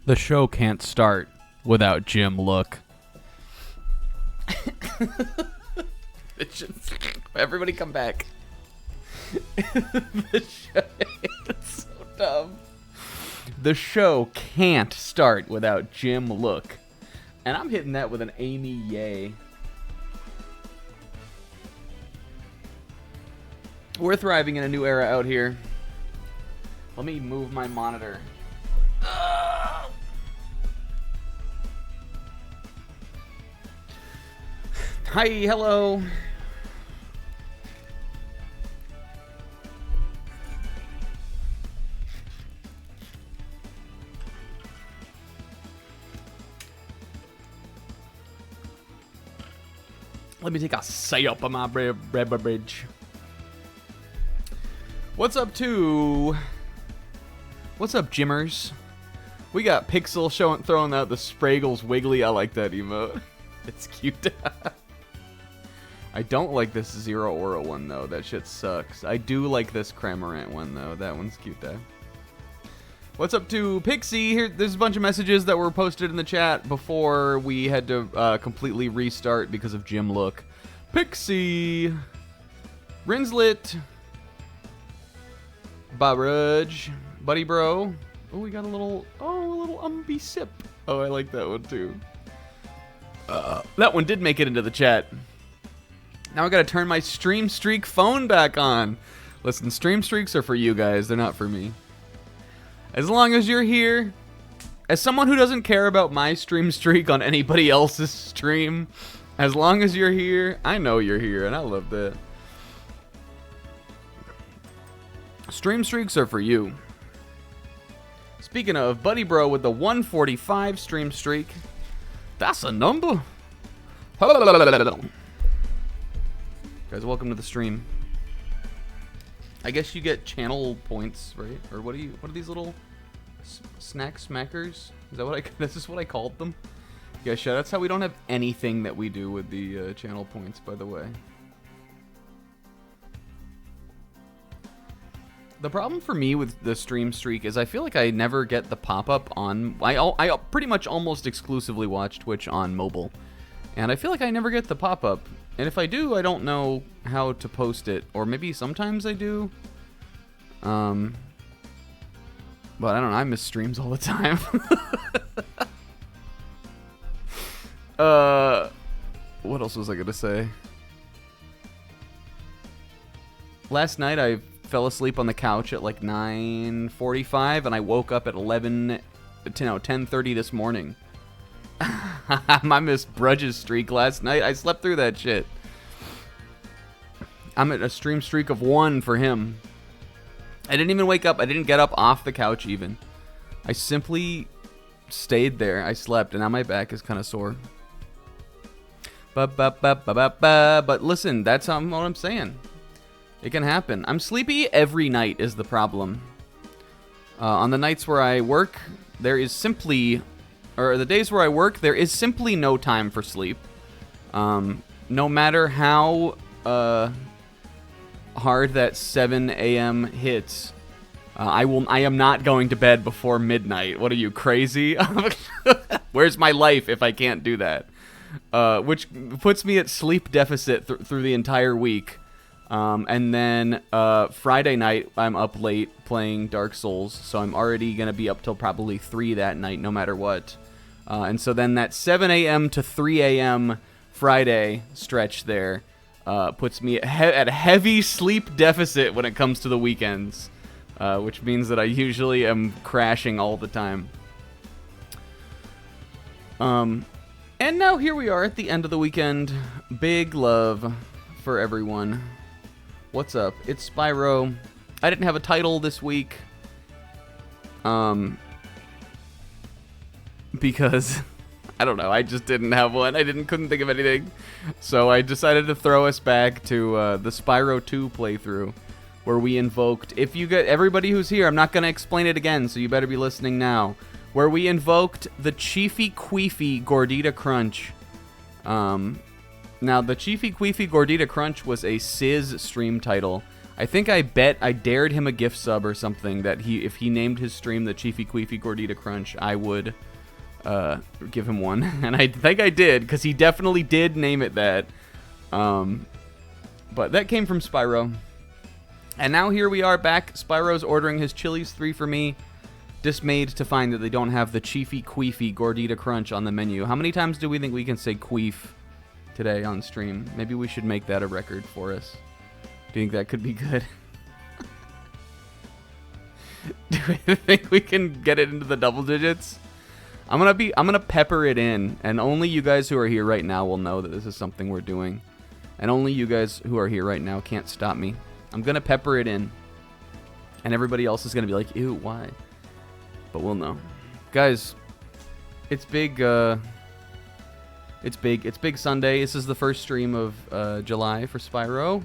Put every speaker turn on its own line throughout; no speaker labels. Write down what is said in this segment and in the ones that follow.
The show can't start without Jim Look.
Everybody come back. The show, it's so dumb. The show can't start without Jim Look. And I'm hitting that with an Amy Yay. We're thriving in a new era out here. Let me move my monitor. Hi, hello. Let me take a sip of my beverage. What's up, Jimmers? We got Pixel throwing out the Spraggles Wiggly. I like that emote. It's cute. I don't like this Zero Aura one, though. That shit sucks. I do like this Cramorant one, though. That one's cute, though. What's up to Pixie? There's a bunch of messages that were posted in the chat before we had to completely restart because of Jim Look. Pixie! Rinslet! Barudge! Buddy Bro! Oh, we got a little Umby Sip. Oh, I like that one, too. That one did make it into the chat. Now I gotta turn my Stream Streak phone back on. Listen, Stream Streaks are for you guys. They're not for me. As long as you're here, as someone who doesn't care about my Stream Streak on anybody else's stream, as long as you're here, I know you're here, and I love that. Stream Streaks are for you. Speaking of, Buddy Bro with the 145 Stream Streak. That's a number. Guys, welcome to the stream. I guess you get channel points, right? Or what are these little snack smackers? Is that what this is what I called them? Yeah, shout outs how we don't have anything that we do with the channel points, by the way. The problem for me with the Stream Streak is I feel like I never get the pop-up on... I pretty much almost exclusively watch Twitch on mobile. And I feel like I never get the pop-up. And if I do, I don't know how to post it. Or maybe sometimes I do. But I don't know, I miss streams all the time. What else was I gonna say? Last night I fell asleep on the couch at like 9:45 and I woke up at 10:30 this morning. I missed Brudge's streak last night. I slept through that shit. I'm at a stream streak of 1 for him. I didn't even wake up. I didn't get up off the couch even. I simply stayed there. I slept, and now my back is kind of sore. But listen, that's what I'm saying. It can happen. I'm sleepy every night is the problem. On the nights where I work, there is simply... Or the days where I work, there is simply no time for sleep. No matter how hard that 7 a.m. hits, I am not going to bed before midnight. What are you, crazy? Where's my life if I can't do that? Which puts me at sleep deficit through the entire week. And then Friday night, I'm up late playing Dark Souls, so I'm already going to be up till probably 3 that night, no matter what. And so then that 7 a.m. to 3 a.m. Friday stretch there puts me at a heavy sleep deficit when it comes to the weekends, which means that I usually am crashing all the time. And now here we are at the end of the weekend. Big love for everyone. What's up? It's Spyro. I didn't have a title this week. Because, I don't know, I just didn't have one. Couldn't think of anything. So I decided to throw us back to the Spyro 2 playthrough, where we invoked, if you get, everybody who's here, I'm not going to explain it again, so you better be listening now, where we invoked the Chiefy Queefy Gordita Crunch. Now, the Chiefy Queefy Gordita Crunch was a Sizz stream title I think I dared him a gift sub or something that if he named his stream the Chiefy Queefy Gordita Crunch, I would give him one. And I think I did, because he definitely did name it that. But that came from Spyro. And now here we are back. Spyro's ordering his Chili's 3 for me. Dismayed to find that they don't have the Chiefy Queefy Gordita Crunch on the menu. How many times do we think we can say queef today on stream? Maybe we should make that a record for us. Do you think that could be good? Do we think we can get it into the double digits? I'm gonna pepper it in, and only you guys who are here right now will know that this is something we're doing. And only you guys who are here right now can't stop me. I'm gonna pepper it in. And everybody else is gonna be like, ew, why? But we'll know. Guys, it's big, it's big Sunday. This is the first stream of July for Spyro.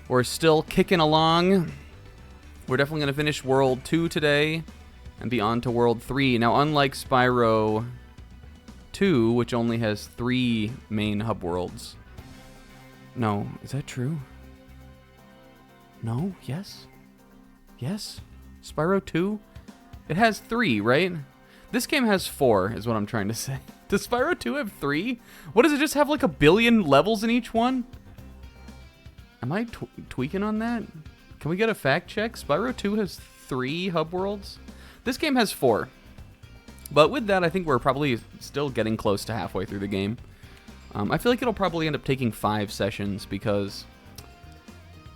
We're still kicking along. We're definitely going to finish World 2 today and be on to World 3. Now, unlike Spyro 2, which only has 3 main hub worlds. No, is that true? No? Yes? Yes? Spyro 2? It has 3, right? This game has 4, is what I'm trying to say. Does Spyro 2 have 3? What, does it just have like a billion levels in each one? Am I tweaking on that? Can we get a fact check? Spyro 2 has 3 hub worlds? This game has 4. But with that, I think we're probably still getting close to halfway through the game. I feel like it'll probably end up taking 5 sessions because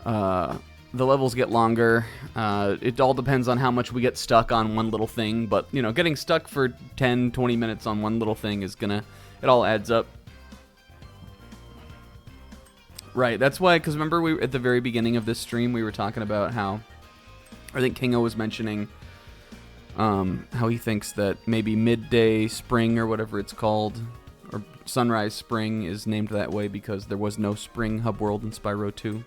the levels get longer. It all depends on how much we get stuck on one little thing. But, you know, getting stuck for 10, 20 minutes on one little thing is gonna... It all adds up. Right, that's why, because remember at the very beginning of this stream, we were talking about how, I think Kingo was mentioning how he thinks that maybe Midday Spring or whatever it's called, or Sunrise Spring is named that way because there was no Spring hub world in Spyro 2,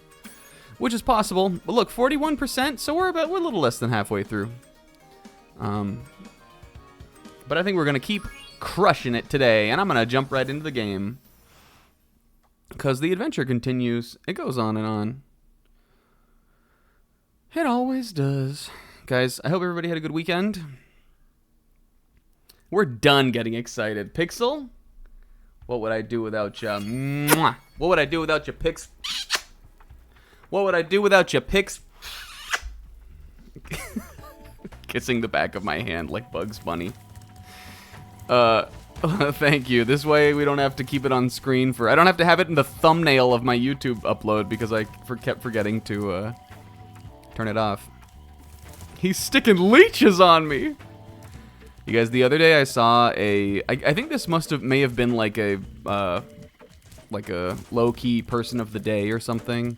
which is possible. But look, 41%, so we're a little less than halfway through. But I think we're going to keep crushing it today, and I'm going to jump right into the game. Because the adventure continues. It goes on and on. It always does. Guys, I hope everybody had a good weekend. We're done getting excited. Pixel? What would I do without ya? Mwah. What would I do without ya, Pix? What would I do without ya, Pix? Kissing the back of my hand like Bugs Bunny. Thank you. This way we don't have to keep it on screen I don't have to have it in the thumbnail of my YouTube upload because I kept forgetting to turn it off. He's sticking leeches on me. You guys, the other day I saw I think this may have been like a low-key person of the day or something,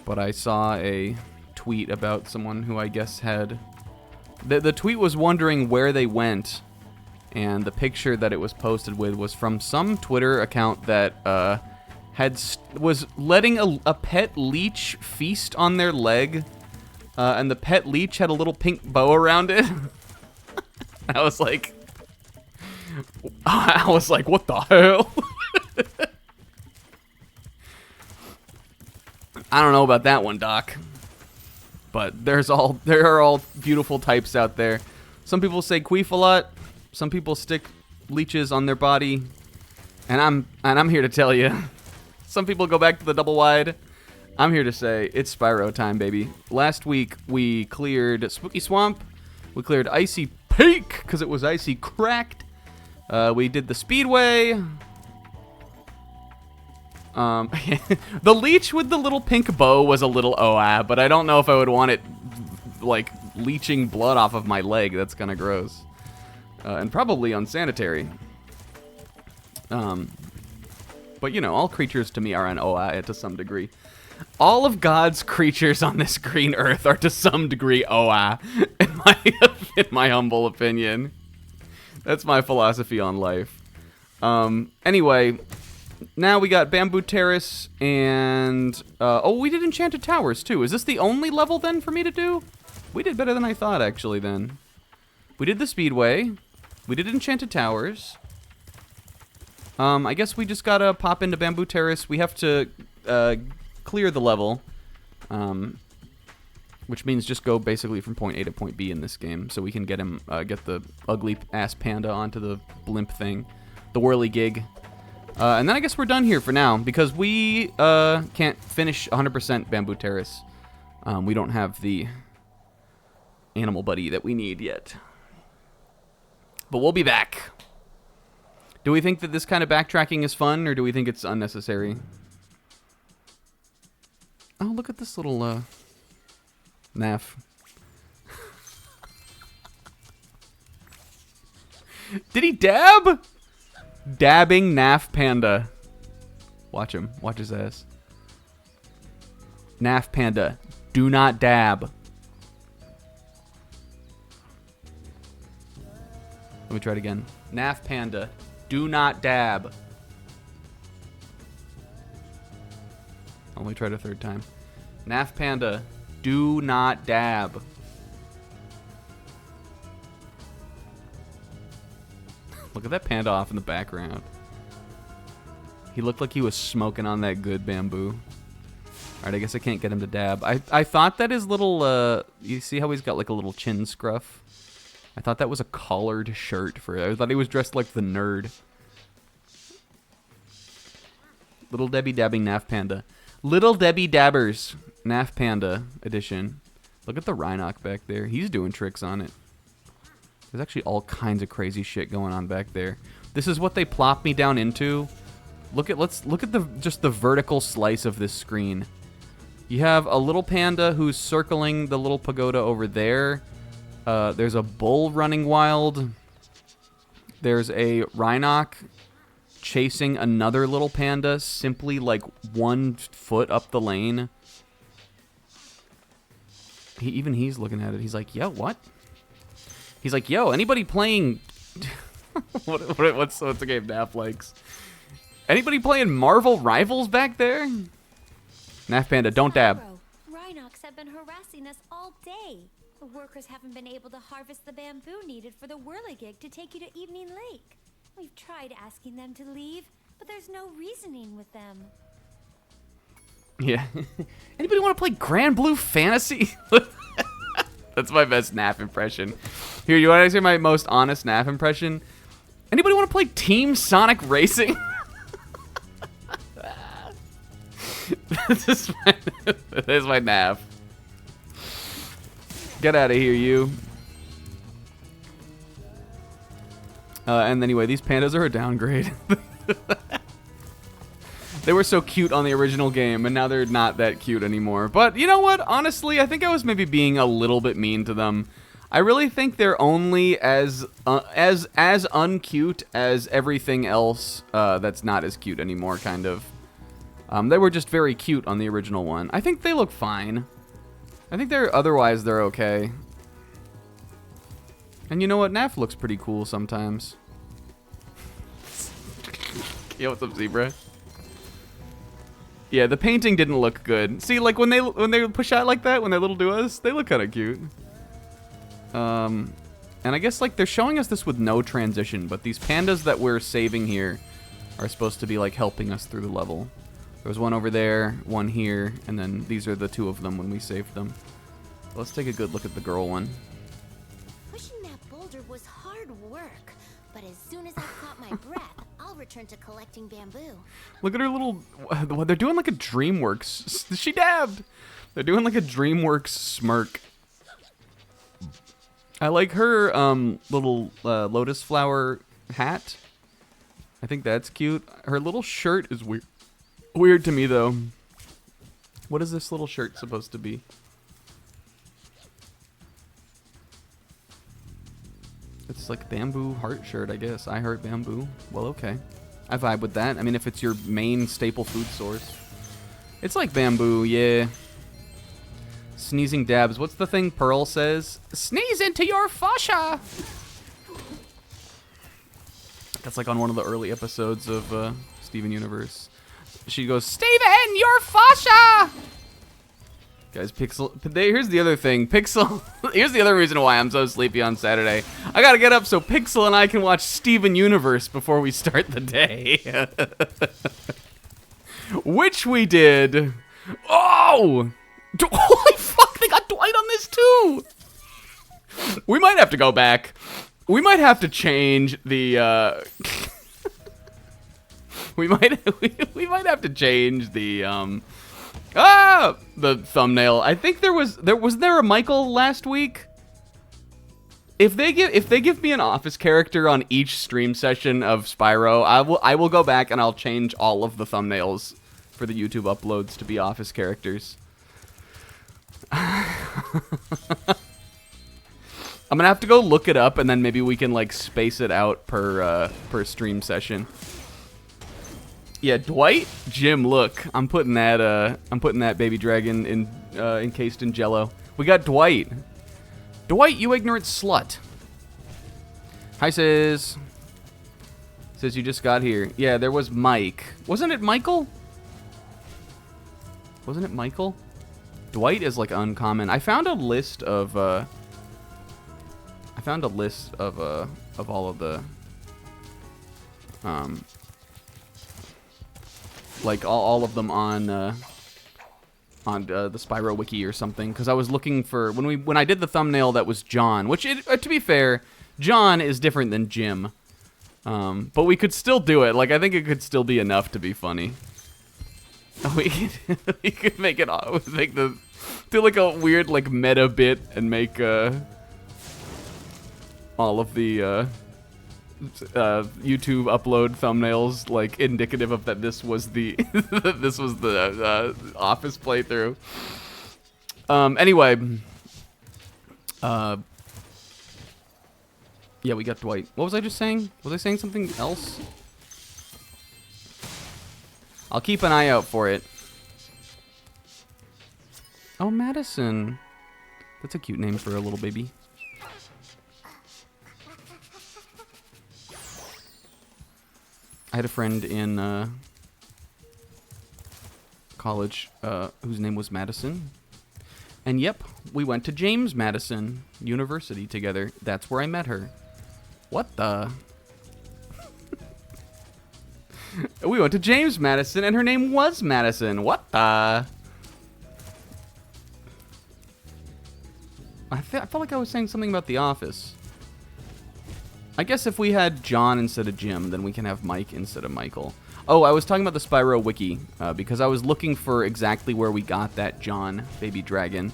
but I saw a tweet about someone who I guess had the tweet was wondering where they went. And the picture that it was posted with was from some Twitter account that was letting a pet leech feast on their leg, and the pet leech had a little pink bow around it. I was like, what the hell? I don't know about that one, Doc. But there are all beautiful types out there. Some people say queef a lot. Some people stick leeches on their body, and I'm here to tell you. Some people go back to the double wide. I'm here to say it's Spyro time, baby. Last week we cleared Spooky Swamp, we cleared Icy Peak because it was icy cracked. We did the Speedway. The leech with the little pink bow was a little but I don't know if I would want it like leeching blood off of my leg. That's kind of gross. And probably unsanitary. But, you know, all creatures to me are an oa to some degree. All of God's creatures on this green earth are to some degree oa, in my humble opinion. That's my philosophy on life. Anyway, now we got Bamboo Terrace and... we did Enchanted Towers, too. Is this the only level, then, for me to do? We did better than I thought, actually, then. We did the Speedway. We did Enchanted Towers. I guess we just gotta pop into Bamboo Terrace. We have to clear the level. which means just go basically from point A to point B in this game, so we can get him, get the ugly ass panda onto the blimp thing, the whirligig. And then I guess we're done here for now, because we can't finish 100% Bamboo Terrace. We don't have the animal buddy that we need yet. But we'll be back. Do we think that this kind of backtracking is fun, or do we think it's unnecessary? Oh, look at this little naff. Did he dab? Dabbing naff panda. Watch him. Watch his ass. Naff panda. Do not dab. Let me try it again. Naff panda. Do not dab. Let me try it a third time. Naff panda. Do not dab. Look at that panda off in the background. He looked like he was smoking on that good bamboo. Alright, I guess I can't get him to dab. I thought that his little, you see how he's got like a little chin scruff? I thought that was a collared shirt for it. I thought he was dressed like the nerd. Little Debbie dabbing Naff Panda. Little Debbie Dabbers Naff Panda edition. Look at the Rhinoc back there. He's doing tricks on it. There's actually all kinds of crazy shit going on back there. This is what they plop me down into. Let's look at just the vertical slice of this screen. You have a little panda who's circling the little pagoda over there. There's a bull running wild. There's a Rhinoc chasing another little panda simply like 1 foot up the lane. Even he's looking at it. He's like, yo, what? He's like, yo, anybody playing... what's the game Naff likes? Anybody playing Marvel Rivals back there? Naff Panda, don't dab.
Rhinocs have been harassing us all day. The workers haven't been able to harvest the bamboo needed for the whirligig to take you to Evening Lake. We've tried asking them to leave, but there's no reasoning with them.
Yeah. Anybody want to play Grand Blue Fantasy? That's my best Naff impression. Here, you want to hear my most honest Naff impression? Anybody want to play Team Sonic Racing? This is my Naff. Get out of here, you. And anyway, these pandas are a downgrade. They were so cute on the original game, and now they're not that cute anymore. But you know what? Honestly, I think I was maybe being a little bit mean to them. I really think they're only as uncute as everything else that's not as cute anymore, kind of. They were just very cute on the original one. I think they look fine. I think otherwise they're okay. And you know what? Naff looks pretty cool sometimes. Yo, what's up, Zebra? Yeah, the painting didn't look good. See, like when they push out like that, when they're little duos, they look kind of cute. And I guess like they're showing us this with no transition, but these pandas that we're saving here are supposed to be like helping us through the level. There's one over there, one here, and then these are the two of them when we saved them. Let's take a good look at the girl one.
Pushing that boulder was hard work, but as soon as I caught my breath, I'll return to collecting bamboo.
Look at her little... They're doing like a DreamWorks... She dabbed! They're doing like a DreamWorks smirk. I like her little lotus flower hat. I think that's cute. Her little shirt is weird. Weird to me, though. What is this little shirt supposed to be? It's like bamboo heart shirt, I guess. I heart bamboo. Well, okay. I vibe with that. I mean, if it's your main staple food source. It's like bamboo, yeah. Sneezing dabs. What's the thing Pearl says? Sneeze into your fascia! That's like on one of the early episodes of Steven Universe. She goes, Steven, your fascia! Guys, Pixel... Here's the other thing. Pixel... Here's the other reason why I'm so sleepy on Saturday. I gotta get up so Pixel and I can watch Steven Universe before we start the day. Which we did. Oh! Holy fuck, they got Dwight on this too! We might have to go back. We might have to change the, we might have to change the, the thumbnail. I think was there a Michael last week? If they give me an office character on each stream session of Spyro, I will go back and I'll change all of the thumbnails for the YouTube uploads to be office characters. I'm gonna have to go look it up, and then maybe we can like space it out per stream session. Yeah, Dwight, Jim. Look, I'm putting that baby dragon in encased in Jello. We got Dwight. Dwight, you ignorant slut. Hi, sis. Says you just got here. Yeah, there was Mike. Wasn't it Michael? Wasn't it Michael? Dwight is like uncommon. I found a list of all of the like all of them on the Spyro wiki or something, because I was looking for when I did the thumbnail that was John, which to be fair, John is different than Jim, but we could still do it. Like, I think it could still be enough to be funny. We could make it do like a weird like meta bit and make all of the YouTube upload thumbnails like indicative of that this was the Office playthrough. Anyway, yeah, we got Dwight. What was I just saying? Was I saying something else? I'll keep an eye out for it. Oh, Madison. That's a cute name for a little baby. I had a friend in college whose name was Madison. And yep, we went to James Madison University together. That's where I met her. What the? We went to James Madison and her name was Madison. What the? I felt like I was saying something about The Office. I guess if we had John instead of Jim, then we can have Mike instead of Michael. Oh, I was talking about the Spyro wiki, because I was looking for exactly where we got that John baby dragon.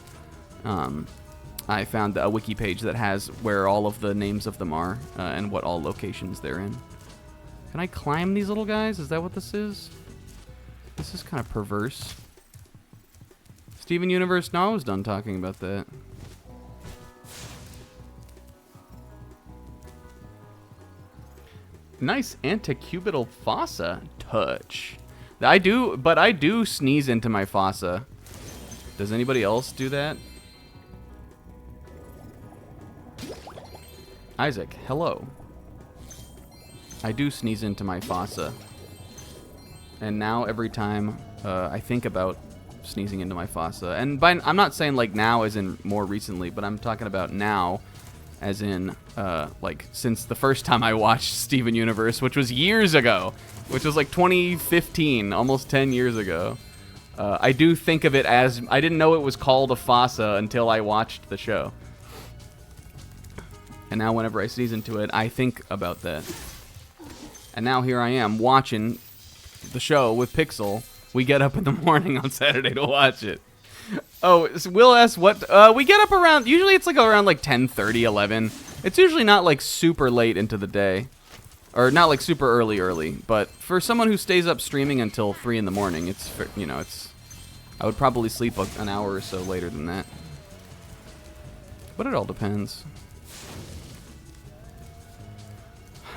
I found a wiki page that has where all of the names of them are, and what all locations they're in. Can I climb these little guys? Is that what this is? This is kind of perverse. Steven Universe, no, I was done talking about that. Nice antecubital fossa touch. I do sneeze into my fossa. Does anybody else do that? Isaac, hello. I do sneeze into my fossa. And now every time I think about sneezing into my fossa, and I'm not saying like now as in more recently, but I'm talking about now as in like since the first time I watched Steven Universe, which was years ago, which was like 2015, almost 10 years ago. I do think of it as, I didn't know it was called a fossa until I watched the show. And now whenever I sneeze into it, I think about that. And now here I am watching the show with Pixel. We get up in the morning on Saturday to watch it. Oh, so Will asks what, we get up around, usually it's like around like 10:30, 11. It's usually not like super late into the day. Or not like super early. But for someone who stays up streaming until 3 in the morning, it's, you know, it's, I would probably sleep an hour or so later than that. But it all depends.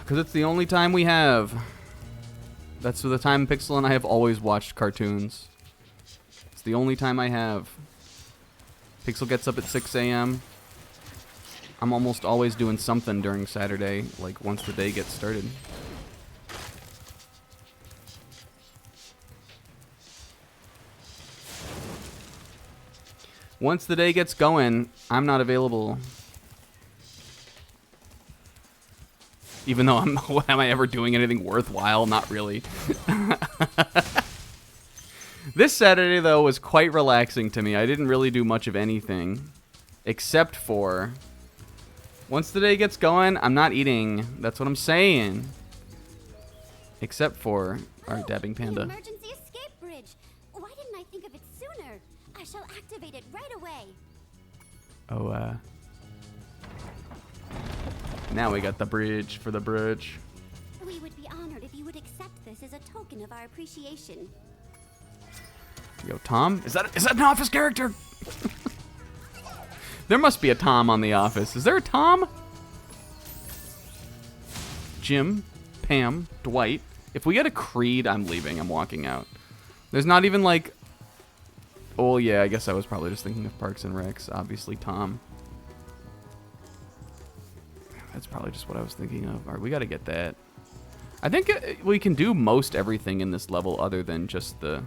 Because it's the only time we have. That's the time Pixel and I have always watched cartoons. It's the only time I have. Pixel gets up at 6 a.m. I'm almost always doing something during Saturday, like once the day gets started. Once the day gets going, I'm not available. Even though am I ever doing anything worthwhile? Not really. This Saturday, though, was quite relaxing to me. I didn't really do much of anything. Except for... Once the day gets going, I'm not eating. That's what I'm saying. Except for... Alright, dabbing panda.
The emergency escape bridge. Why didn't I think of it sooner? I shall activate it right away.
Oh, now we got the bridge for the bridge.
We would be honored if you would accept this as a token of our appreciation.
Yo, Tom? Is that an Office character? There must be a Tom on The Office. Is there a Tom? Jim, Pam, Dwight. If we get a Creed, I'm leaving. I'm walking out. There's not even like... Oh, yeah, I guess I was probably just thinking of Parks and Recs. Obviously, Tom. That's probably just what I was thinking of. All right, we got to get that. I think we can do most everything in this level other than just the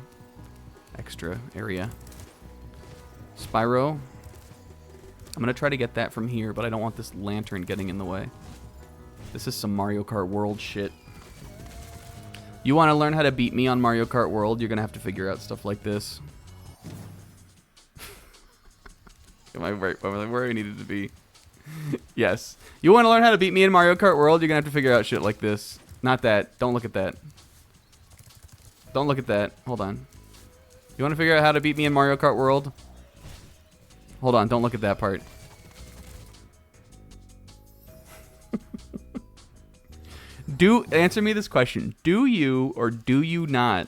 extra area. Spyro. I'm going to try to get that from here, but I don't want this lantern getting in the way. This is some Mario Kart World shit. You want to learn how to beat me on Mario Kart World, you're going to have to figure out stuff like this. Am I right where I needed to be? Yes. You want to learn how to beat me in Mario Kart World, you're going to have to figure out shit like this. Not that. Don't look at that. Don't look at that. Hold on. You want to figure out how to beat me in Mario Kart World? Hold on. Don't look at that part. Answer me this question. Do you or do you not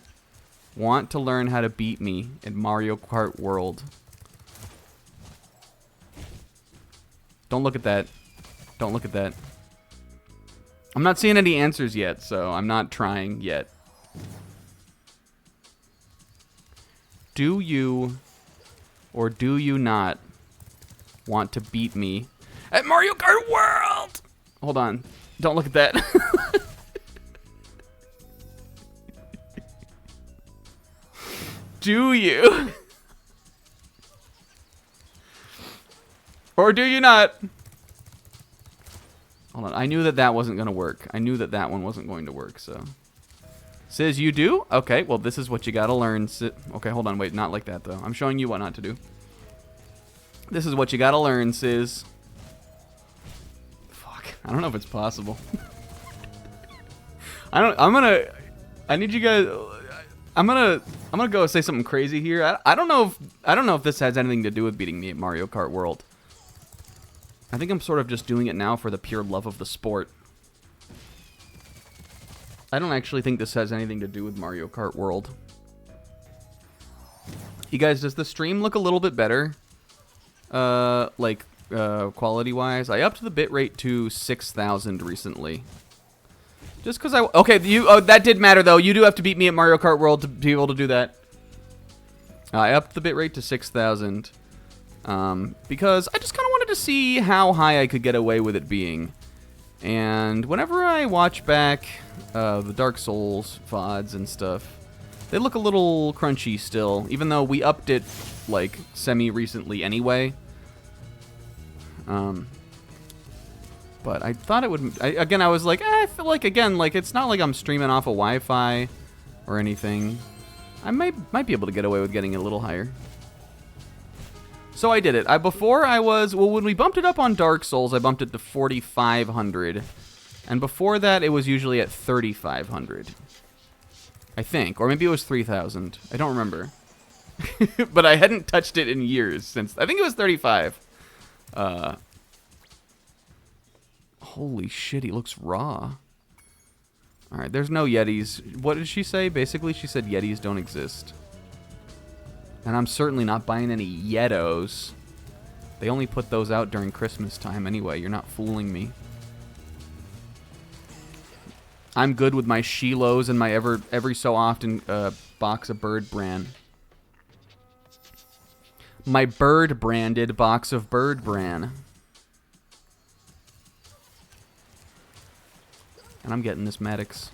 want to learn how to beat me in Mario Kart World? Don't look at that. Don't look at that. I'm not seeing any answers yet, so I'm not trying yet. Do you or do you not want to beat me at Mario Kart World? Hold on. Don't look at that. Do you? Or do you not? Hold on. I knew that that wasn't going to work. I knew that that one wasn't going to work, so. Says you do? Okay, well, this is what you got to learn. Okay, hold on. Wait, not like that, though. I'm showing you what not to do. This is what you got to learn, Sis. Fuck. I don't know if it's possible. I need you guys... I'm gonna go say something crazy here. I don't know if this has anything to do with beating me at Mario Kart World. I think I'm sort of just doing it now for the pure love of the sport. I don't actually think this has anything to do with Mario Kart World. You guys, does the stream look a little bit better? Quality-wise? I upped the bitrate to 6,000 recently. Just because okay, that did matter, though. You do have to beat me at Mario Kart World to be able to do that. I upped the bitrate to 6,000. Because I just kind of wanted to see how high I could get away with it being. And whenever I watch back the Dark Souls VODs and stuff, they look a little crunchy still, even though we upped it, like, semi-recently anyway. But I thought it would... I was like, I feel like, again, like, it's not like I'm streaming off of Wi-Fi or anything. I might be able to get away with getting it a little higher. So I did it. When we bumped it up on Dark Souls, I bumped it to 4,500. And before that, it was usually at 3,500. I think. Or maybe it was 3,000. I don't remember. But I hadn't touched it in years since... I think it was 35. Holy shit, he looks raw. Alright, there's no Yetis. What did she say? Basically, she said Yetis don't exist. And I'm certainly not buying any Yetos. They only put those out during Christmas time anyway. You're not fooling me. I'm good with my Shilohs and my every so often box of Bird Brand. My bird-branded box of Bird Brand. And I'm getting this Maddox.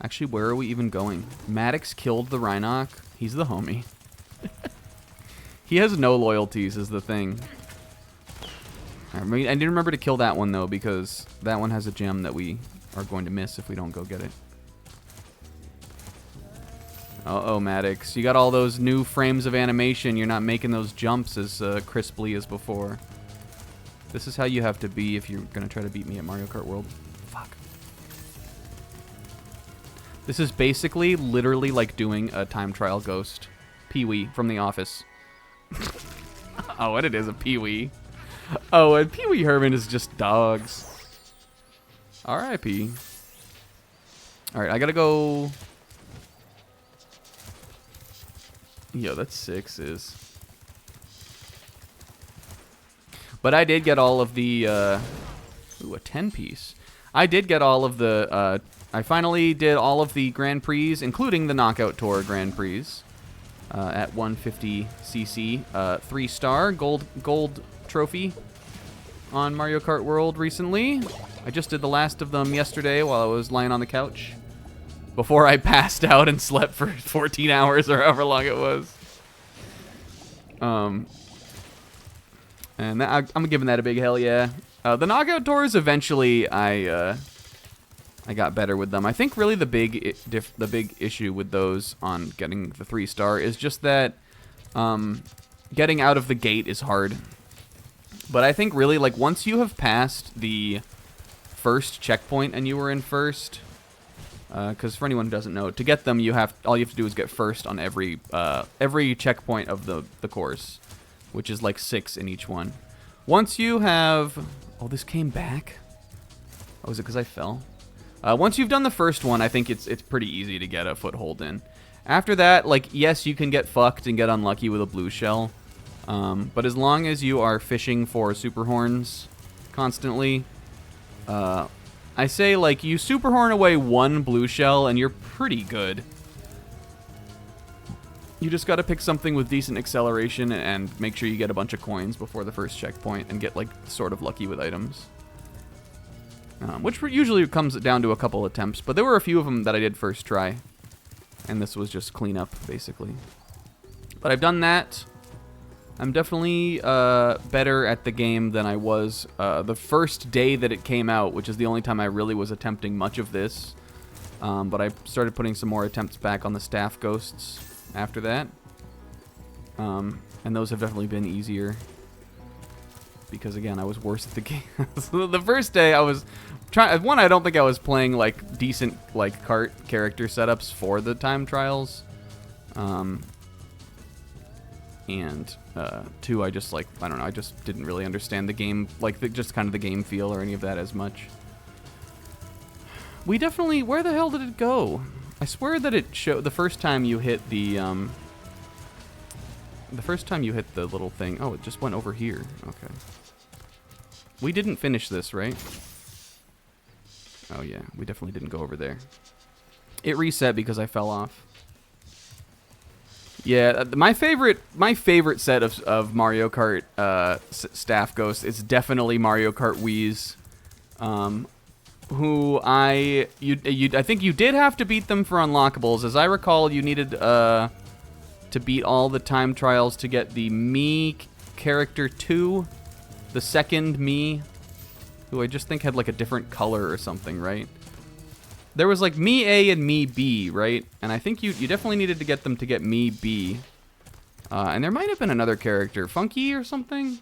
Actually, where are we even going? Maddox killed the Rhinoc. He's the homie. He has no loyalties is the thing. I didn't remember to kill that one, though, because that one has a gem that we are going to miss if we don't go get it. Uh-oh, Maddox. You got all those new frames of animation. You're not making those jumps as crisply as before. This is how you have to be if you're going to try to beat me at Mario Kart World. Fuck. This is basically literally like doing a time trial ghost. Pee-wee from The Office. Oh, and it is a Pee-wee. Oh, and Pee-wee Herman is just dogs. R.I.P. Alright, I gotta go... Yo, that's 6s. But I did get all of the, ooh, a 10-piece. I did get all of the, I finally did all of the Grand Prix, including the Knockout Tour Grand Prix, at 150cc. 3-star gold trophy on Mario Kart World recently. I just did the last of them yesterday while I was lying on the couch, before I passed out and slept for 14 hours or however long it was. And I'm giving that a big hell yeah. The knockout tours, eventually I got better with them. I think really the big issue with those on getting the 3-star is just that getting out of the gate is hard. But I think really like once you have passed the first checkpoint and you were in first, because for anyone who doesn't know, to get them all you have to do is get first on every checkpoint of the course, which is like 6 in each one. Once you have... Oh, this came back? Oh, is it because I fell? Once you've done the first one, I think it's pretty easy to get a foothold in. After that, like, yes, you can get fucked and get unlucky with a blue shell. But as long as you are fishing for super horns constantly, I say, like, you super horn away one blue shell and you're pretty good. You just gotta pick something with decent acceleration and make sure you get a bunch of coins before the first checkpoint and get, like, sort of lucky with items. Which usually comes down to a couple attempts, but there were a few of them that I did first try. And this was just cleanup, basically. But I've done that. I'm definitely better at the game than I was the first day that it came out, which is the only time I really was attempting much of this. But I started putting some more attempts back on the staff ghosts after that. And those have definitely been easier. Because, again, I was worse at the game. So the first day I was trying... One, I don't think I was playing, like, decent, like, kart character setups for the time trials. And 2, I just, like, I don't know, I just didn't really understand the game, like, just kind of the game feel or any of that as much. We definitely, where the hell did it go? I swear that it showed, the first time you hit the little thing, oh, it just went over here, okay. We didn't finish this, right? Oh yeah, we definitely didn't go over there. It reset because I fell off. Yeah, my favorite set of Mario Kart staff ghosts is definitely Mario Kart Wii's, who I think you did have to beat them for unlockables. As I recall, you needed to beat all the time trials to get the Mii character 2, the second Mii, who I just think had like a different color or something, right? There was like Mii A and Mii B, right? And I think you definitely needed to get them to get Mii B. And there might have been another character, Funky or something?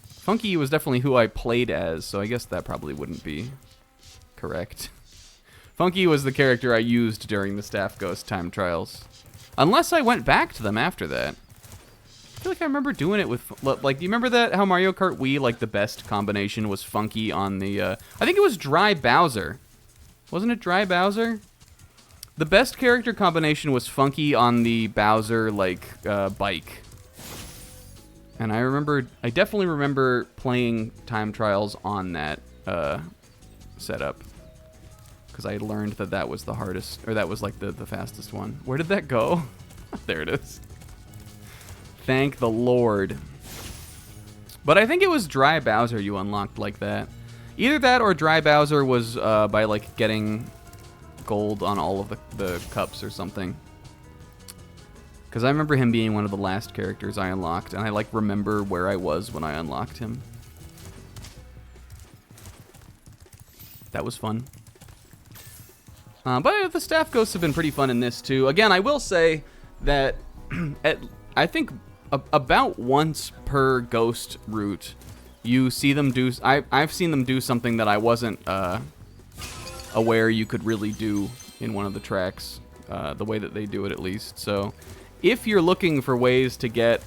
Funky was definitely who I played as, so I guess that probably wouldn't be correct. Funky was the character I used during the Staff Ghost time trials. Unless I went back to them after that. I feel like I remember doing it with, like, do you remember that, how Mario Kart Wii, like, the best combination was Funky on the, I think it was Dry Bowser. Wasn't it Dry Bowser? The best character combination was Funky on the Bowser, like, bike. And I definitely remember playing time trials on that, setup. Because I learned that that was the hardest, or that was, like, the fastest one. Where did that go? There it is. Thank the Lord. But I think it was Dry Bowser you unlocked like that. Either that or Dry Bowser was by, like, getting gold on all of the cups or something. Because I remember him being one of the last characters I unlocked, and I, like, remember where I was when I unlocked him. That was fun. But the staff ghosts have been pretty fun in this too. Again, I will say that I think about once per ghost route, you see them do. I've seen them do something that I wasn't aware you could really do in one of the tracks, the way that they do it at least. So, if you're looking for ways to get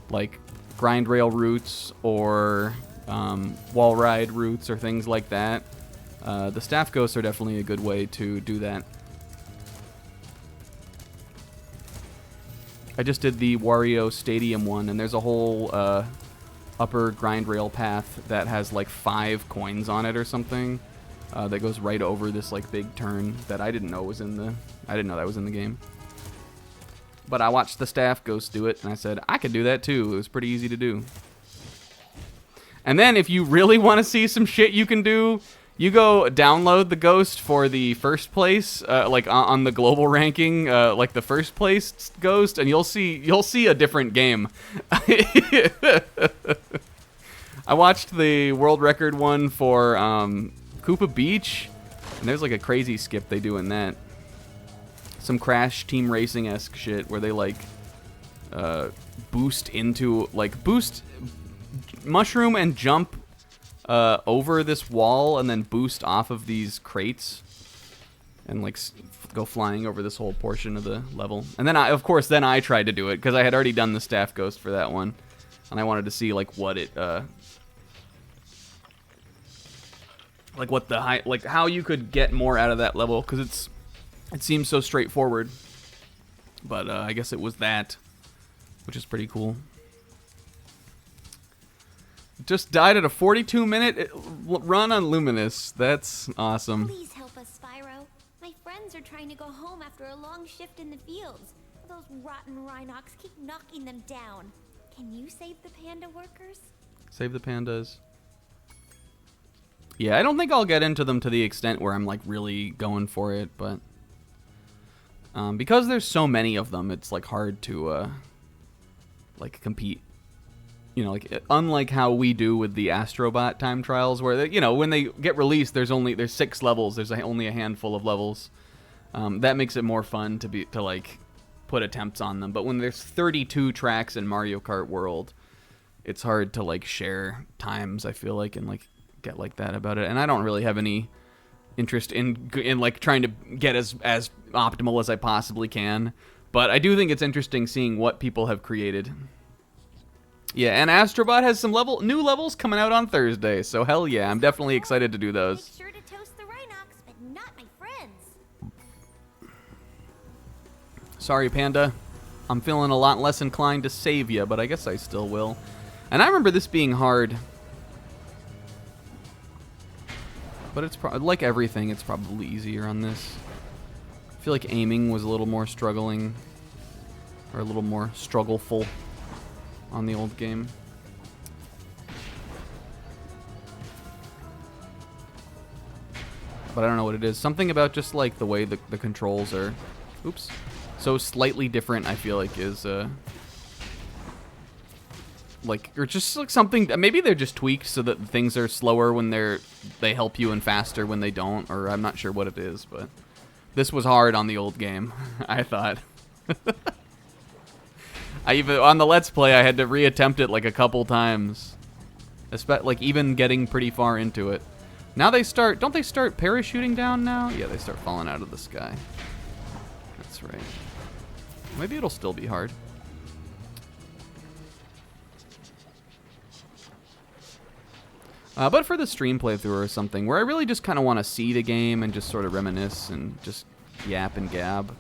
like grind rail routes or wall ride routes or things like that, the staff ghosts are definitely a good way to do that. I just did the Wario Stadium one, and there's a whole upper grind rail path that has like 5 coins on it or something that goes right over this like big turn that I didn't know was in the. I didn't know that was in the game. But I watched the staff ghost do it, and I said I could do that too. It was pretty easy to do. And then if you really want to see some shit you can do, you go download the ghost for the first place, like on the global ranking, like the first place ghost, and you'll see a different game. I watched the world record one for Koopa Beach, and there's like a crazy skip they do in that. Some Crash Team Racing-esque shit where they like boost mushroom and jump over this wall and then boost off of these crates and like go flying over this whole portion of the level. And then I tried to do it because I had already done the staff ghost for that one, and I wanted to see like what it like what the high, like how you could get more out of that level, because it seems so straightforward. But I guess it was that, which is pretty cool. Just died at a 42-minute run on Luminous. That's awesome.
Please help us, Spyro. My friends are trying to go home after a long shift in the fields. Those rotten Rhinox keep knocking them down. Can you save the panda workers?
Save the pandas. Yeah, I don't think I'll get into them to the extent where I'm like really going for it, but because there's so many of them, it's like hard to like compete. You know, like unlike how we do with the Astrobot time trials, where they, you know, when they get released, there's 6 levels. There's only a handful of levels. That makes it more fun to like put attempts on them. But when there's 32 tracks in Mario Kart World, it's hard to like share times, I feel like, and like get like that about it. And I don't really have any interest in like trying to get as optimal as I possibly can. But I do think it's interesting seeing what people have created. Yeah, and Astrobot has some new levels coming out on Thursday, so hell yeah, I'm definitely excited to do those.
Make sure to toast the Rhinox, but not my friends.
Sorry, Panda. I'm feeling a lot less inclined to save you, but I guess I still will. And I remember this being hard. But it's like everything, it's probably easier on this. I feel like aiming was a little more struggling, or a little more struggleful on the old game. But I don't know what it is. Something about just like the way the controls are, oops, so slightly different, I feel like is like, or just like something, maybe they're just tweaked so that things are slower when they help you and faster when they don't, or I'm not sure what it is, but this was hard on the old game, I thought. I even on the Let's Play, I had to reattempt it like a couple times, like even getting pretty far into it. Now don't they start parachuting down now? Yeah, they start falling out of the sky. That's right. Maybe it'll still be hard. But for the stream playthrough or something, where I really just kind of want to see the game and just sort of reminisce and just yap and gab,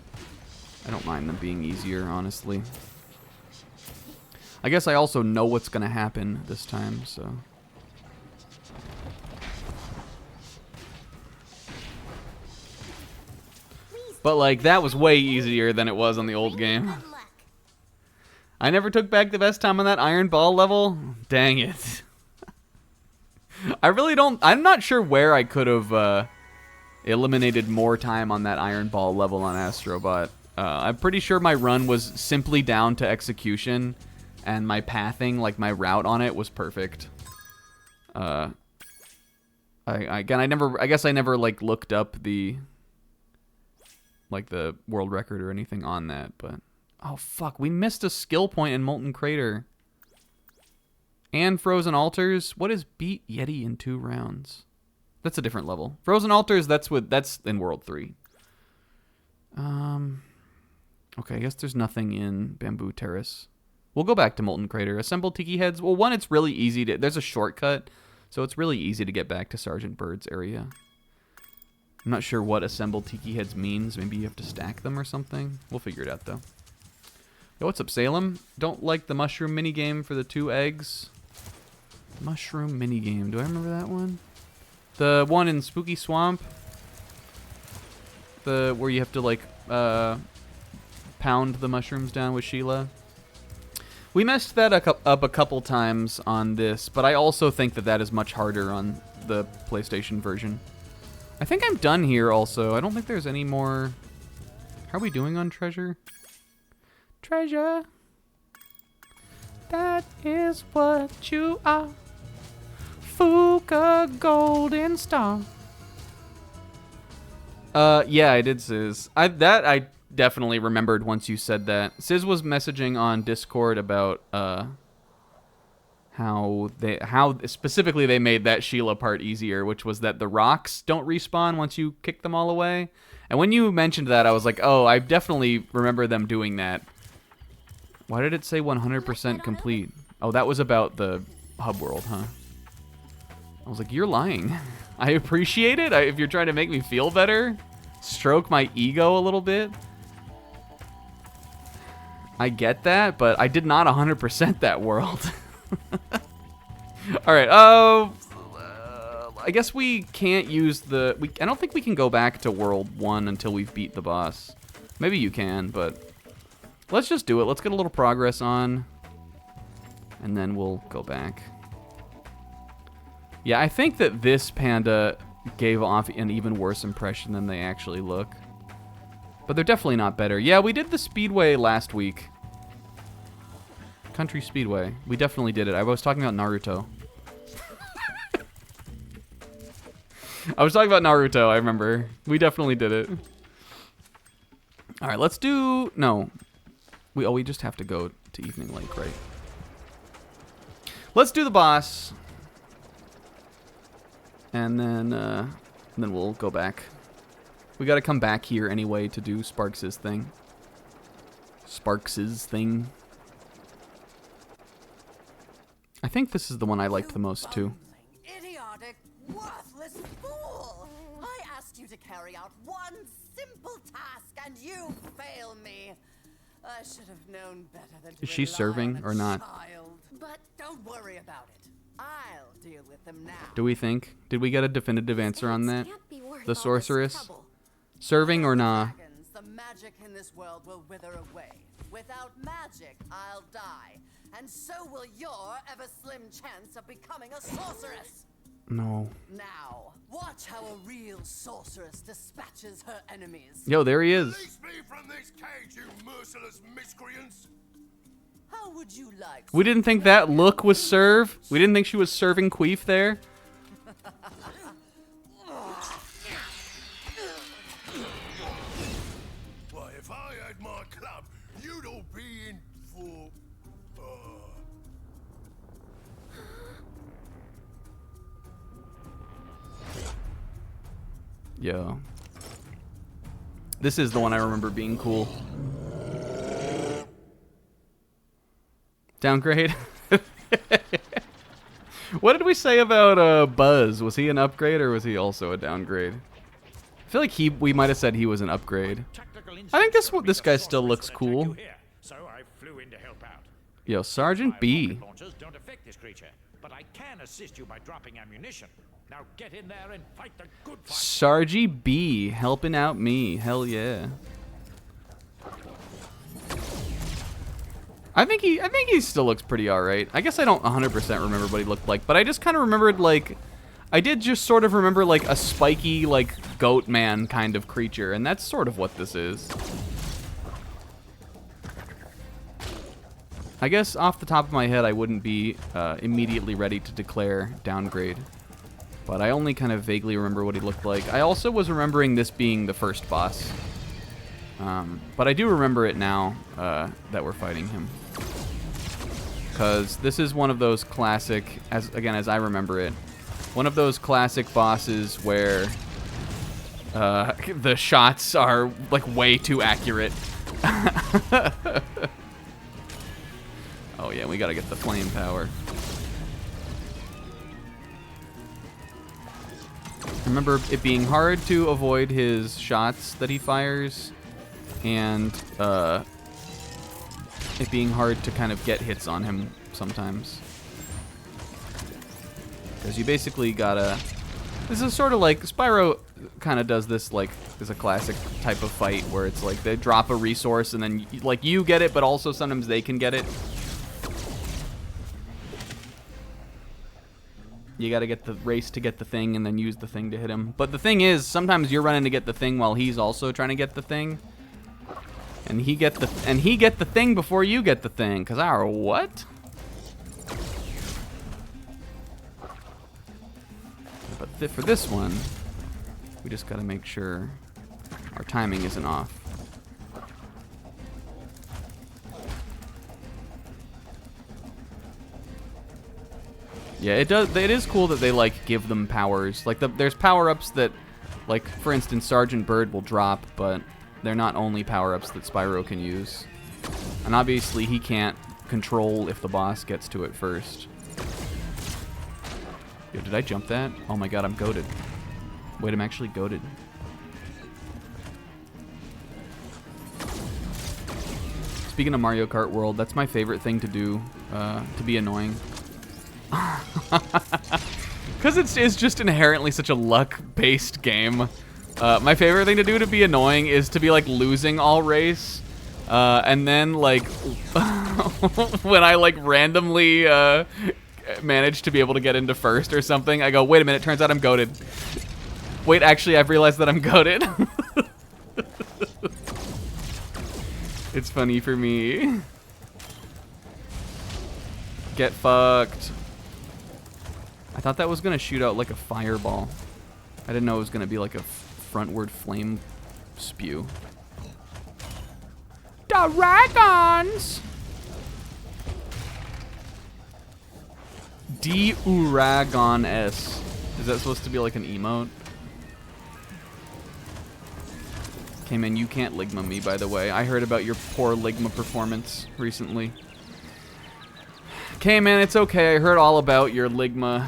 I don't mind them being easier, honestly. I guess I also know what's going to happen this time, so. But, like, that was way easier than it was on the old game. I never took back the best time on that iron ball level. Dang it. I really don't. I'm not sure where I could have eliminated more time on that iron ball level on Astrobot. I'm pretty sure my run was simply down to execution, and my pathing, like my route on it, was perfect. I guess I never like looked up the world record or anything on that, but oh fuck, we missed a skill point in Molten Crater. And Frozen Altars. What is beat Yeti in 2 rounds? That's a different level. Frozen Altars, that's in World 3. Okay, I guess there's nothing in Bamboo Terrace. We'll go back to Molten Crater. Assemble Tiki Heads. Well, one, it's really easy to... There's a shortcut, so it's really easy to get back to Sergeant Bird's area. I'm not sure what Assemble Tiki Heads means. Maybe you have to stack them or something. We'll figure it out, though. Yo, what's up, Salem? Don't like the mushroom minigame for the 2 eggs. Mushroom minigame. Do I remember that one? The one in Spooky Swamp? Where you have to, like, pound the mushrooms down with Sheila? We messed that up a couple times on this, but I also think that is much harder on the PlayStation version. I think I'm done here also. I don't think there's any more... How are we doing on treasure? Treasure. That is what you are. Fuka Golden Star. Yeah, I did, Sis. I definitely remembered once you said that. Sis was messaging on Discord about how specifically they made that Sheila part easier, which was that the rocks don't respawn once you kick them all away. And when you mentioned that, I was like, oh, I definitely remember them doing that. Why did it say 100% complete? Oh, that was about the hub world, huh? I was like, you're lying. I appreciate it. If you're trying to make me feel better, stroke my ego a little bit. I get that, but I did not 100% that world. All right. I guess we can't use the... I don't think we can go back to World 1 until we've beat the boss. Maybe you can, but... Let's just do it. Let's get a little progress on. And then we'll go back. Yeah, I think that this panda gave off an even worse impression than they actually look. But they're definitely not better. Yeah, we did the Speedway last week. Country Speedway. We definitely did it. I was talking about Naruto. I was talking about Naruto, I remember. We definitely did it. All right, let's do... No. We just have to go to Evening Lake, right? Let's do the boss. And then we'll go back. We got to come back here anyway to do Sparks' thing. Sparks' thing. I think this is the one I liked the most, too.
Idiotic, worthless fool! I asked you to carry out one simple task, and you fail me. I should have known better than to
Is she
rely
serving
on a
or not?
child. But don't worry about it. I'll deal with them now.
Do we think? Did we get a definitive answer on that?
Can't be worth
The
all this
sorceress?
trouble.
Serving or nah?
Dragons, the magic in this world will wither away. Without magic, I'll die. And so will your ever slim chance of becoming a sorceress.
No.
Now, watch how a real sorceress dispatches her enemies.
Yo, there he is.
Release me from this cage, you merciless miscreants!
How would you like?
We didn't think that look was serve. We didn't think she was serving queef there.
Why, if I had my club, you'd all be in for...
Yo. This is the one I remember being cool. Downgrade? What did we say about Buzz? Was he an upgrade or was he also a downgrade? I feel like we might have said he was an upgrade. I think this guy still looks cool.
So I flew in to help out.
Yo, Sergeant B.
Launchers don't affect this creature, but I can assist you by dropping ammunition. Now get in there and fight the good fight.
Sargy B helping out me. Hell yeah. I think he still looks pretty alright. I guess I don't 100% remember what he looked like, but I just kind of remembered, like, I did just sort of remember, like, a spiky, like, goat man kind of creature, and that's sort of what this is. I guess off the top of my head, I wouldn't be immediately ready to declare downgrade. but I only kind of vaguely remember what he looked like. I also was remembering this being the first boss. But I do remember it now that we're fighting him. Because this is one of those classic, as I remember it, one of those classic bosses where the shots are like way too accurate. Oh yeah, we gotta get the flame power. I remember it being hard to avoid his shots that he fires, and it being hard to kind of get hits on him sometimes. Because you basically gotta... This is sort of like... Spyro kind of does this, like, as a classic type of fight where it's like they drop a resource and then, like, you get it, but also sometimes they can get it. You gotta get the race to get the thing and then use the thing to hit him. But the thing is, sometimes you're running to get the thing while he's also trying to get the thing. And he get the thing before you get the thing. Cause our what? But for this one, we just gotta make sure our timing isn't off. Yeah, it does. It is cool that they like give them powers. Like there's power-ups that, like for instance, Sergeant Bird will drop, but they're not only power-ups that Spyro can use. And obviously he can't control if the boss gets to it first. Yo, did I jump that? Oh my god, I'm goated. Wait, I'm actually goated. Speaking of Mario Kart World, that's my favorite thing to do, to be annoying. Because it's just inherently such a luck-based game. My favorite thing to do to be annoying is to be like losing all race, and then like when I like randomly manage to be able to get into first or something, I go, wait a minute, turns out I'm goated. Wait, actually, I've realized that I'm goated. It's funny for me. Get fucked. I thought that was gonna shoot out like a fireball. I didn't know it was gonna be like a frontward flame spew. Dragons! D-Uragon-S. Is that supposed to be like an emote? Okay, man, you can't Ligma me, by the way. I heard about your poor Ligma performance recently. Okay, man, it's okay. I heard all about your Ligma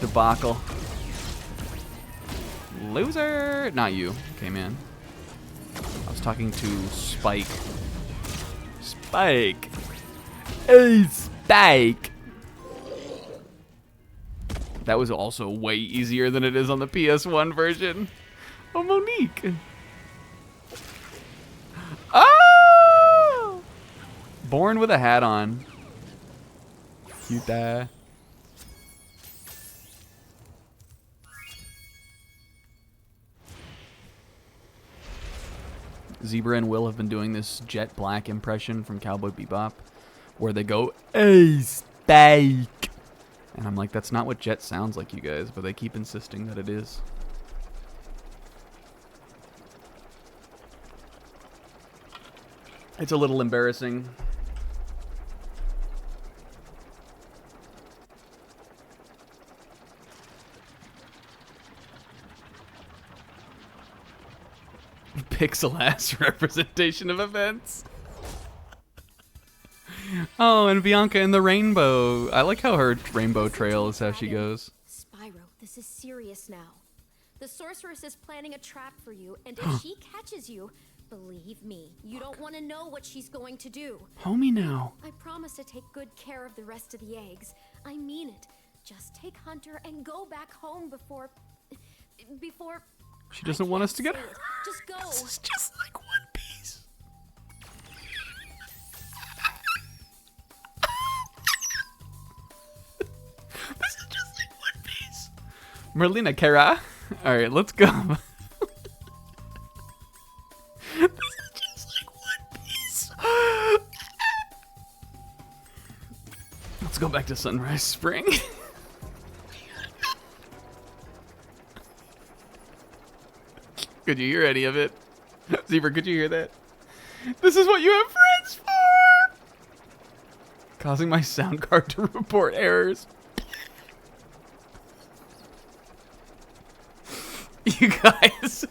debacle. Loser! Not you. Okay, man. I was talking to Spike. Spike! Hey, Spike! That was also way easier than it is on the PS1 version. Oh, Monique! Oh! Born with a hat on. Cute there. Zebra and Will have been doing this Jet Black impression from Cowboy Bebop, where they go, "Hey, Spike!" And I'm like, that's not what Jet sounds like, you guys, but they keep insisting that it is. It's a little embarrassing. Pixel-ass representation of events. Oh, and Bianca in the rainbow. I like how her rainbow trail is how she goes.
Spyro, this is serious now. The sorceress is planning a trap for you, and if she catches you, believe me, you don't want to know what she's going to do.
Homie now.
I promise to take good care of the rest of the eggs. I mean it. Just take Hunter and go back home before...
She doesn't want us to get her.
Just go.
This is just like One Piece. This is just like One Piece. Merlina Kara. Alright, let's go. This is just like One Piece. Let's go back to Sunrise Spring. Could you hear any of it? Zebra, could you hear that? This is what you have friends for! Causing my sound card to report errors. You guys.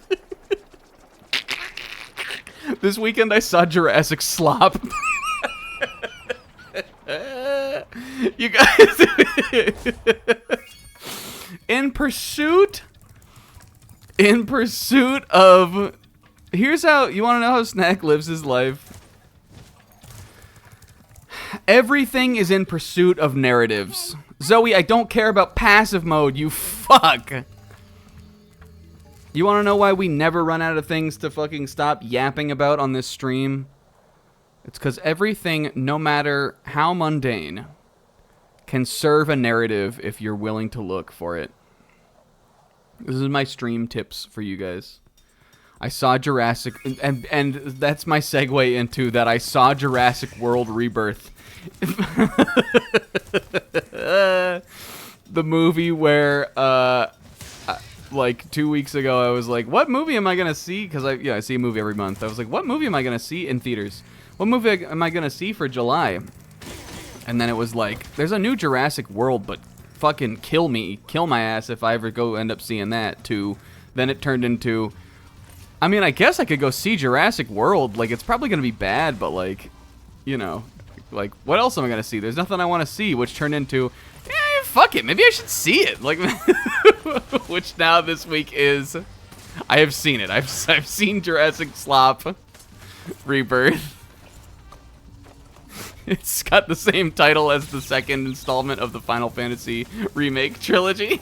This weekend I saw Jurassic Slop. You guys. In pursuit of... Here's how... You want to know how Snack lives his life? Everything is in pursuit of narratives. Zoe, I don't care about passive mode, you fuck. You want to know why we never run out of things to fucking stop yapping about on this stream? It's because everything, no matter how mundane, can serve a narrative if you're willing to look for it. This is my stream tips for you guys. I saw Jurassic... And that's my segue into that I saw Jurassic World Rebirth. The movie where... like 2 weeks ago, I was like, what movie am I going to see? Because I see a movie every month. I was like, what movie am I going to see in theaters? What movie am I going to see for July? And then it was like, there's a new Jurassic World, but fucking kill my ass if I ever go end up seeing that too. Then it turned into, I mean, I guess I could go see Jurassic World. Like, it's probably going to be bad, but like, you know, like, what else am I going to see? There's nothing I want to see, which turned into, fuck it, maybe I should see it. Like, which now this week is, I have seen it. I've seen Jurassic Slop Rebirth. It's got the same title as the second installment of the Final Fantasy remake trilogy.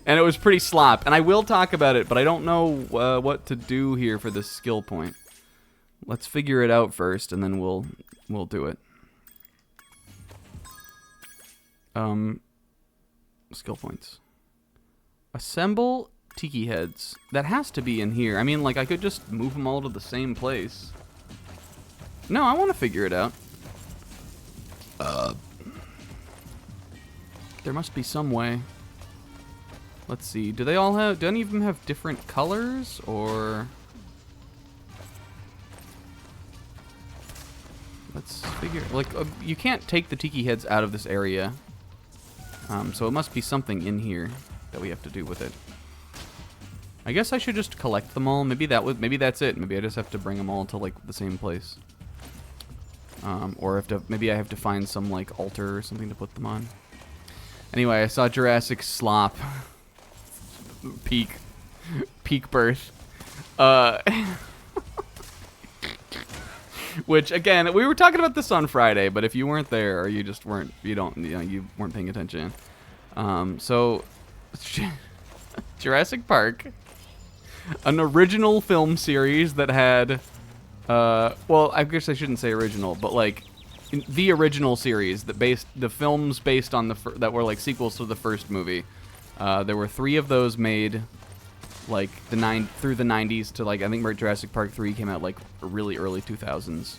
And it was pretty slop. And I will talk about it, but I don't know what to do here for this skill point. Let's figure it out first, and then we'll do it. Skill points. Assemble tiki heads. That has to be in here. I mean, like, I could just move them all to the same place. No, I want to figure it out. There must be some way. Let's see. Do they all have... Do any of them have different colors, or... Let's figure... Like, you can't take the tiki heads out of this area. So it must be something in here that we have to do with it. I guess I should just collect them all. Maybe that's it. Maybe I just have to bring them all to, like, the same place. Or maybe I have to find some, like, altar or something to put them on. Anyway, I saw Jurassic Slop. Peak birth. Which, again, we were talking about this on Friday, but if you weren't there, or you just weren't, you weren't paying attention. So, Jurassic Park, an original film series that had, well, I guess I shouldn't say original, but like, the original series the films based on that were like sequels to the first movie. There were 3 of those made, like through the 90s to, like, I think Jurassic Park 3 came out like really early 2000s.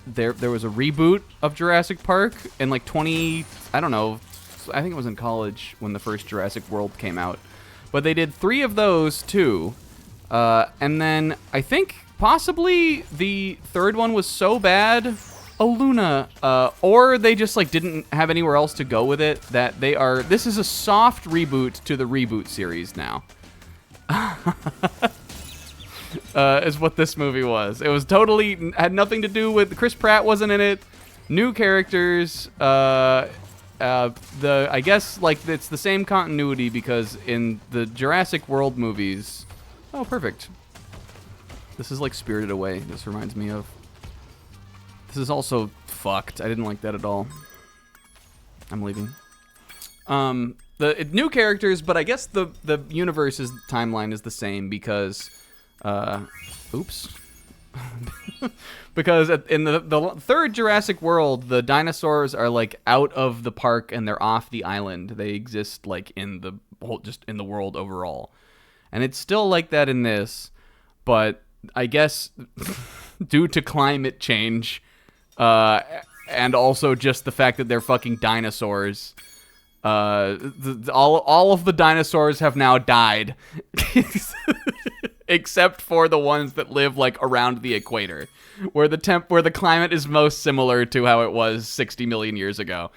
There was a reboot of Jurassic Park in like I don't know, I think it was in college when the first Jurassic World came out. But they did 3 of those too. And then I think possibly the third one was so bad, Luna, or they just like didn't have anywhere else to go with it, that this is a soft reboot to the reboot series now. Is what this movie was. It was totally, had nothing to do with, Chris Pratt wasn't in it, new characters, I guess, like, it's the same continuity, because in the Jurassic World movies, oh, perfect. This is like Spirited Away, this reminds me of. This is also fucked. I didn't like that at all. I'm leaving. The new characters, but I guess the universe's timeline is the same because, oops. Because in the third Jurassic World, the dinosaurs are like out of the park and they're off the island. They exist like in the whole, just in the world overall, and it's still like that in this, but I guess due to climate change. And also just the fact that they're fucking dinosaurs, All of the dinosaurs have now died, except for the ones that live like around the equator, where the climate is most similar to how it was 60 million years ago.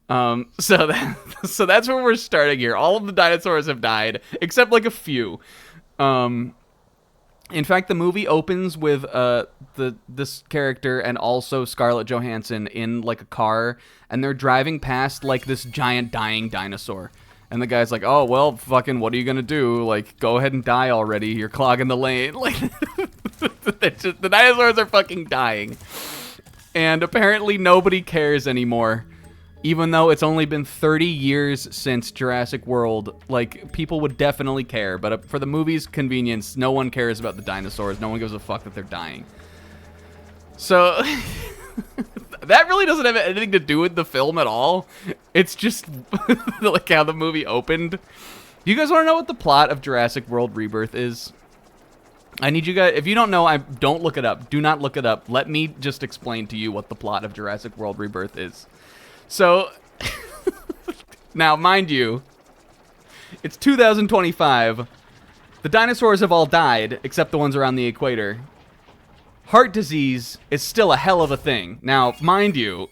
So that's where we're starting here. All of the dinosaurs have died, except like a few. In fact, the movie opens with this character and also Scarlett Johansson in like a car, and they're driving past like this giant dying dinosaur. And the guy's like, "Oh, well, fucking what are you going to do? Like, go ahead and die already. You're clogging the lane." Like the dinosaurs are fucking dying. And apparently nobody cares anymore. Even though it's only been 30 years since Jurassic World, like, people would definitely care. But for the movie's convenience, no one cares about the dinosaurs. No one gives a fuck that they're dying. So, that really doesn't have anything to do with the film at all. It's just, like, how the movie opened. You guys want to know what the plot of Jurassic World Rebirth is? I need you guys, if you don't know, don't look it up. Do not look it up. Let me just explain to you what the plot of Jurassic World Rebirth is. So, now, mind you, it's 2025. The dinosaurs have all died, except the ones around the equator. Heart disease is still a hell of a thing. Now, mind you,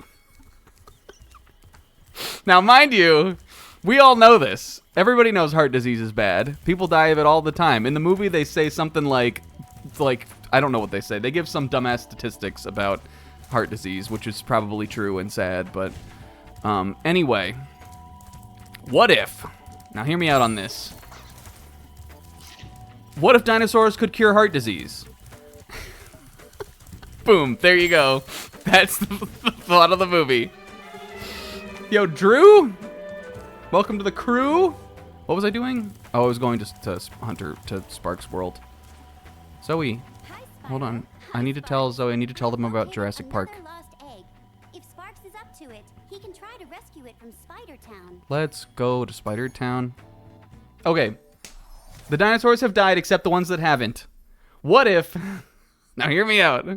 we all know this. Everybody knows heart disease is bad. People die of it all the time. In the movie, they say something like, I don't know what they say. They give some dumbass statistics about heart disease, which is probably true and sad, but... anyway, what if, now hear me out on this. What if dinosaurs could cure heart disease? Boom, there you go. That's the thought of the movie. Yo, Drew, welcome to the crew. What was I doing? Oh, I was going to Hunter, to Sparks World. Zoe, hold on. I need to tell Zoe, I need to tell them about Jurassic Park.
He can try to rescue it from Spider Town.
Let's go to Spider Town. Okay. The dinosaurs have died except the ones that haven't. What if... Now hear me out.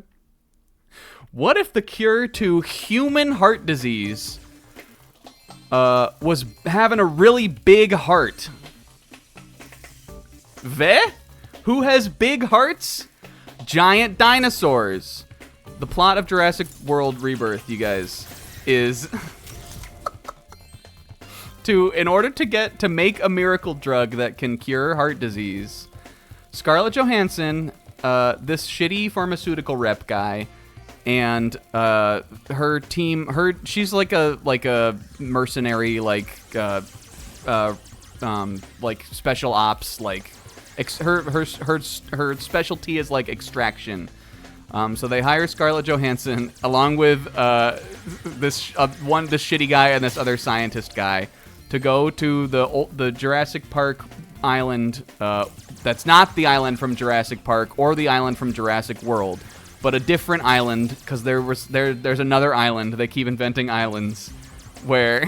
What if the cure to human heart disease was having a really big heart? Who has big hearts? Giant dinosaurs. The plot of Jurassic World Rebirth, you guys, is in order to make a miracle drug that can cure heart disease, Scarlett Johansson, this shitty pharmaceutical rep guy, and her team, she's like a mercenary, like special ops, like her specialty is like extraction. So they hire Scarlett Johansson along with this shitty guy and this other scientist guy to go to the Jurassic Park island. That's not the island from Jurassic Park or the island from Jurassic World, but a different island, because there's another island. They keep inventing islands where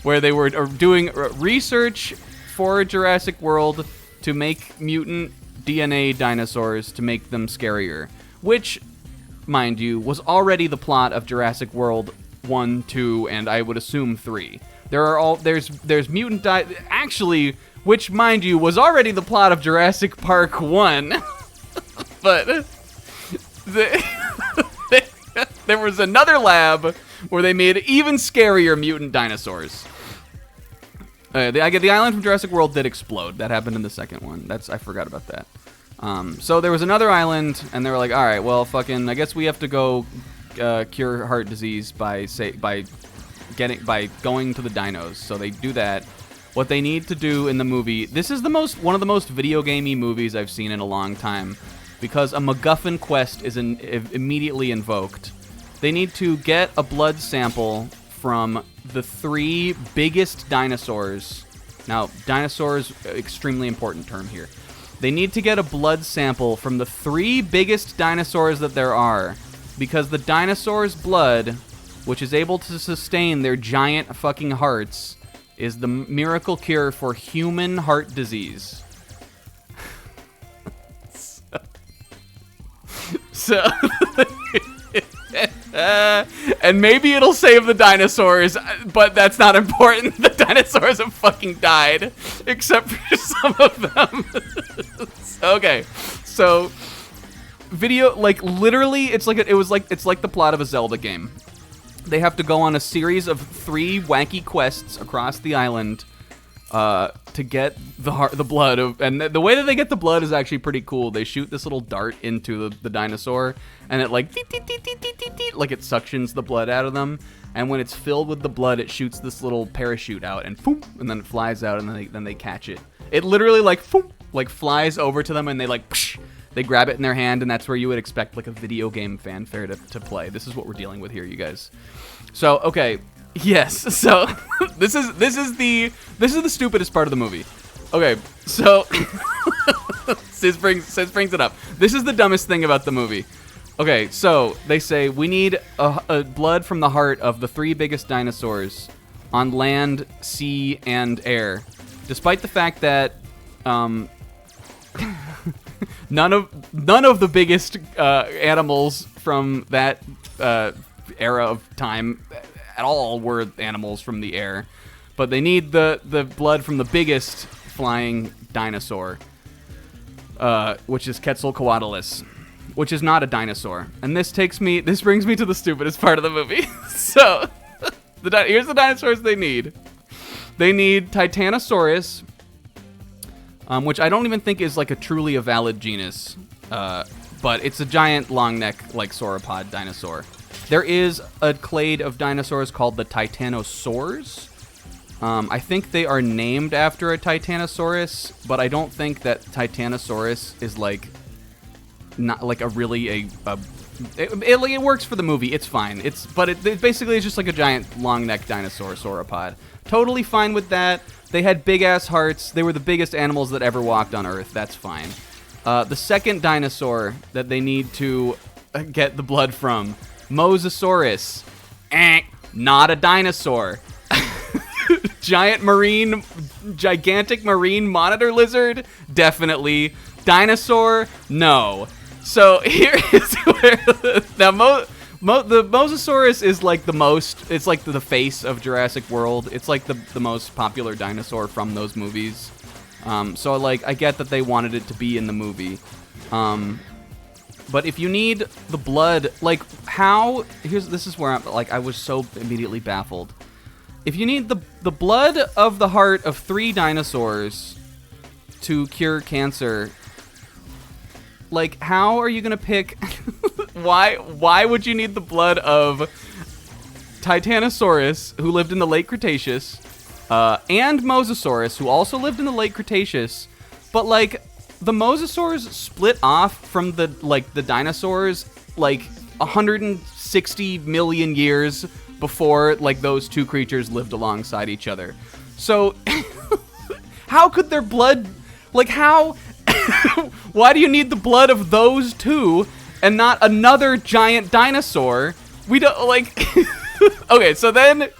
they were doing research for Jurassic World to make mutant DNA dinosaurs to make them scarier, which, mind you, was already the plot of Jurassic World 1, 2, and I would assume 3. There's mutant actually, which, mind you, was already the plot of Jurassic Park 1. But there was another lab where they made even scarier mutant dinosaurs. The island from Jurassic World did explode. That happened in the second one. I forgot about that. So there was another island, and they were like, all right, well, fucking, I guess we have to go cure heart disease by going to the dinos. So they do that. What they need to do in the movie, this is one of the most video gamey movies I've seen in a long time, because a MacGuffin quest is immediately invoked. They need to get a blood sample from the 3 biggest dinosaurs. Now, dinosaurs, extremely important term here. They need to get a blood sample from the 3 biggest dinosaurs that there are, because the dinosaurs' blood, which is able to sustain their giant fucking hearts, is the miracle cure for human heart disease. So And maybe it'll save the dinosaurs, but that's not important. The dinosaurs have fucking died, except for some of them. Okay, so video, like literally, it's like it's like the plot of a Zelda game. They have to go on a series of 3 wacky quests across the island to get the blood of, and the way that they get the blood is actually pretty cool. They shoot this little dart into the dinosaur, and it like like it suctions the blood out of them. And when it's filled with the blood, it shoots this little parachute out, and boom, and then it flies out, and then they catch it. It literally like boom, like flies over to them, and they like psh, they grab it in their hand, and that's where you would expect like a video game fanfare to play. This is what we're dealing with here, you guys. So okay. Yes, so this is the stupidest part of the movie. Okay, so Sis brings it up. This is the dumbest thing about the movie. Okay, so they say we need a blood from the heart of the 3 biggest dinosaurs on land, sea, and air, despite the fact that none of the biggest animals from that era of time at all were animals from the air, but they need the blood from the biggest flying dinosaur, which is Quetzalcoatlus, which is not a dinosaur. And this brings me to the stupidest part of the movie. So, here's the dinosaurs they need. They need Titanosaurus, which I don't even think is like a valid genus, but it's a giant long neck like sauropod dinosaur. There is a clade of dinosaurs called the Titanosaurs. I think they are named after a Titanosaurus, but I don't think that Titanosaurus is like not like a really it works for the movie. It's fine. But it basically is just like a giant long neck dinosaur sauropod. Totally fine with that. They had big ass hearts. They were the biggest animals that ever walked on Earth. That's fine. The second dinosaur that they need to get the blood from, Mosasaurus. Not a dinosaur. Gigantic marine monitor lizard? Definitely. Dinosaur? No. So here is where the Mosasaurus is like the most, it's like the face of Jurassic World. It's like the most popular dinosaur from those movies. So like I get that they wanted it to be in the movie. But if you need the blood, like how, this is where I was so immediately baffled. If you need the blood of the heart of 3 dinosaurs to cure cancer, like how are you gonna pick? Why would you need the blood of Titanosaurus, who lived in the late Cretaceous, and Mosasaurus, who also lived in the late Cretaceous, but like the mosasaurs split off from the dinosaurs like 160 million years before like those 2 creatures lived alongside each other. So how could their blood, like how why do you need the blood of those 2 and not another giant dinosaur? We don't like okay, so then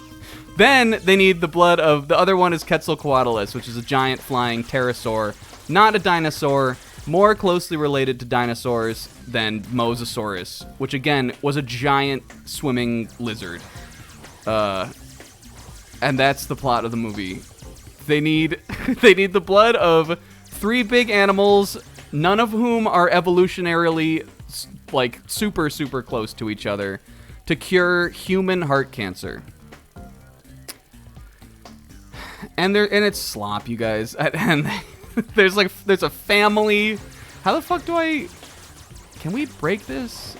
they need the blood of, the other one is Quetzalcoatlus, which is a giant flying pterosaur. Not a dinosaur, more closely related to dinosaurs than Mosasaurus, which again was a giant swimming lizard. And that's the plot of the movie. They need the blood of 3 big animals, none of whom are evolutionarily like super close to each other, to cure human heart cancer. And it's slop, you guys. And there's a family. How the fuck do I? Can we break this?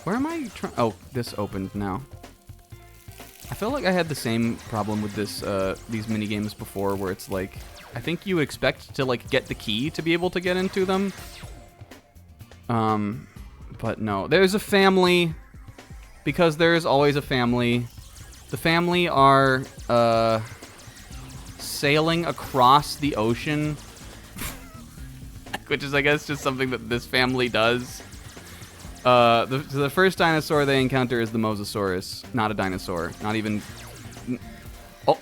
Where am I? Oh, this opened now. I feel like I had the same problem with these mini games before, where it's like I think you expect to like get the key to be able to get into them. But no, there's a family, because there's always a family. The family are sailing across the ocean, which is, I guess, just something that this family does. The first dinosaur they encounter is the Mosasaurus, not a dinosaur, not even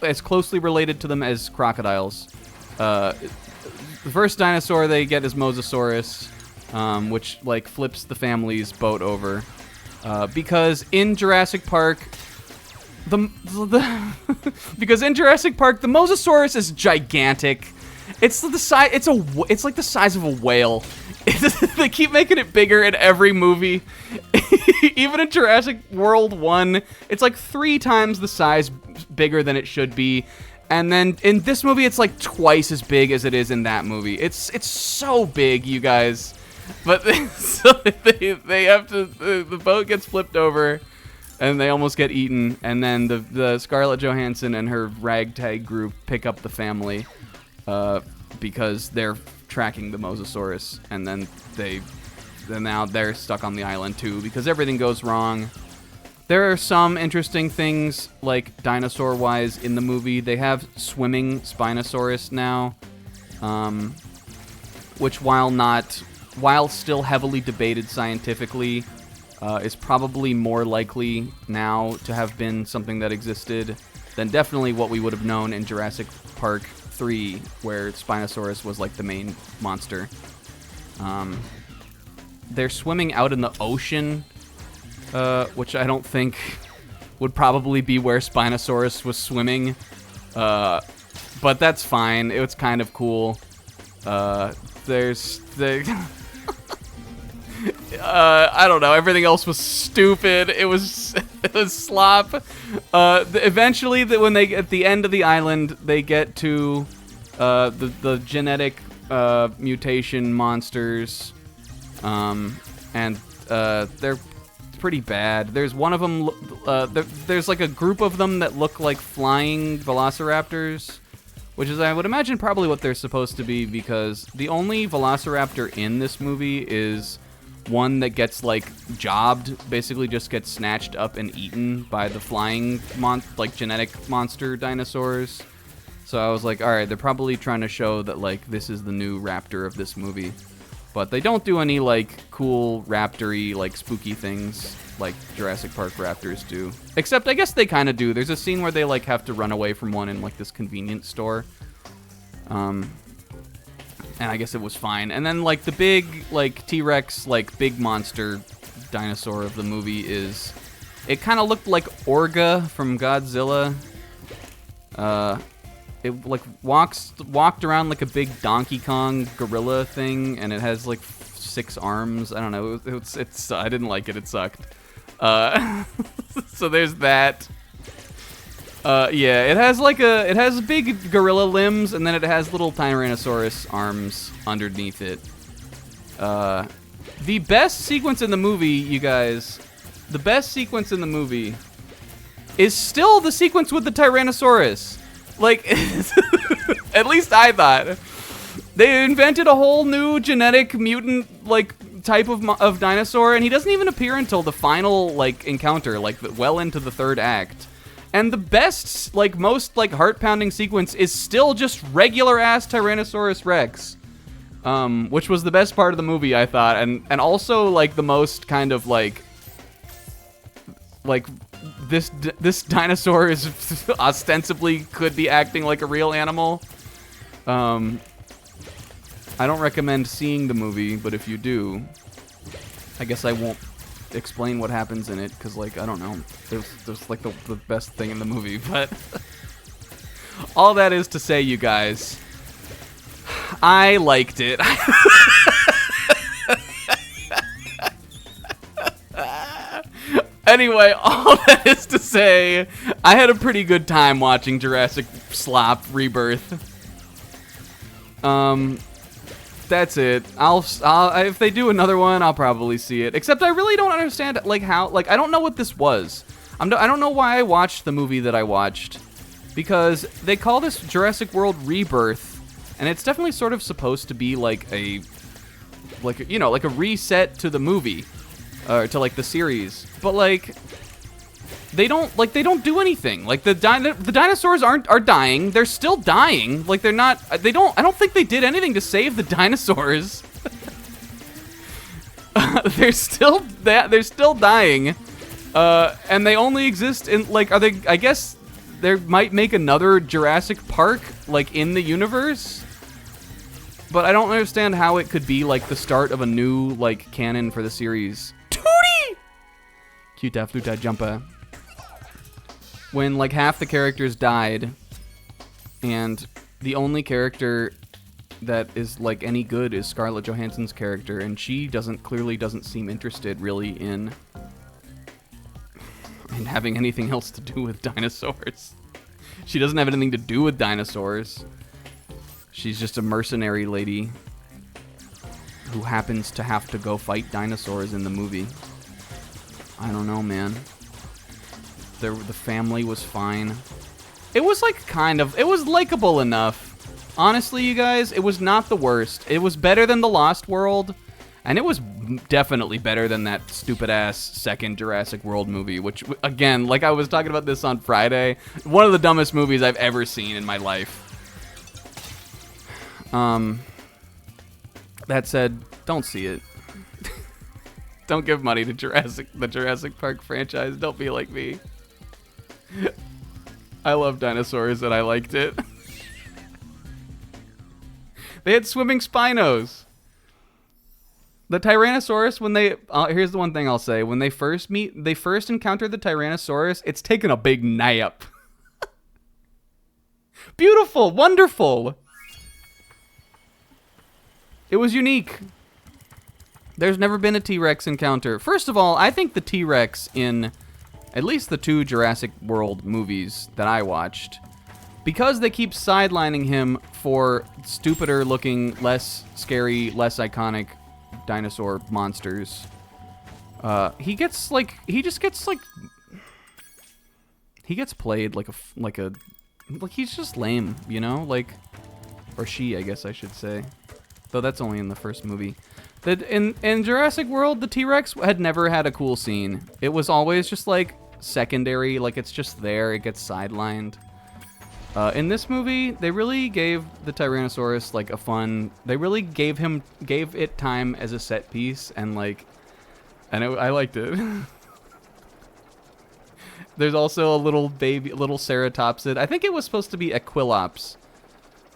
as closely related to them as crocodiles. The first dinosaur they get is Mosasaurus, which like flips the family's boat over. because in Jurassic Park, because in Jurassic Park, the Mosasaurus is gigantic. It's the size. It's like the size of a whale. They keep making it bigger in every movie. Even in Jurassic World 1, it's like 3 times the size bigger than it should be. And then in this movie, it's like twice as big as it is in that movie. It's so big, you guys. But so they have to. The boat gets flipped over, and they almost get eaten. And then the Scarlett Johansson and her ragtag group pick up the family, because they're tracking the Mosasaurus, and then now they're stuck on the island too because everything goes wrong. There are some interesting things, like dinosaur-wise, in the movie. They have swimming Spinosaurus now, which while still heavily debated scientifically, is probably more likely now to have been something that existed than definitely what we would have known in Jurassic Park 3, where Spinosaurus was like the main monster. They're swimming out in the ocean, which I don't think would probably be where Spinosaurus was swimming. But that's fine. It was kind of cool. I don't know. Everything else was stupid. It was slop. Eventually, when they at the end of the island, they get to the genetic mutation monsters, and they're pretty bad. There's one of them. There's like a group of them that look like flying velociraptors, which is, I would imagine, probably what they're supposed to be, because the only velociraptor in this movie is one that gets like jobbed, basically just gets snatched up and eaten by the flying genetic monster dinosaurs. So I was like, all right, they're probably trying to show that like this is the new raptor of this movie. But they don't do any like cool raptor-y, like spooky things like Jurassic Park raptors do. Except I guess they kind of do. There's a scene where they like have to run away from one in like this convenience store. And I guess it was fine. And then like the big like T-Rex like big monster dinosaur of the movie it kind of looked like Orga from Godzilla. It like walked around like a big Donkey Kong gorilla thing, and it has like 6 arms. I don't know. It's I didn't like it. It sucked. So there's that. Yeah, it has big gorilla limbs, and then it has little Tyrannosaurus arms underneath it. The best sequence in the movie, you guys, the best sequence in the movie is still the sequence with the Tyrannosaurus. Like, at least I thought. They invented a whole new genetic mutant, like, type of dinosaur, and he doesn't even appear until the final, like, encounter, like, well into the 3rd act. And the best, like, most, like, heart-pounding sequence is still just regular-ass Tyrannosaurus Rex. Which was the best part of the movie, I thought. And also, like, the most kind of, like, this dinosaur is ostensibly could be acting like a real animal. I don't recommend seeing the movie, but if you do, I guess I won't explain what happens in it, because, like, I don't know. There's like the best thing in the movie, but all that is to say, you guys, I liked it. Anyway, all that is to say, I had a pretty good time watching Jurassic Slop Rebirth. That's it. I'll if they do another one, I'll probably see it. Except I really don't understand, like, how, like, I don't know what this was. I don't know why I watched the movie that I watched, because they call this Jurassic World Rebirth, and it's definitely sort of supposed to be like a reset to the movie. Or to, like, the series, but, like, they don't do anything. Like, the dinosaurs are dying. They're still dying. Like, I don't think they did anything to save the dinosaurs. They're still dying. And they only exist in, like, I guess they might make another Jurassic Park, like, in the universe. But I don't understand how it could be, like, the start of a new, like, canon for the series. Cuta Fluta Jumpa. When like half the characters died, and the only character that is like any good is Scarlett Johansson's character, and she clearly doesn't seem interested really in having anything else to do with dinosaurs. She doesn't have anything to do with dinosaurs. She's just a mercenary lady who happens to have to go fight dinosaurs in the movie. I don't know, man. The family was fine. It was like it was likable enough. Honestly, you guys, it was not the worst. It was better than The Lost World, and it was definitely better than that stupid-ass second Jurassic World movie, which, again, like I was talking about this on Friday, one of the dumbest movies I've ever seen in my life. That said, don't see it. Don't give money to the Jurassic Park franchise. Don't be like me. I love dinosaurs and I liked it. They had swimming Spinos. The Tyrannosaurus, when they... here's the one thing I'll say. When they first encounter the Tyrannosaurus, it's taking a big nap. Beautiful. Wonderful. It was unique. There's never been a T-Rex encounter. First of all, I think the T-Rex in at least the 2 Jurassic World movies that I watched, because they keep sidelining him for stupider looking, less scary, less iconic dinosaur monsters, he gets played like he's just lame, you know, like, or she, I guess I should say, though that's only in the first movie. That in Jurassic World, the T-Rex had never had a cool scene. It was always just like secondary, like it's just there, it gets sidelined. In this movie, they really gave the Tyrannosaurus like a fun. They really gave it time as a set piece, and I liked it. There's also a little ceratopsid. I think it was supposed to be Aquilops,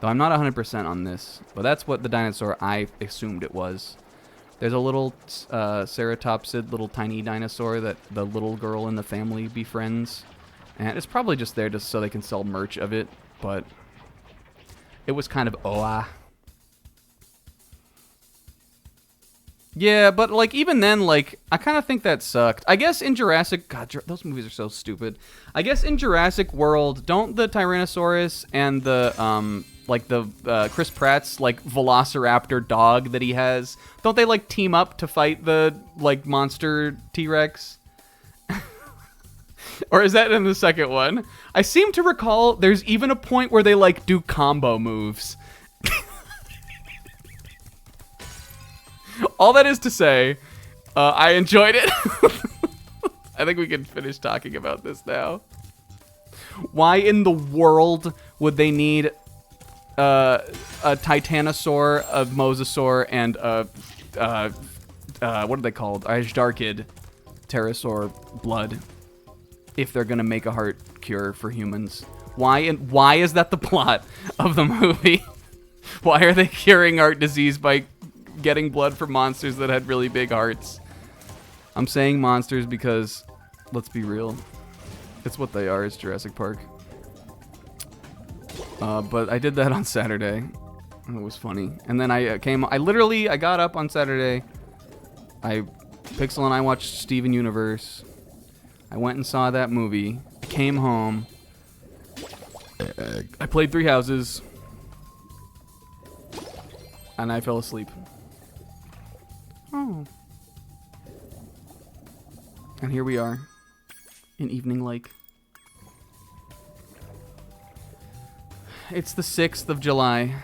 though I'm not 100% on this. But that's what the dinosaur I assumed it was. There's a little ceratopsid, little tiny dinosaur that the little girl in the family befriends. And it's probably just there just so they can sell merch of it, but it was kind of Yeah, but like even then, like I kind of think that sucked. I guess in Jurassic, God, those movies are so stupid. I guess in Jurassic World, don't the Tyrannosaurus and the Chris Pratt's like Velociraptor dog that he has, don't they like team up to fight the like monster T-Rex? Or is that in the second one? I seem to recall there's even a point where they like do combo moves. All that is to say, I enjoyed it. I think we can finish talking about this now. Why in the world would they need a Titanosaur, a Mosasaur, and what are they called? Ajdarkid pterosaur blood if they're gonna make a heart cure for humans? Why is that the plot of the movie? Why are they curing heart disease by getting blood from monsters that had really big hearts? I'm saying monsters because, let's be real, it's what they are. It's Jurassic Park. But I did that on Saturday. It was funny. And then I got up on Saturday. Pixel and I watched Steven Universe. I went and saw that movie. I came home. I played 3 Houses. And I fell asleep. Oh. And here we are. In Evening Lake. It's the 6th of July.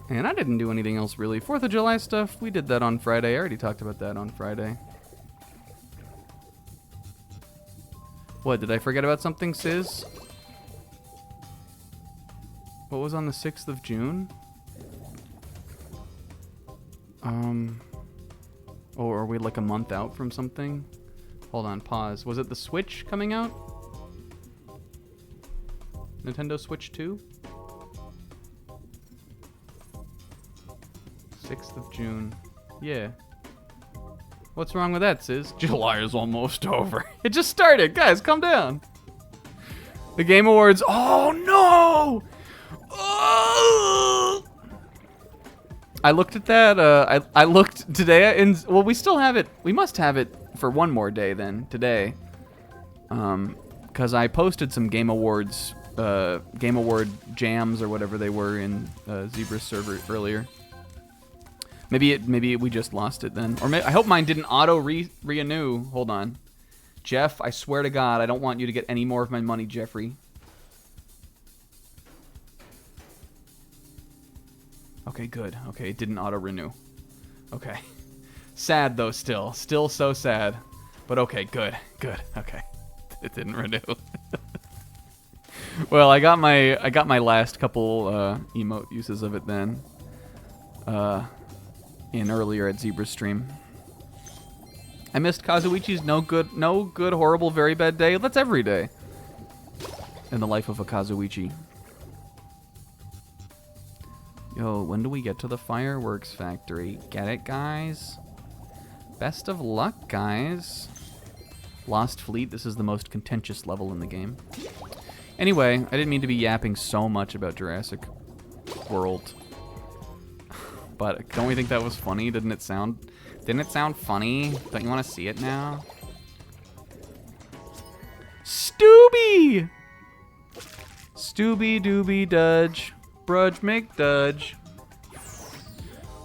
And I didn't do anything else really. 4th of July stuff, we did that on Friday. I already talked about that on Friday. What, did I forget about something, Sis? What was on the 6th of June? Oh, are we like a month out from something? Hold on, pause. Was it the Switch coming out? Nintendo Switch 2? 6th of June. Yeah. What's wrong with that, Sis? July is almost over. It just started. Guys, calm down. The Game Awards. Oh, no! Oh! I looked at that. I looked today. Well, we still have it. We must have it for one more day then, today. Because I posted some Game Awards, Game Award jams or whatever they were in Zebra's server earlier. Maybe we just lost it then. Or I hope mine didn't auto renew. Hold on. Jeff, I swear to God, I don't want you to get any more of my money, Jeffrey. Okay, good. Okay, it didn't auto renew. Okay. Sad though still. Still so sad. But okay, good. Good. Okay. It didn't renew. Well, I got my last couple emote uses of it then. In earlier at Zebra's stream. I missed Kazuichi's no good, horrible, very bad day. That's every day in the life of a Kazuichi. Yo, when do we get to the fireworks factory? Get it, guys? Best of luck, guys. Lost Fleet, this is the most contentious level in the game. Anyway, I didn't mean to be yapping so much about Jurassic World. But don't we think that was funny? Didn't it sound funny? Don't you want to see it now? Stooby! Stooby Dooby Dudge. Brudge McDudge.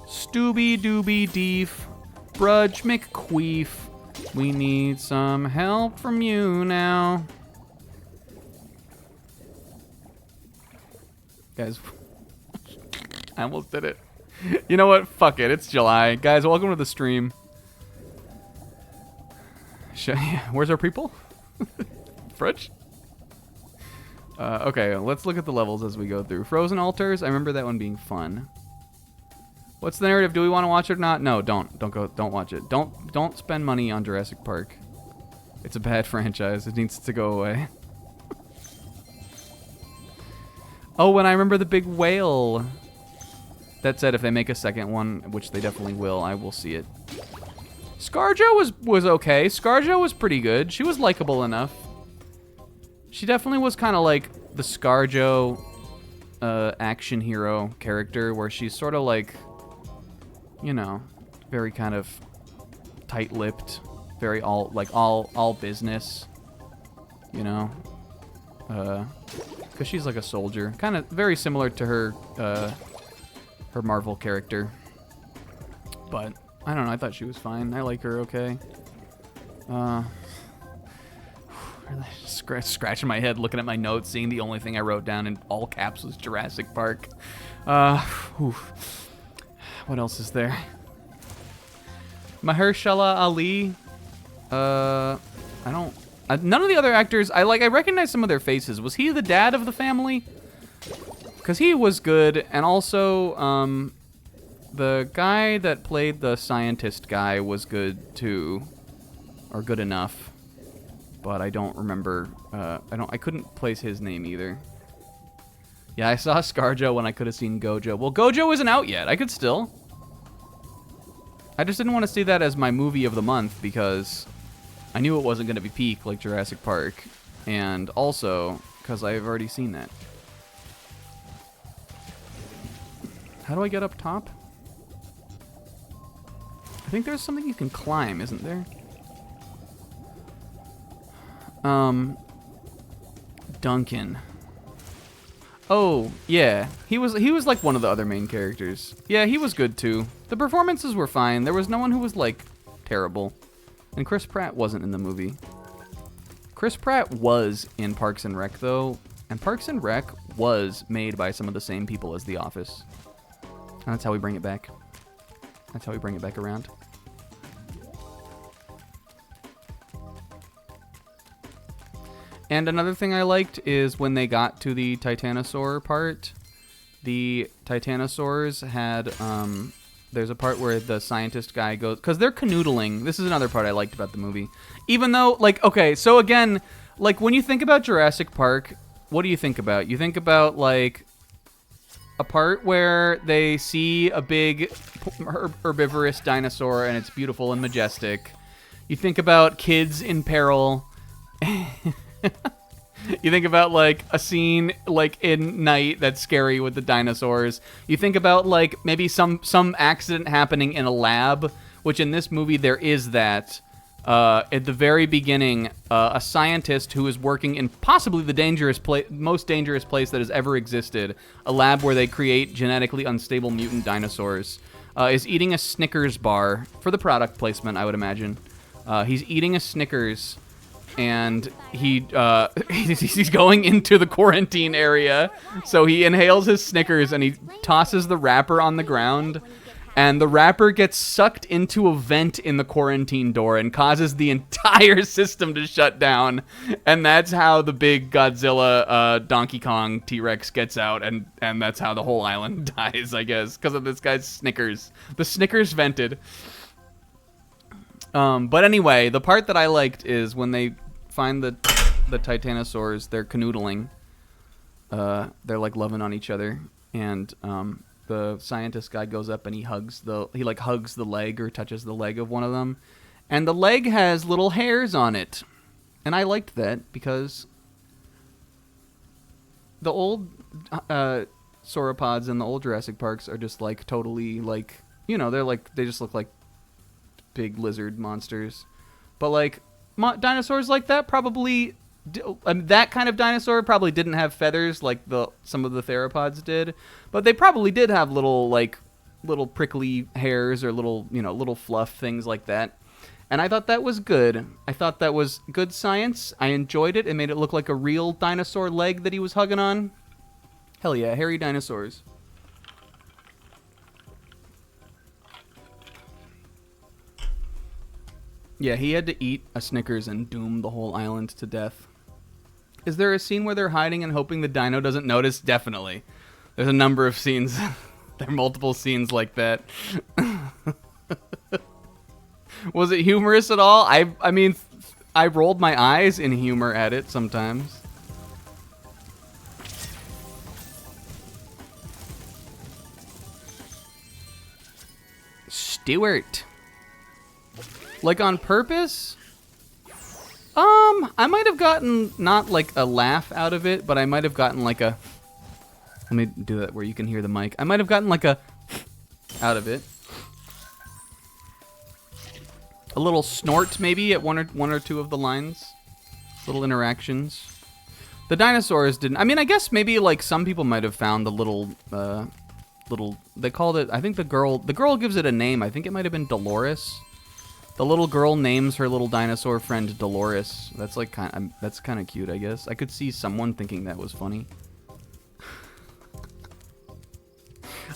Stooby Dooby Deef. Brudge McQueef. We need some help from you now. Guys, I almost did it. You know what? Fuck it. It's July. Guys, welcome to the stream. Where's our people? Fridge? Okay, let's look at the levels as we go through. Frozen Altars, I remember that one being fun. What's the narrative? Do we want to watch it or not? No, don't watch it. Don't spend money on Jurassic Park. It's a bad franchise. It needs to go away. Oh, and I remember the big whale. That said, if they make a second one, which they definitely will, I will see it. ScarJo was okay. ScarJo was pretty good. She was likable enough. She definitely was kind of like the ScarJo action hero character, where she's sort of like, you know, very kind of tight-lipped, very all business, you know, because she's like a soldier, kind of very similar to her Marvel character. But I don't know. I thought she was fine. I like her. Okay. Scratching my head, looking at my notes, seeing the only thing I wrote down in all caps was Jurassic Park. What else is there? Mahershala Ali. None of the other actors. I recognize some of their faces. Was he the dad of the family? Because he was good, and also the guy that played the scientist guy was good too, or good enough. But I don't remember. I couldn't place his name either. Yeah, I saw ScarJo when I could have seen Gojo. Well, Gojo isn't out yet. I could still. I just didn't want to see that as my movie of the month because I knew it wasn't going to be peak like Jurassic Park, and also because I've already seen that. How do I get up top? I think there's something you can climb, isn't there? Duncan. Oh, yeah. He was like one of the other main characters. Yeah, he was good too. The performances were fine. There was no one who was like terrible. And Chris Pratt wasn't in the movie. Chris Pratt was in Parks and Rec though, and Parks and Rec was made by some of the same people as The Office. And that's how we bring it back. That's how we bring it back around. And another thing I liked is when they got to the Titanosaur part, the Titanosaurs had, there's a part where the scientist guy goes, because they're canoodling. This is another part I liked about the movie. Even though, like, okay, so again, like, when you think about Jurassic Park, what do you think about? You think about, like, a part where they see a big herbivorous dinosaur and it's beautiful and majestic. You think about kids in peril. You think about like a scene like in Night that's scary with the dinosaurs. You think about like maybe some accident happening in a lab, which in this movie there is that. At the very beginning, a scientist who is working in possibly the most dangerous place that has ever existed, a lab where they create genetically unstable mutant dinosaurs, is eating a Snickers bar for the product placement, I would imagine. He's eating a Snickers, and he's going into the quarantine area, so he inhales his Snickers and he tosses the wrapper on the ground. And the wrapper gets sucked into a vent in the quarantine door and causes the entire system to shut down. And that's how the big Godzilla Donkey Kong T-Rex gets out, and that's how the whole island dies, I guess, because of this guy's Snickers. The Snickers vented. But anyway, the part that I liked is when they find the Titanosaurs, they're canoodling. They're like loving on each other, and the scientist guy goes up and he hugs the leg or touches the leg of one of them, and the leg has little hairs on it, and I liked that because the old sauropods in the old Jurassic Parks are just like totally like, you know, they just look like big lizard monsters, but like dinosaurs like that probably. That kind of dinosaur probably didn't have feathers like some of the theropods did, but they probably did have little prickly hairs or little fluff things like that. And I thought that was good. I thought that was good science. I enjoyed it. It made it look like a real dinosaur leg that he was hugging on. Hell yeah, hairy dinosaurs. Yeah, he had to eat a Snickers and doom the whole island to death. Is there a scene where they're hiding and hoping the dino doesn't notice? Definitely. There's a number of scenes. There are multiple scenes like that. Was it humorous at all? I mean, I rolled my eyes in humor at it sometimes. Stewart. Like on purpose? I might have gotten not like a laugh out of it, but I might have gotten like a. Let me do that where you can hear the mic. I might have gotten like a out of it. A little snort maybe at one or two of the lines. Little interactions. The dinosaurs didn't. I mean, I guess maybe like some people might have found the little. They called it. I think the girl gives it a name. I think it might have been Dolores. The little girl names her little dinosaur friend Dolores. That's like that's kind of cute, I guess. I could see someone thinking that was funny.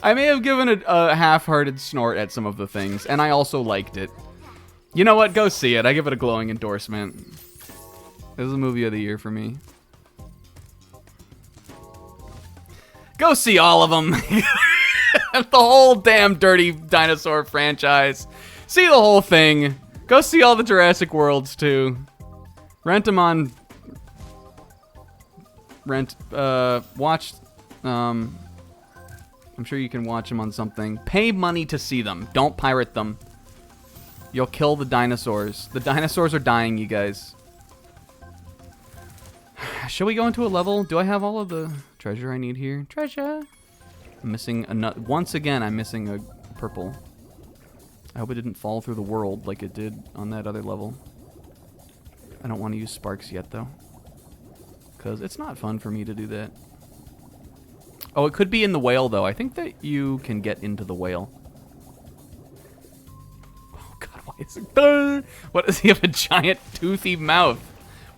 I may have given a half-hearted snort at some of the things, and I also liked it. You know what? Go see it. I give it a glowing endorsement. This is a movie of the year for me. Go see all of them. The whole damn Dirty Dinosaur franchise. See the whole thing. Go see all the Jurassic Worlds too. Rent them on. Watch. I'm sure you can watch them on something. Pay money to see them. Don't pirate them. You'll kill the dinosaurs. The dinosaurs are dying, you guys. Shall we go into a level? Do I have all of the treasure I need here? Treasure. I'm missing a nut. Once again, I'm missing a purple. I hope it didn't fall through the world like it did on that other level. I don't want to use sparks yet, though. Because it's not fun for me to do that. Oh, it could be in the whale, though. I think that you can get into the whale. Oh, God, why is it... What, does he have a giant toothy mouth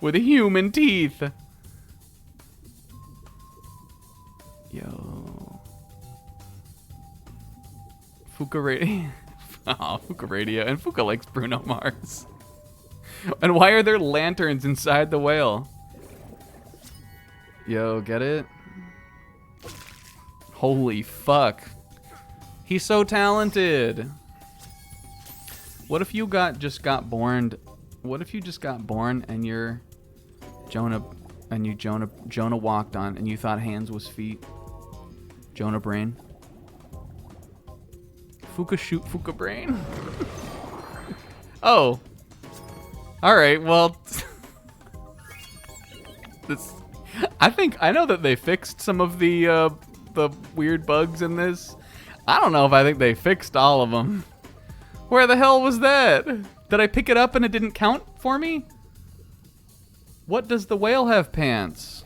with human teeth? Yo. Fuka Radio. Oh, Fuka Radio. And Fuka likes Bruno Mars. And why are there lanterns inside the whale? Yo, get it? Holy fuck. He's so talented. What if you just got born? What if you just got born and you're Jonah and Jonah walked on and you thought hands was feet? Jonah Brain. Fuka shoot Fuka Brain. Oh. All right. Well, this. I know that they fixed some of the weird bugs in this. I don't know if I think they fixed all of them. Where the hell was that? Did I pick it up and it didn't count for me? What does the whale have pants?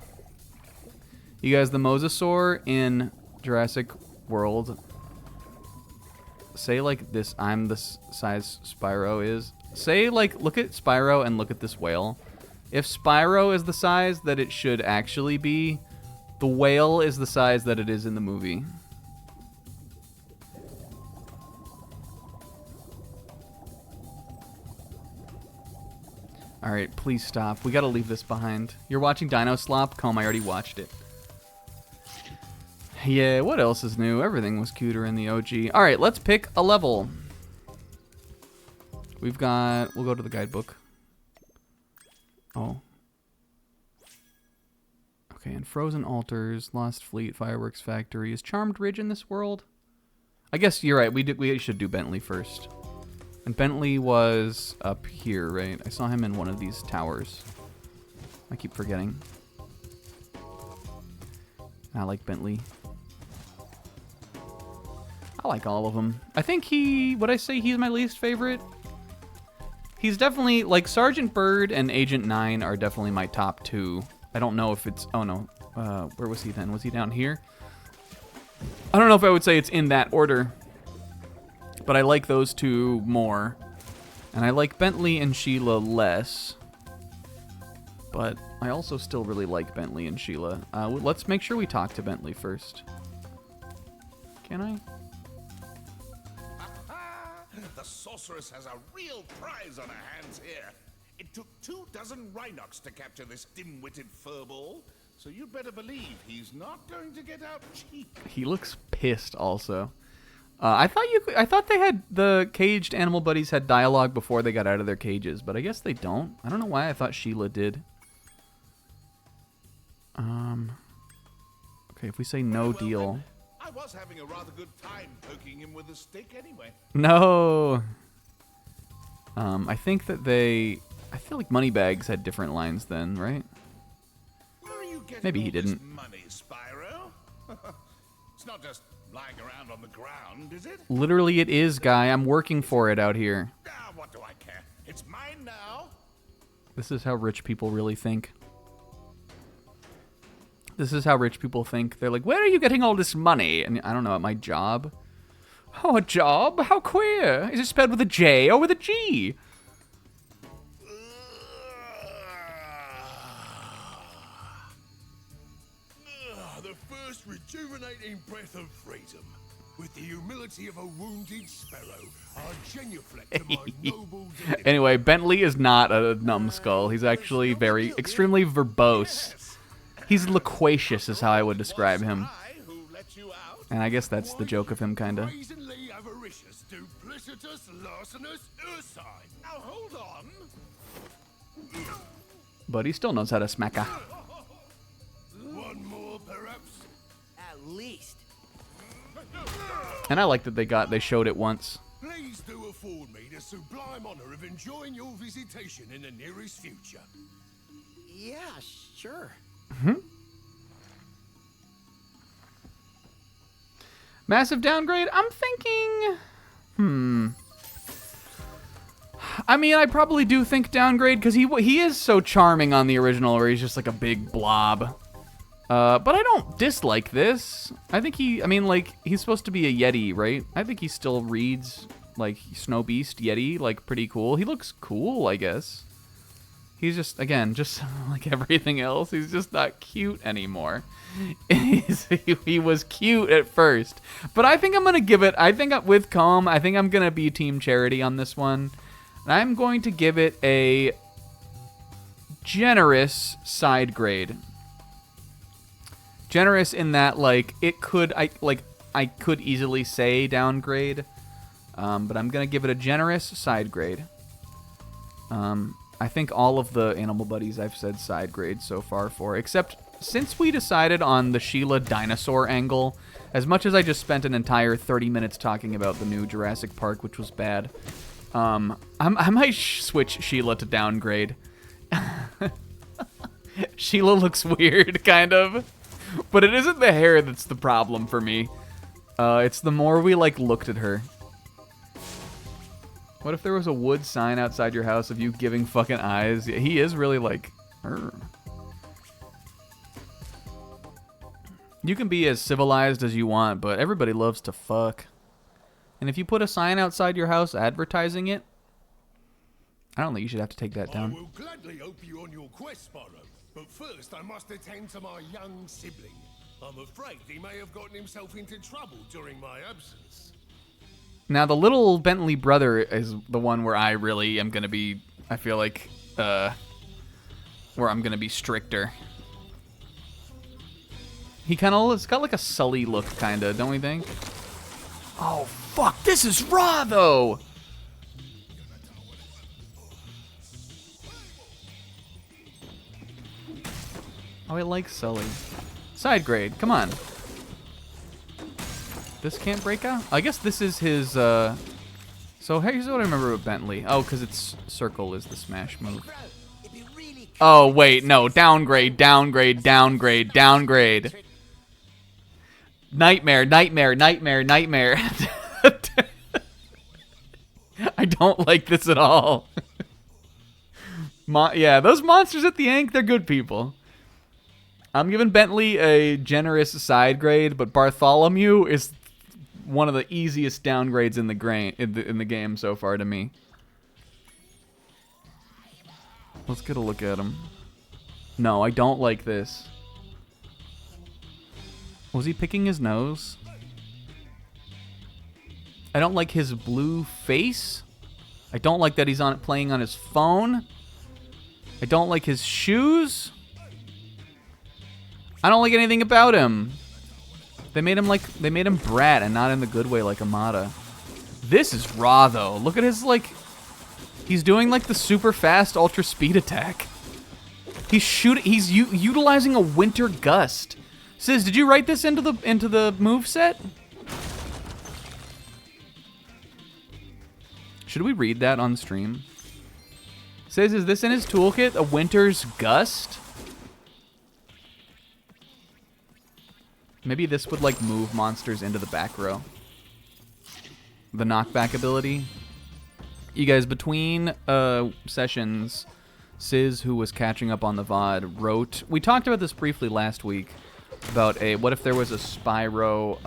You guys, the mosasaur in Jurassic World. Say like this, I'm the size Spyro is. Say like, look at Spyro and look at this whale. If Spyro is the size that it should actually be, the whale is the size that it is in the movie. Alright, please stop. We gotta leave this behind. You're watching Dino Slop? Comb, I already watched it. Yeah, what else is new? Everything was cuter in the OG. Alright, let's pick a level. We'll go to the guidebook. Oh. Okay, and Frozen Altars, Lost Fleet, Fireworks Factory. Is Charmed Ridge in this world? I guess you're right. We should do Bentley first. And Bentley was up here, right? I saw him in one of these towers. I keep forgetting. I like Bentley. I like all of them. I think would I say he's my least favorite? He's definitely, like, Sergeant Bird and Agent 9 are definitely my top two. I don't know if it's, oh no, where was he then? Was he down here? I don't know if I would say it's in that order. But I like those two more. And I like Bentley and Sheila less. But I also still really like Bentley and Sheila. Let's make sure we talk to Bentley first. Can I?
The sorceress has a real prize on her hands here. It took 24 Rhinox to capture this dim-witted furball, so you'd better believe he's not going to get out cheap.
He looks pissed also. I thought they had the caged animal buddies had dialogue before they got out of their cages, but I guess they don't. I don't know why I thought Sheila did. Okay, if we say no deal.
Then, I was having a rather good time poking him with a stick anyway.
No. I think that I feel like Moneybags had different lines then, right?
Where are you getting
Maybe he
all this
didn't.
money, Spyro? It's not just lying around on the ground, is it?
Literally it is, guy. I'm working for it out here.
Ah, what do I care? It's mine now.
This is how rich people really think. This is how rich people think. They're like, where are you getting all this money? And I don't know, at my job. Oh, a job? How queer. Is it spelled with a J or with a G?
The first rejuvenating breath of freedom. With the humility of a wounded sparrow, I'll genuflect to my noble delivery.
Anyway, Bentley is not a numbskull. He's actually extremely verbose. He's loquacious is how I would describe him. And I guess that's the joke of him, kinda.
Brazenly avaricious, duplicitous, larcenous, ursine. Now hold on.
But he still knows how to smack a.
One more, perhaps?
At least.
And I like that they showed it once.
Please do afford me the sublime honor of enjoying your visitation in the nearest future.
Yeah, sure.
Massive downgrade? I'm thinking... I mean, I probably do think downgrade, because he is so charming on the original, where he's just like a big blob. But I don't dislike this. I think he's supposed to be a Yeti, right? I think he still reads, like, Snow Beast Yeti, like, pretty cool. He looks cool, I guess. He's just, again, just like everything else, he's just not cute anymore. He was cute at first. But I think I'm going to give it, with Comb, I think I'm going to be Team Charity on this one. And I'm going to give it a generous side grade. Generous in that, like, I could easily say downgrade. But I'm going to give it a generous side grade. I think all of the animal buddies I've said side grade so far for, except since we decided on the Sheila dinosaur angle, as much as I just spent an entire 30 minutes talking about the new Jurassic Park, which was bad, I might switch Sheila to downgrade. Sheila looks weird, kind of. But it isn't the hair that's the problem for me. It's the more we, like, looked at her. What if there was a wood sign outside your house of you giving fucking eyes? Yeah, he is really, like... You can be as civilized as you want, but everybody loves to fuck. And if you put a sign outside your house advertising it, I don't think you should have to take that down.
I will gladly help you on your quest, Spyro. But first, I must attend to my young sibling. I'm afraid he may have gotten himself into trouble during my absence.
Now, the little Bentley brother is the one where I really am going to be, I feel like, where I'm going to be stricter. He kind of, it's got like a Sully look, kind of, don't we think? Oh, fuck, this is raw, though! Oh, I like Sully. Side grade, come on. This can't break out? I guess this is his, So here's what I remember about Bentley. Oh, because it's circle is the smash move. Oh, wait, no. Downgrade, downgrade, downgrade, downgrade. Nightmare, nightmare, nightmare, nightmare. I don't like this at all. Yeah, those monsters at the Ankh, they're good people. I'm giving Bentley a generous side grade, but Bartholomew is one of the easiest downgrades in the game so far to me. Let's get a look at him. No, I don't like this. Was he picking his nose? I don't like his blue face. I don't like that he's playing on his phone. I don't like his shoes. I don't like anything about him. They made him brat and not in the good way like Amada. This is raw though. Look at his he's doing like the super fast ultra speed attack. He's utilizing a winter gust. Sis, did you write this into the moveset? Should we read that on stream? Says, is this in his toolkit? A winter's gust? Maybe this would like move monsters into the back row. The knockback ability. You guys, between sessions, Sis, who was catching up on the VOD, wrote... We talked about this briefly last week. About what if there was a Spyro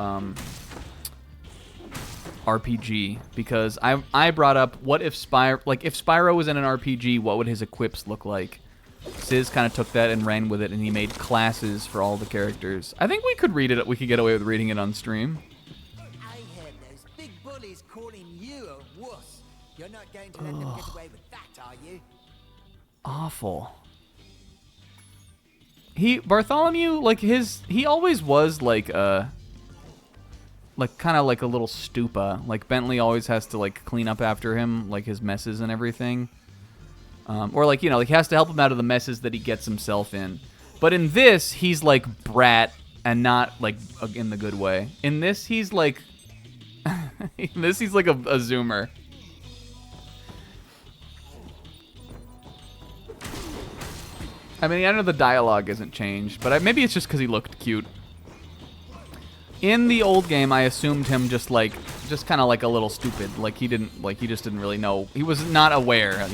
RPG? Because I brought up, what if Spyro was in an RPG, what would his equips look like? Sis kind of took that and ran with it, and he made classes for all the characters. I think we could read it. We could get away with reading it on stream.
I heard those big bullies calling you a wuss. You're not going to let them get away with that, are you?
Awful. Bartholomew, he always was kind of like a little stupa. Like Bentley always has to clean up after him, like his messes and everything. Or he has to help him out of the messes that he gets himself in. But in this, he's like brat and not in the good way. In this, he's like a zoomer. I mean, I know the dialogue isn't changed, but maybe it's just because he looked cute. In the old game, I assumed him just kind of like a little stupid. He just didn't really know. He was not aware,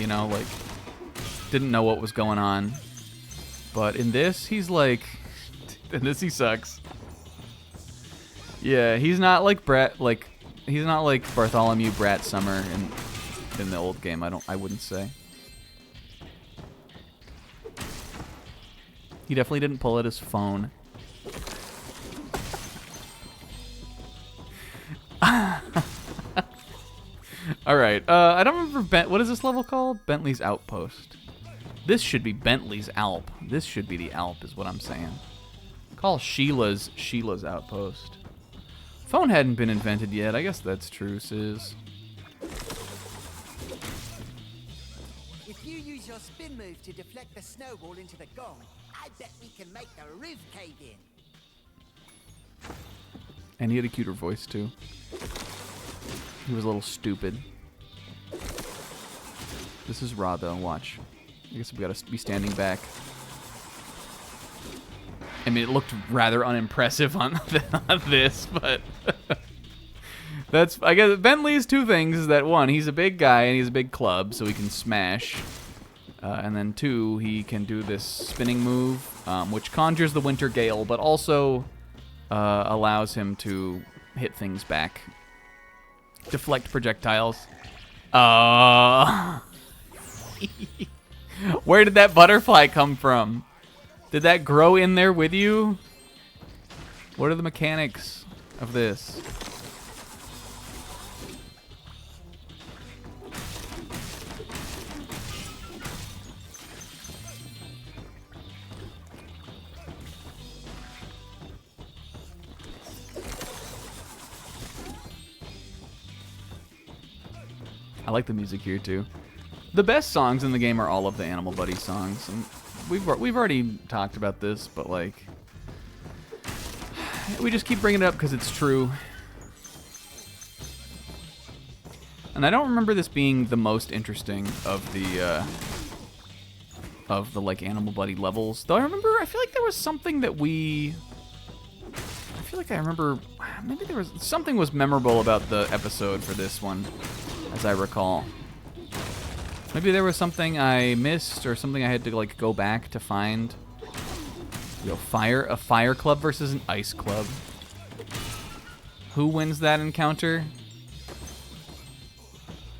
didn't know what was going on. But in this, he's in this he sucks. Yeah, he's not like Brat, he's not like Bartholomew Brat Summer in the old game. I wouldn't say. He definitely didn't pull out his phone. Alright, I don't remember what is this level called? Bentley's Outpost. This should be Bentley's Alp. This should be the Alp is what I'm saying. Call Sheila's Outpost. Phone hadn't been invented yet. I guess that's true, Sis.
If you use your your spin move to deflect the snowball into the gong, I bet we can make the roof cave in.
And he had a cuter voice, too. He was a little stupid. This is raw, though. Watch. I guess we gotta be standing back. I mean, it looked rather unimpressive on this, but... That's, I guess, Bentley's two things is that, one, he's a big guy and he's a big club, so he can smash. And then, two, he can do this spinning move, which conjures the Winter Gale, but also allows him to hit things back. Deflect projectiles. Where did that butterfly come from? Did that grow in there with you? What are the mechanics of this? I like the music here too. The best songs in the game are all of the Animal Buddy songs, and we've already talked about this, but like we just keep bringing it up because it's true. And I don't remember this being the most interesting of the like Animal Buddy levels. Though I feel like there was something that I feel like I remember maybe there was something was memorable about the episode for this one, as I recall. Maybe there was something I missed or something I had to like go back to find. A fire club versus an ice club. Who wins that encounter?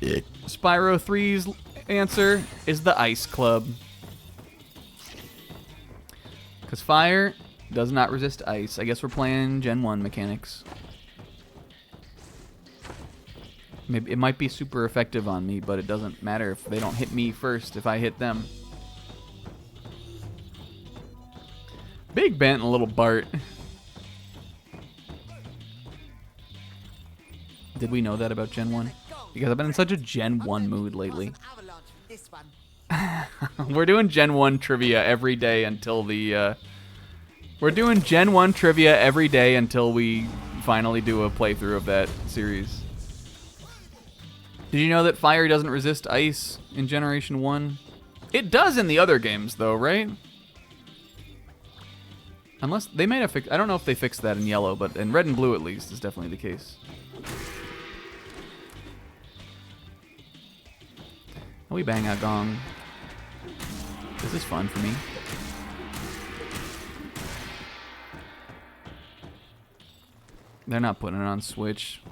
Spyro 3's answer is the ice club. Because fire does not resist ice. I guess we're playing Gen 1 mechanics. Maybe it might be super effective on me, but it doesn't matter if they don't hit me first if I hit them. Big Bent and little Bart. Did we know that about Gen 1? Because I've been in such a Gen 1 mood lately. We're doing Gen 1 trivia every day until the... We're doing Gen 1 trivia every day until we finally do a playthrough of that series. Did you know that fire doesn't resist ice in Generation 1? It does in the other games, though, right? Unless they may have fixed... I don't know if they fixed that in yellow, but in red and blue, at least, is definitely the case. We bang a gong. This is fun for me. They're not putting it on Switch.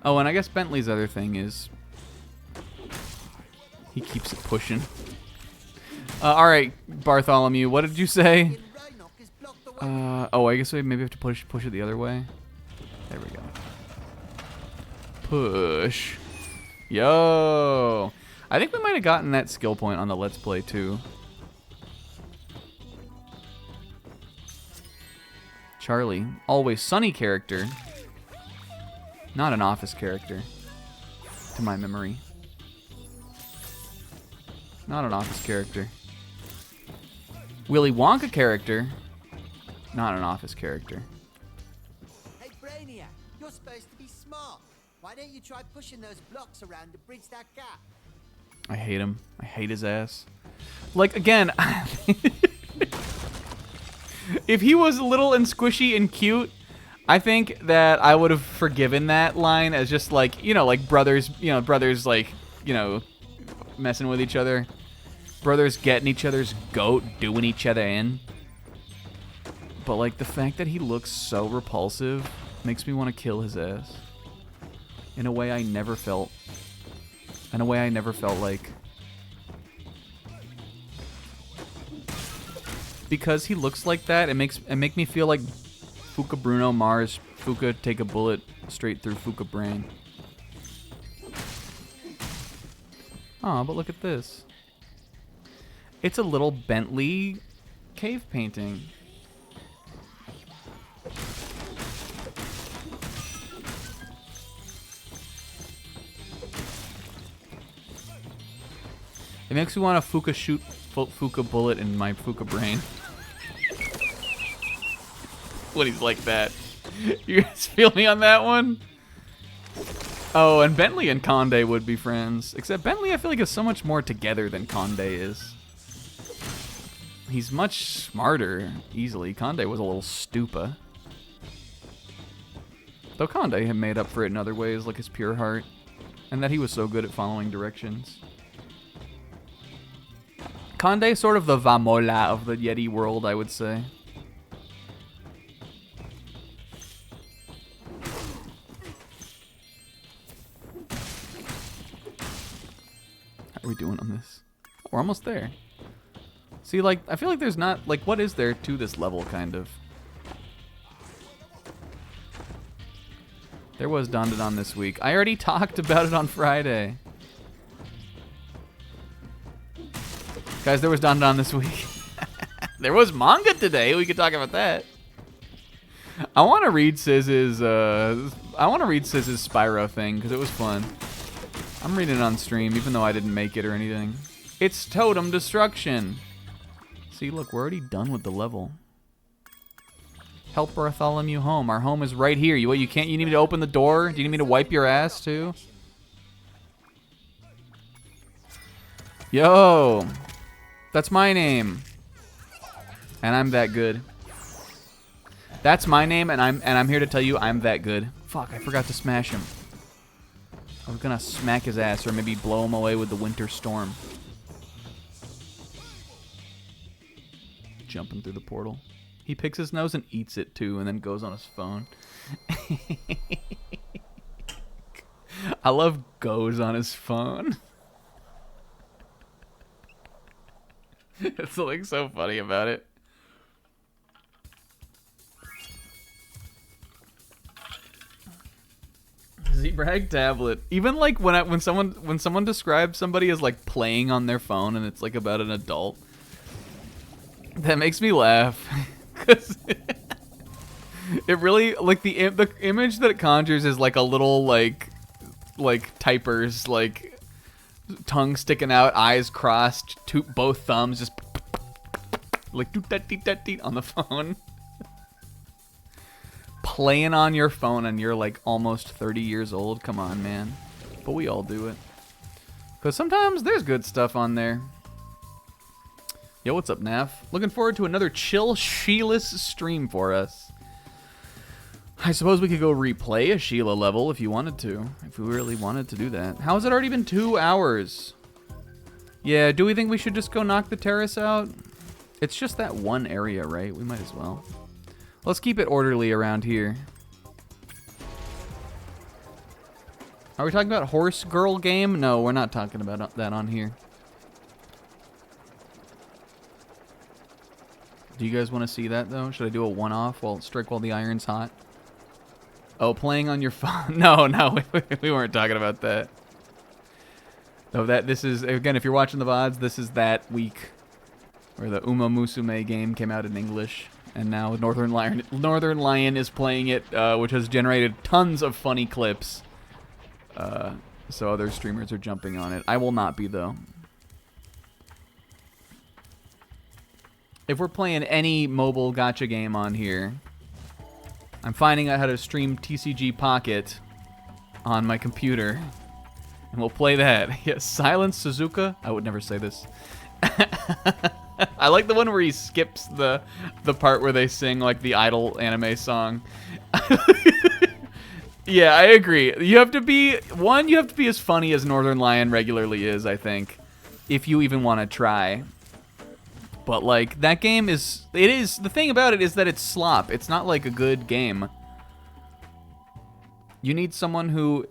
Oh, and I guess Bentley's other thing is he keeps it pushing. All right, Bartholomew, what did you say? Oh, I guess we maybe have to push it the other way. There we go. Push. Yo. I think we might have gotten that skill point on the Let's Play too. Charlie, always sunny character. Not an Office character, to my memory. Not an Office character. Willy Wonka character. Not an Office character.
Hey, Brainiac, you're supposed to be smart. Why don't you try pushing those blocks around to bridge that gap?
I hate him. I hate his ass. Like, again, if he was little and squishy and cute, I think that I would have forgiven that line as just like, like brothers, like, messing with each other. Brothers getting each other's goat, doing each other in. But like the fact that he looks so repulsive makes me want to kill his ass. In a way I never felt. In a way I never felt like. Because he looks like that, it make me feel like Fuka Bruno Mars, Fuka take a bullet straight through Fuka brain. Aw, but look at this. It's a little Bentley cave painting. If It makes me want to Fuka bullet in my Fuka brain. When he's like that. You guys feel me on that one? Oh, and Bentley and Conde would be friends. Except Bentley, I feel like, is so much more together than Conde is. He's much smarter, easily. Conde was a little stupa. Though Conde had made up for it in other ways, like his pure heart. And that he was so good at following directions. Conde sort of the Vamola of the Yeti world, I would say. How are we doing on this? Oh, we're almost there. See, like, I feel like there's not, like, what is there to this level, kind of? There was Dandadan this week. I already talked about it on Friday. Guys, there was Dandadan this week. There was manga today. We could talk about that. I want to read Siz's, Spyro thing, because it was fun. I'm reading it on stream, even though I didn't make it or anything. It's totem destruction. See, look, we're already done with the level. Help Bartholomew home. Our home is right here. You can't. You need me to open the door? Do you need me to wipe your ass too? Yo, that's my name, and I'm that good. That's my name, and I'm here to tell you I'm that good. Fuck, I forgot to smash him. I was gonna smack his ass, or maybe blow him away with the winter storm. Jumping through the portal. He picks his nose and eats it too, and then goes on his phone. I love goes on his phone. There's something so funny about it. Z-Brag tablet. Even like when someone describes somebody as like playing on their phone and it's like about an adult, that makes me laugh. Cause it really, like, the image that it conjures is like a little like typers, like tongue sticking out, eyes crossed, both thumbs just like doot-dat-deet-dat-deet on the phone. Playing on your phone and you're like almost 30 years old. Come on, man. But we all do it. Because sometimes there's good stuff on there. Yo, what's up, Naf? Looking forward to another chill, Sheila's stream for us. I suppose we could go replay a Sheila level if you wanted to. If we really wanted to do that. How has it already been 2 hours? Yeah, do we think we should just go knock the terrace out? It's just that one area, right? We might as well. Let's keep it orderly around here. Are we talking about Horse Girl game? No, we're not talking about that on here. Do you guys want to see that, though? Should I do a one-off while strike while the iron's hot? Oh, playing on your phone? No, we weren't talking about that. No, this is, again, if you're watching the VODs, this is that week where the Uma Musume game came out in English, and now Northern Lion is playing it, which has generated tons of funny clips. So other streamers are jumping on it. I will not be, though. If we're playing any mobile gacha game on here, I'm finding out how to stream TCG Pocket on my computer, and we'll play that. Yes, Silence Suzuka. I would never say this. I like the one where he skips the part where they sing like the Idol anime song. Yeah, I agree. You have to be as funny as Northern Lion regularly is, I think, if you even want to try. But like that game the thing about it is that it's slop. It's not like a good game. You need someone who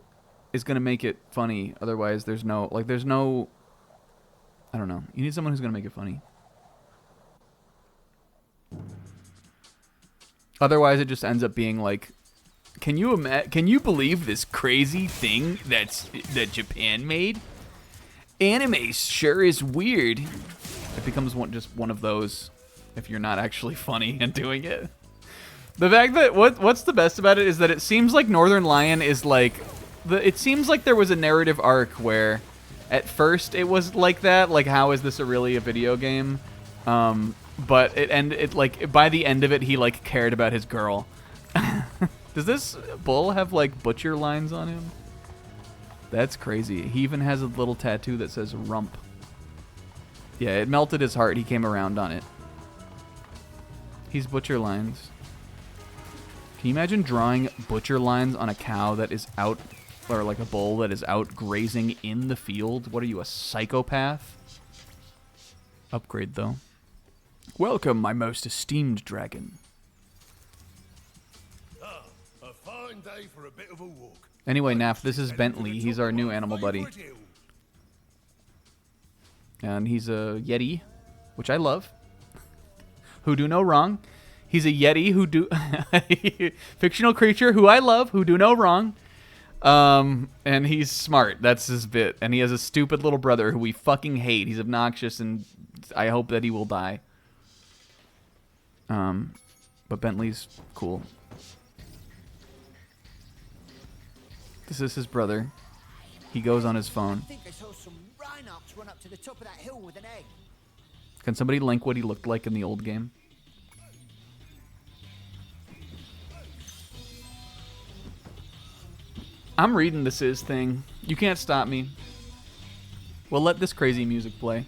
is going to make it funny. Otherwise, there's no, I don't know. You need someone who's going to make it funny. Otherwise, it just ends up being like, can you believe this crazy thing that Japan made? Anime sure is weird. It becomes just one of those if you're not actually funny and doing it. The fact that what's the best about it is that it seems like Northern Lion is like it seems like there was a narrative arc where At first, it was like that. Like, how is this really a video game? But by the end of it, he like cared about his girl. Does this bull have like butcher lines on him? That's crazy. He even has a little tattoo that says rump. Yeah, it melted his heart. He came around on it. He's butcher lines. Can you imagine drawing butcher lines on a cow that is out, or like a bull that is out grazing in the field? What are you, a psychopath? Upgrade, though. Welcome, my most esteemed dragon.
A fine day for a bit of a walk.
Anyway, Naf, this is Bentley. He's our new animal buddy. And he's a Yeti, which I love. Who do no wrong. He's a Yeti who do... fictional creature who I love, who do no wrong. And he's smart. That's his bit. And he has a stupid little brother who we fucking hate. He's obnoxious, and I hope that he will die. But Bentley's cool. This is his brother. He goes on his phone.
I think I saw some Rhinox run up to the top of that hill with an egg.
Can somebody link what he looked like in the old game? I'm reading this is thing. You can't stop me. Well, let this crazy music play.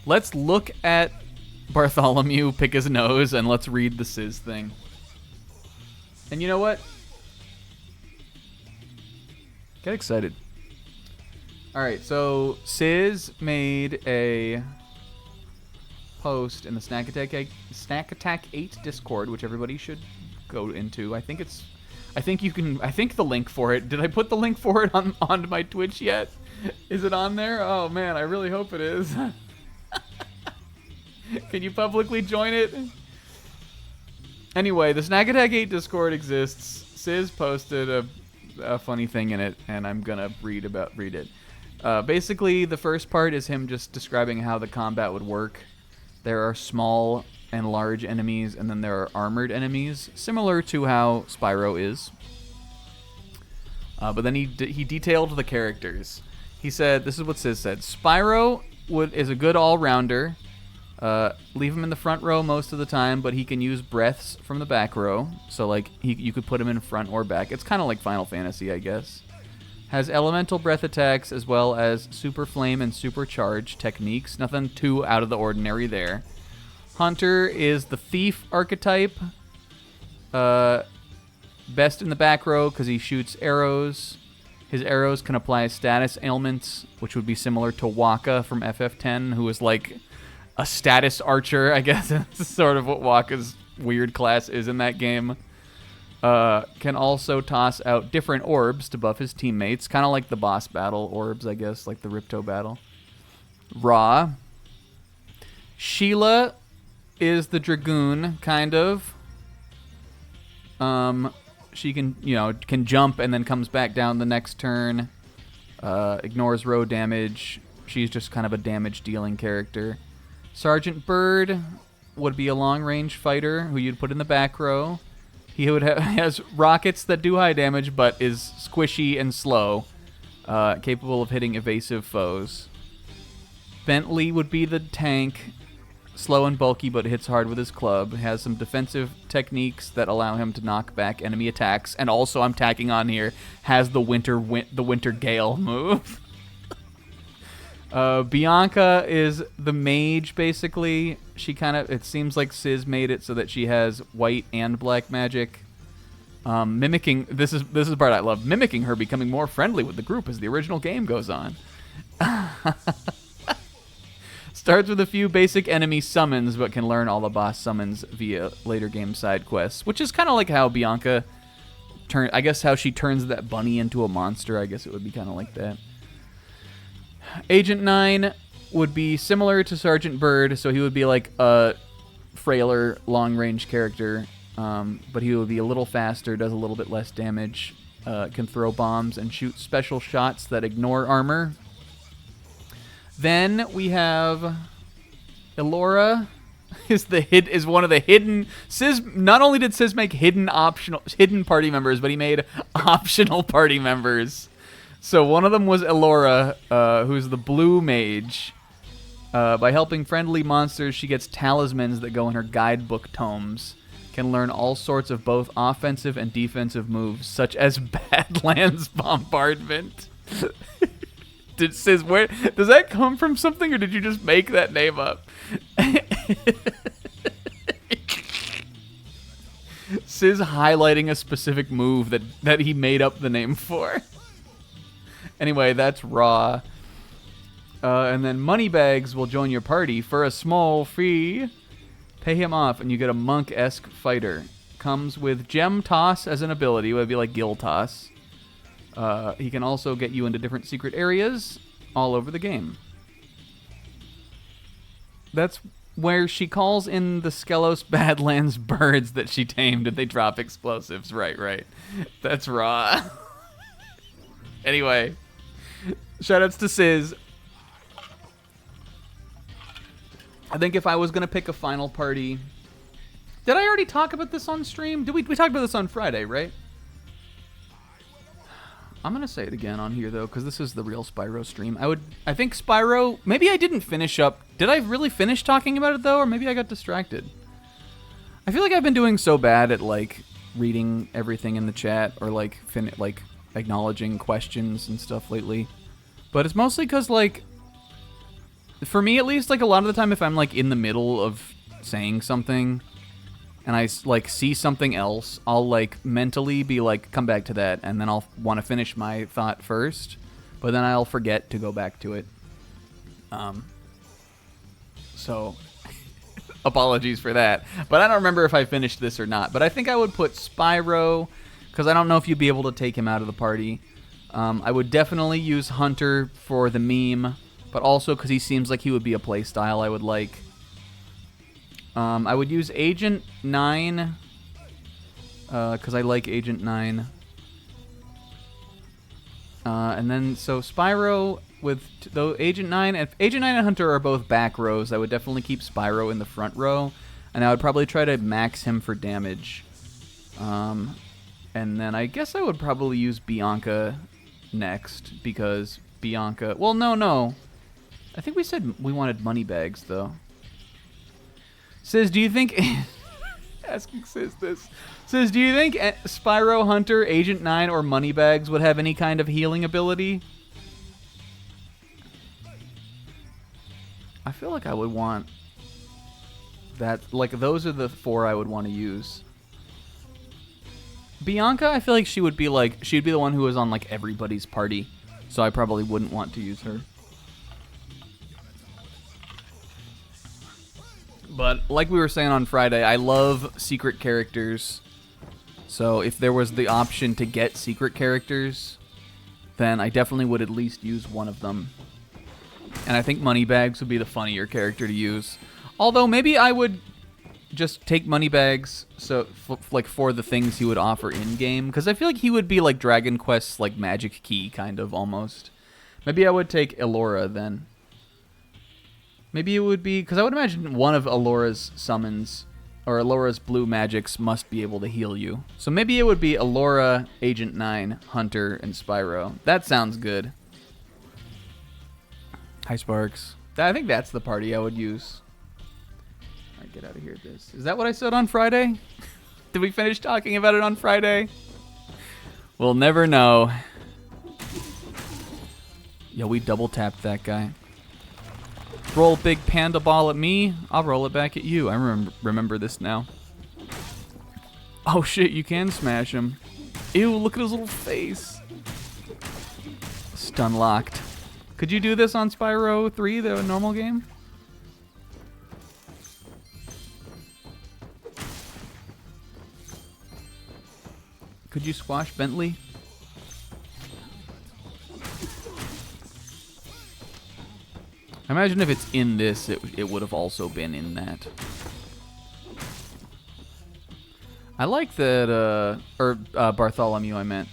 Let's look at Bartholomew pick his nose and let's read the Sizz thing. And you know what? Get excited. Alright, so Sizz made a post in the Snack Attack 8 Discord, which everybody should go into. I think the link for it. Did I put the link for it on my Twitch yet? Is it on there? Oh man, I really hope it is. Can you publicly join it? Anyway, the Snack Attack 8 Discord exists. Sizz posted a funny thing in it, and I'm gonna read it. Basically, the first part is him just describing how the combat would work. There are small and large enemies, and then there are armored enemies, similar to how Spyro is. But then he detailed the characters. He said, this is what Sizz said: Spyro is a good all-rounder. Leave him in the front row most of the time, but he can use breaths from the back row. So like you could put him in front or back. It's kind of like Final Fantasy, I guess. Has elemental breath attacks as well as super flame and super charge techniques. Nothing too out of the ordinary there. Hunter is the thief archetype. Best in the back row because he shoots arrows. His arrows can apply status ailments, which would be similar to Waka from FF10, who is like a status archer, I guess. That's sort of what Waka's weird class is in that game. Can also toss out different orbs to buff his teammates, kind of like the boss battle orbs, I guess, like the Ripto battle. Ra. Sheila is the Dragoon, kind of. She can jump and then comes back down the next turn. Ignores row damage. She's just kind of a damage-dealing character. Sergeant Bird would be a long-range fighter who you'd put in the back row. He has rockets that do high damage, but is squishy and slow, capable of hitting evasive foes. Bentley would be the tank, slow and bulky, but hits hard with his club. Has some defensive techniques that allow him to knock back enemy attacks, and also I'm tacking on here has the winter gale move. Bianca is the mage, basically. It seems like Sizz made it so that she has white and black magic. Mimicking, this is the part I love, mimicking her becoming more friendly with the group as the original game goes on. Starts with a few basic enemy summons, but can learn all the boss summons via later game side quests, which is kind of like how Bianca I guess how she turns that bunny into a monster. I guess it would be kind of like that. Agent 9 would be similar to Sergeant Bird, so he would be like a frailer, long-range character, but he would be a little faster, does a little bit less damage, can throw bombs and shoot special shots that ignore armor. Then we have Elora is one of the hidden. Sizz, not only did Sizz make hidden party members, but he made optional party members. So one of them was Elora, who's the blue mage. By helping friendly monsters, she gets talismans that go in her guidebook tomes. Can learn all sorts of both offensive and defensive moves, such as Badlands Bombardment. Where does that come from something, or did you just make that name up? Sis highlighting a specific move that he made up the name for. Anyway, that's Raw. And then Moneybags will join your party for a small fee. Pay him off, and you get a monk-esque fighter. Comes with Gem Toss as an ability. It would be like Gil Toss. He can also get you into different secret areas all over the game. That's where she calls in the Skelos Badlands birds that she tamed, and they drop explosives. Right. That's Raw. Anyway, shoutouts to Sis. I think if I was going to pick a final party... Did I already talk about this on stream? We talked about this on Friday, right? I'm going to say it again on here, though, because this is the real Spyro stream. I think Spyro... Maybe I didn't finish up... Did I really finish talking about it, though? Or maybe I got distracted. I feel like I've been doing so bad at, like, reading everything in the chat or, like, acknowledging questions and stuff lately. But it's mostly because, like... For me, at least, like, a lot of the time, if I'm, like, in the middle of saying something and I, like, see something else, I'll, like, mentally be like, come back to that, and then I'll want to finish my thought first, but then I'll forget to go back to it. So, apologies for that. But I don't remember if I finished this or not. But I think I would put Spyro, because I don't know if you'd be able to take him out of the party. I would definitely use Hunter for the meme, but also because he seems like he would be a playstyle I would like. I would use Agent 9, because I like Agent 9. And then, so Spyro with Agent 9, and Agent 9 and Hunter are both back rows. I would definitely keep Spyro in the front row, and I would probably try to max him for damage. And then I guess I would probably use Bianca next, because Bianca... Well, no. I think we said we wanted Moneybags, though. Says, do you think... Asking Sis this. Says, do you think Spyro, Hunter, Agent 9, or Moneybags would have any kind of healing ability? I feel like I would want that. Like, those are the 4 I would want to use. Bianca, I feel like she would be like... She'd be the one who was on, like, everybody's party. So I probably wouldn't want to use her. But like we were saying on Friday, I love secret characters. So if there was the option to get secret characters, then I definitely would at least use one of them. And I think Moneybags would be the funnier character to use. Although maybe I would just take Moneybags for the things he would offer in-game. Because I feel like he would be like Dragon Quest's like magic key, kind of, almost. Maybe I would take Elora then. Maybe it would be... Because I would imagine one of Elora's summons, or Elora's blue magics, must be able to heal you. So maybe it would be Elora, Agent 9, Hunter, and Spyro. That sounds good. Hi, Sparks. I think that's the party I would use. Alright, get out of here. Is that what I said on Friday? Did we finish talking about it on Friday? We'll never know. Yo, we double tapped that guy. Roll big panda ball at me, I'll roll it back at you. I remember this now. Oh shit, you can smash him. Ew, look at his little face. Stun locked. Could you do this on Spyro 3, the normal game? Could you squash Bentley? I imagine if it's in this, it would have also been in that. I like that, Bartholomew I meant.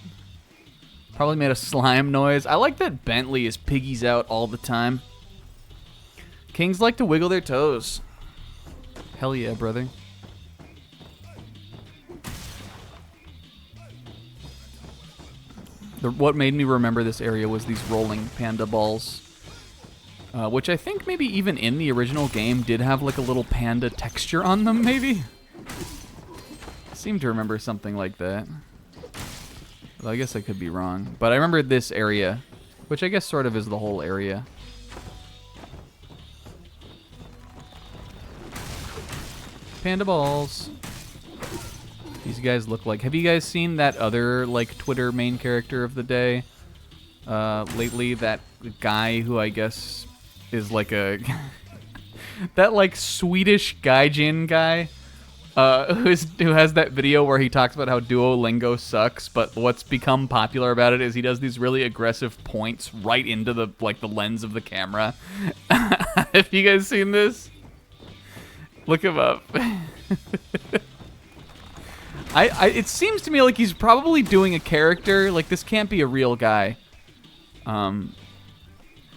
Probably made a slime noise. I like that Bentley is piggies out all the time. Kings like to wiggle their toes. Hell yeah, brother. what made me remember this area was these rolling panda balls, which I think maybe even in the original game did have like a little panda texture on them, maybe? I seem to remember something like that. Well, I guess I could be wrong. But I remember this area, which I guess sort of is the whole area. Panda balls. These guys look like... Have you guys seen that other, like, Twitter main character of the day lately? That guy who I guess is like a... that, like, Swedish gaijin guy who has that video where he talks about how Duolingo sucks, but what's become popular about it is he does these really aggressive points right into the, like, the lens of the camera. Have you guys seen this? Look him up. It seems to me like he's probably doing a character. Like, this can't be a real guy. But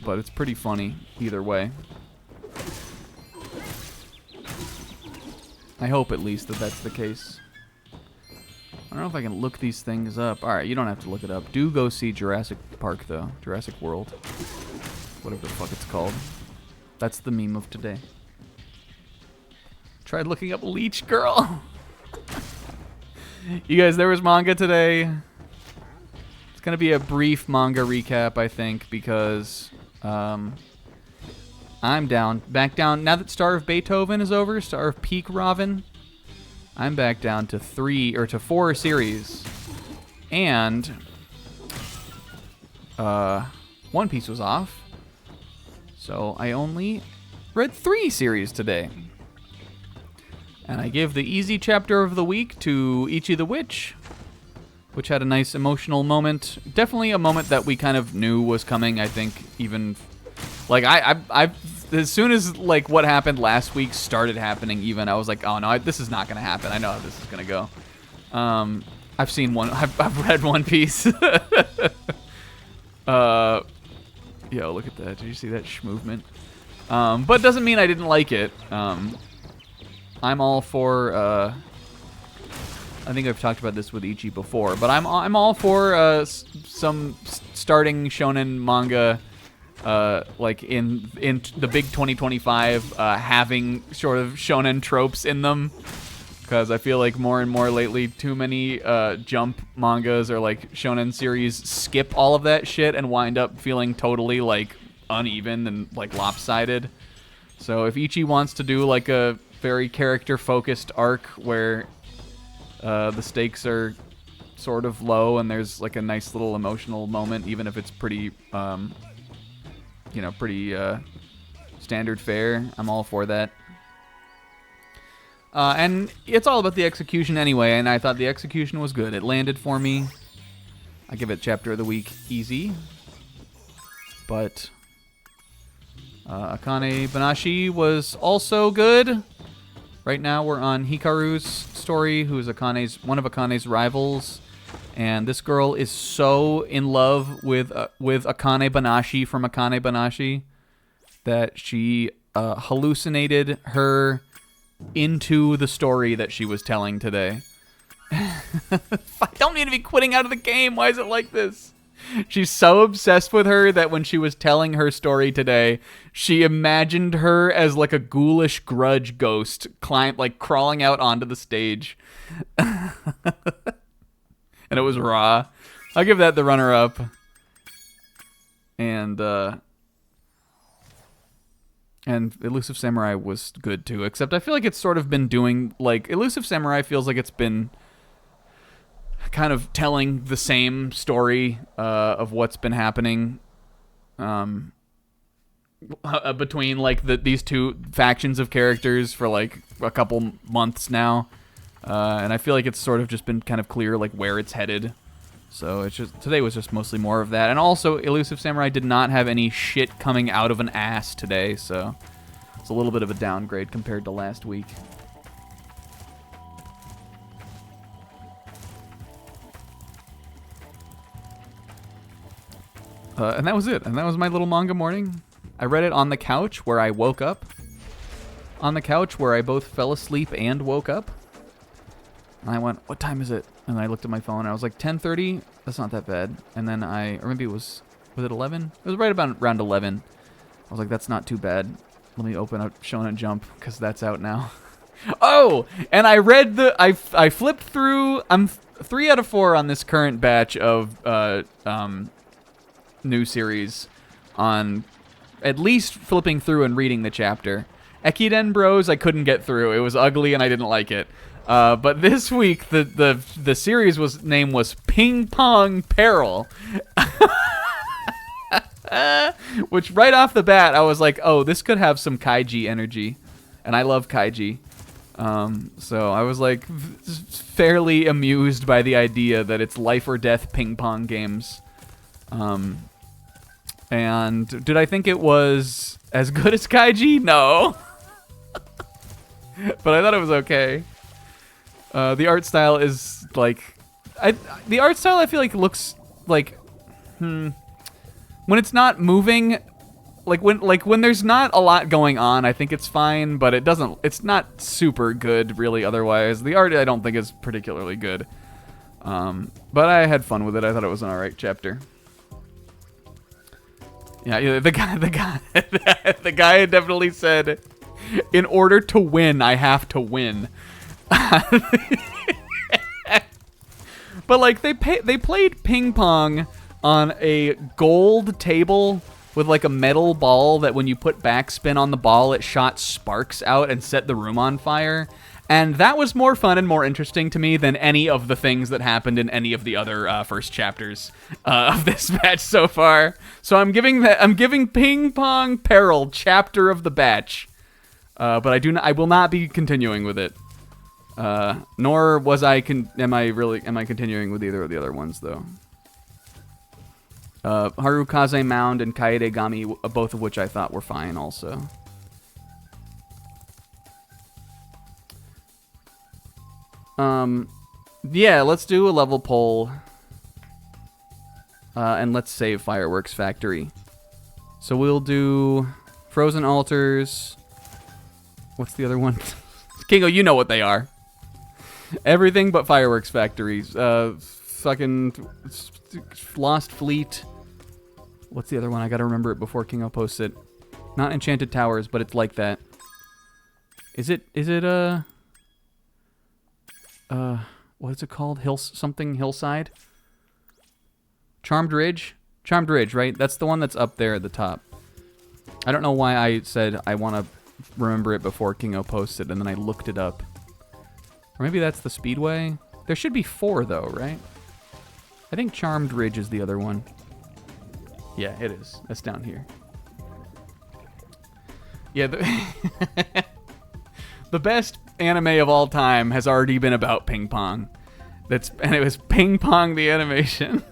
it's pretty funny either way. I hope at least that that's the case. I don't know if I can look these things up. Alright, you don't have to look it up. Do go see Jurassic Park, though. Jurassic World. Whatever the fuck it's called. That's the meme of today. Tried looking up Leech Girl. You guys, there was manga today. It's going to be a brief manga recap, I think, because I'm back down. Now that Star of Beethoven is over, Star of Peak Raven, I'm back down to 4 series. And One Piece was off. So I only read 3 series today. And I give the easy chapter of the week to Ichi the Witch, which had a nice emotional moment. Definitely a moment that we kind of knew was coming, I think, even... Like, I as soon as, like, what happened last week started happening even, I was like, oh, no, this is not going to happen. I know how this is going to go. I've read One Piece. Yo, look at that. Did you see that movement? But it doesn't mean I didn't like it. I'm all for, I think I've talked about this with Ichi before, but I'm all for some starting shonen manga, like in the big 2025, having sort of shonen tropes in them, because I feel like more and more lately, too many Jump mangas or like shonen series skip all of that shit and wind up feeling totally like uneven and like lopsided. So if Ichi wants to do like a very character-focused arc where the stakes are sort of low and there's like a nice little emotional moment, even if it's pretty, pretty standard fare, I'm all for that. And it's all about the execution anyway, and I thought the execution was good. It landed for me. I give it chapter of the week easy. But Akane Banashi was also good. Right now we're on Hikaru's story, who is one of Akane's rivals, and this girl is so in love with Akane Banashi from Akane Banashi that she hallucinated her into the story that she was telling today. I don't need to be quitting out of the game. Why is it like this? She's so obsessed with her that when she was telling her story today, she imagined her as like a ghoulish grudge ghost crawling out onto the stage. And it was raw. I'll give that the runner-up. And Elusive Samurai was good too, except I feel like it's sort of been doing, like, Elusive Samurai feels like it's been kind of telling the same story of what's been happening between like these two factions of characters for like a couple months now, and I feel like it's sort of just been kind of clear like where it's headed. So it's just, today was just mostly more of that, and also Elusive Samurai did not have any shit coming out of an ass today, so it's a little bit of a downgrade compared to last week. And that was it. And that was my little manga morning. I read it on the couch where I woke up. On the couch where I both fell asleep and woke up. And I went, what time is it? And I looked at my phone, and I was like, 10:30? That's not that bad. And then or maybe it was it 11? It was right about around 11. I was like, that's not too bad. Let me open up Shonen Jump, because that's out now. Oh! And I read I flipped through, I'm 3 out of 4 on this current batch of new series on at least flipping through and reading the chapter. Ekiden Bros I couldn't get through. It was ugly and I didn't like it. But this week the series name was Ping Pong Peril. Which right off the bat I was like, oh, this could have some kaiji energy. And I love kaiji. So I was like fairly amused by the idea that it's life or death ping pong games. And did I think it was as good as kaiji? No. But I thought it was okay. The art style is like, the art style I feel like looks like, when it's not moving, like when there's not a lot going on, I think it's fine, but it's not super good really otherwise. The art I don't think is particularly good. But I had fun with it. I thought it was an alright chapter. Yeah, the guy definitely said, in order to win, I have to win. But like they played ping pong on a gold table with like a metal ball that when you put backspin on the ball, it shot sparks out and set the room on fire. And that was more fun and more interesting to me than any of the things that happened in any of the other first chapters of this batch so far. So I'm giving Ping Pong Peril chapter of the batch, but I will not be continuing with it. Nor am I continuing with either of the other ones though. Harukaze Mound and Kaede Gami, both of which I thought were fine also. Yeah, let's do a level poll. And let's save Fireworks Factory. So we'll do Frozen Altars. What's the other one? Kingo, you know what they are. Everything but Fireworks Factories. Fucking Lost Fleet. What's the other one? I gotta remember it before Kingo posts it. Not Enchanted Towers, but it's like that. Is it what is it called? Hillside? Charmed Ridge? Charmed Ridge, right? That's the one that's up there at the top. I don't know why I said I want to remember it before Kingo posts it, and then I looked it up. Or maybe that's the Speedway? There should be 4, though, right? I think Charmed Ridge is the other one. Yeah, it is. That's down here. Yeah, the best anime of all time has already been about ping pong. And it was Ping Pong the animation.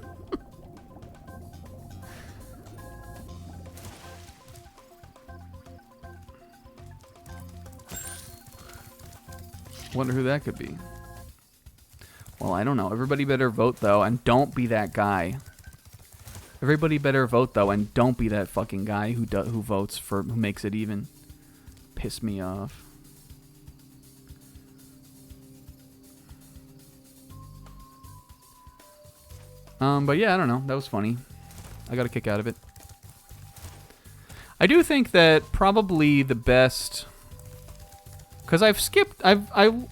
Wonder who that could be. Well, I don't know. Everybody better vote though, and don't be that guy. Everybody better vote though, and don't be that fucking guy who makes it even. Piss me off. But yeah, I don't know. That was funny. I got a kick out of it. I do think that probably the best, because I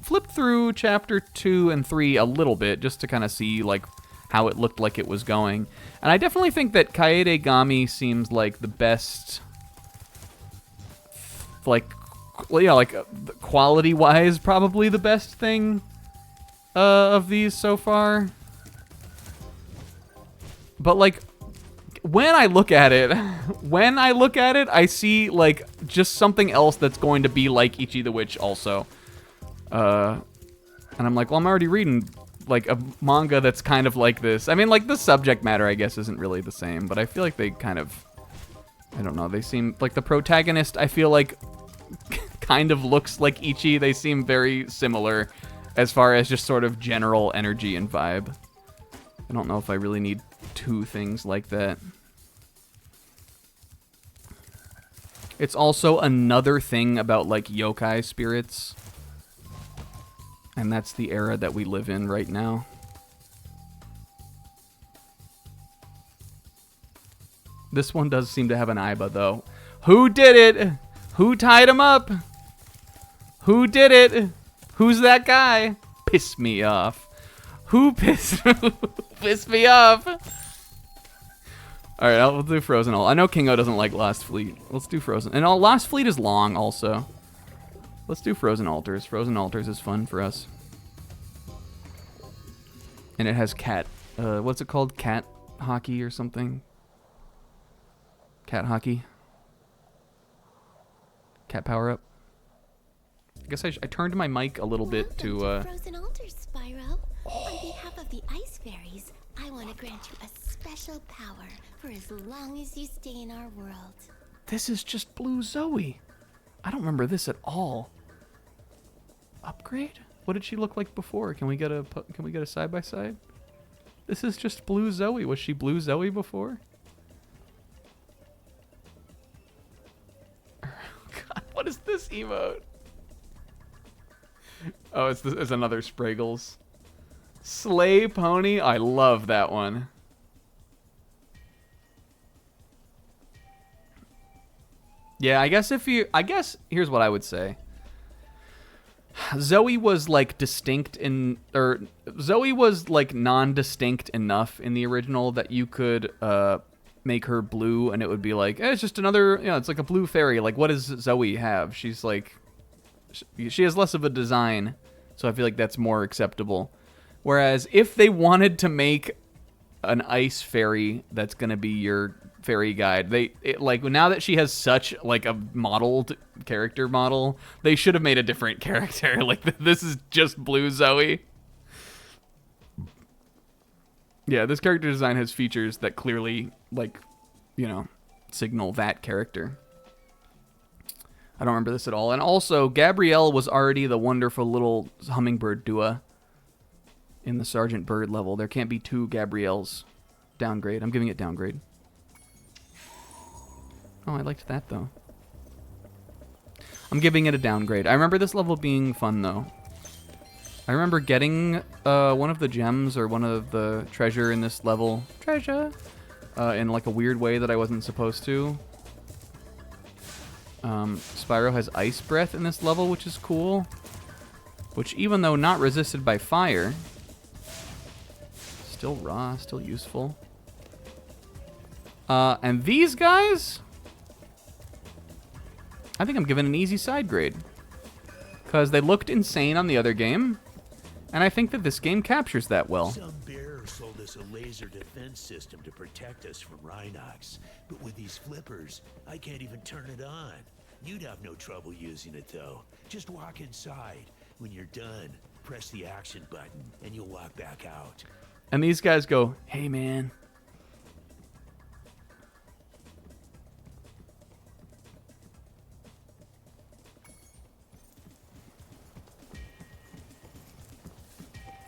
flipped through chapter 2 and 3 a little bit just to kind of see like how it looked like it was going, and I definitely think that Kaede Gami seems like the best, like, quality-wise, probably the best thing of these so far. But like, when I look at it, I see like just something else that's going to be like Ichi the Witch also. And I'm like, well, I'm already reading like a manga that's kind of like this. I mean, like the subject matter, I guess, isn't really the same, but I feel like they kind of, I don't know, they seem like the protagonist, I feel like kind of looks like Ichi. They seem very similar as far as just sort of general energy and vibe. I don't know if I really need 2 things like that. It's also another thing about like yokai spirits. And that's the era that we live in right now.
This one does seem to have an Iba, though. Who did it? Who tied him up? Who did it? Who's that guy? Piss me off. Who pissed me off? All right, we'll do Frozen Alt. I know Kingo doesn't like Lost Fleet. Let's do Frozen. And Lost Fleet is long, also. Let's do Frozen Altars. Frozen Altars is fun for us. And it has cat. What's it called? Cat hockey or something? Cat hockey. Cat power up. I guess I turned my mic a little bit to.
Frozen Altars, Spyro. On behalf of the Ice Fairies, I want to grant you a special power for as long as you stay in our world.
This is just Blue Zoe. I don't remember this at all. Upgrade? What did she look like before? Can we get a side by side? This is just Blue Zoe. Was she Blue Zoe before? God, what is this emote? Oh, it's another Spraggles. Slay Pony. I love that one. Yeah, I guess here's what I would say. Zoe was like Zoe was like non-distinct enough in the original that you could make her blue and it would be like, it's just another, it's like a blue fairy. Like, what does Zoe have? She's like, she has less of a design, so I feel like that's more acceptable. Whereas if they wanted to make an ice fairy that's gonna be your fairy guide, like now that she has such like a modeled character model, they should have made a different character. Like this is just Blue Zoe. Yeah, this character design has features that clearly signal that character. I don't remember this at all. And also, Gabrielle was already the wonderful little hummingbird dua in the Sergeant Bird level. There can't be two Gabrielles. Downgrade. I'm giving it downgrade. Oh, I liked that, though. I'm giving it a downgrade. I remember this level being fun, though. I remember getting one of the gems or one of the treasure in this level. Treasure! In like a weird way that I wasn't supposed to. Spyro has Ice Breath in this level, which is cool. Which, even though not resisted by fire, still raw, still useful. And these guys, I think I'm giving an easy side grade. Because they looked insane on the other game, and I think that this game captures that well.
Some bearer sold us a laser defense system to protect us from Rhinox, but with these flippers, I can't even turn it on. You'd have no trouble using it, though. Just walk inside. When you're done, press the action button, and you'll walk back out.
And these guys go, hey, man.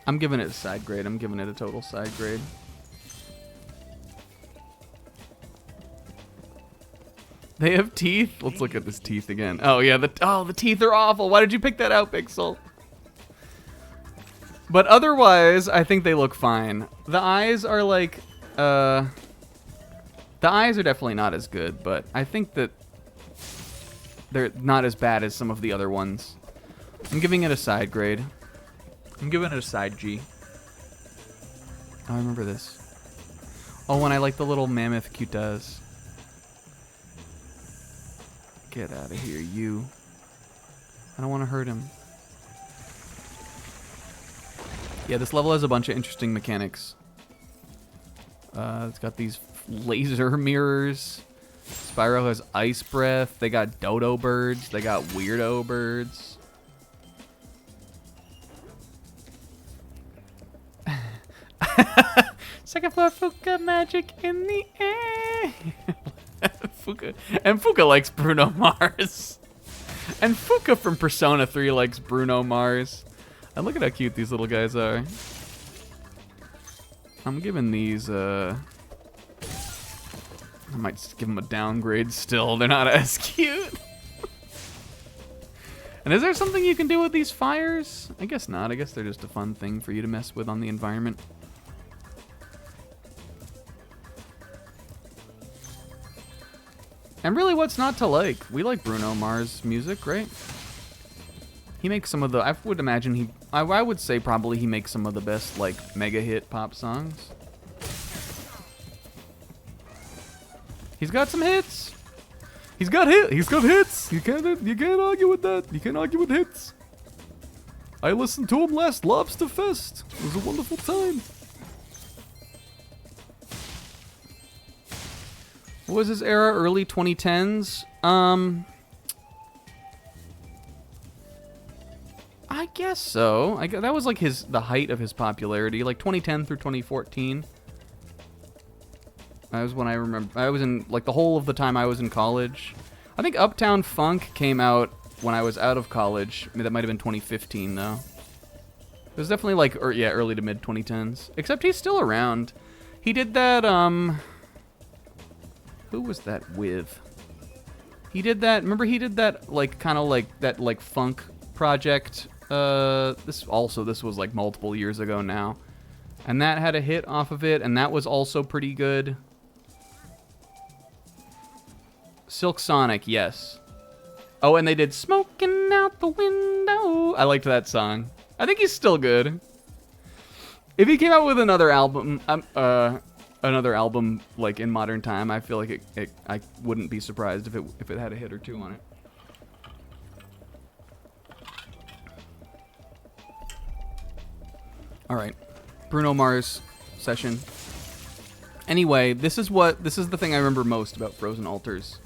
I'm giving it a side grade. I'm giving it a total side grade. They have teeth? Let's look at this teeth again. Oh, yeah. The teeth are awful. Why did you pick that out, Pixel? But otherwise, I think they look fine. The eyes are like... the eyes are definitely not as good, but I think that they're not as bad as some of the other ones. I'm giving it a side grade. I'm giving it a side G. Oh, I remember this. Oh, and I like the little mammoth cutas. Get out of here, you. I don't want to hurt him. Yeah, this level has a bunch of interesting mechanics. It's got these laser mirrors. Spyro has Ice Breath. They got dodo birds. They got weirdo birds. Second floor Fuka magic in the air. Fuka likes Bruno Mars. And Fuka from Persona 3 likes Bruno Mars. And look at how cute these little guys are. I'm giving these, I might just give them a downgrade still. They're not as cute. And is there something you can do with these fires? I guess not. I guess they're just a fun thing for you to mess with on the environment. And really, what's not to like? We like Bruno Mars music, right? He makes some of the, I would imagine I would say probably he makes some of the best, like, mega hit pop songs. He's got some hits. He's got hits. You can't argue with that. You can't argue with hits. I listened to him last Lobster Fest. It was a wonderful time. What was his era? Early 2010s? I guess so. That was like the height of his popularity, like 2010 through 2014. That was when I remember. I was in like the whole of the time I was in college. I think Uptown Funk came out when I was out of college. I mean, that might have been 2015 though. It was definitely like early to mid 2010s. Except he's still around. He did that. Who was that with? He did that. Remember, he did that like kind of like that like funk project. This was like multiple years ago now, and that had a hit off of it, and that was also pretty good. Silk Sonic, yes. Oh, and they did "Smoking Out the Window." I liked that song. I think he's still good. If he came out with another album, like in modern time, I feel like I wouldn't be surprised if it had a hit or two on it. All right, Bruno Mars session. Anyway, this is the thing I remember most about Frozen Altars.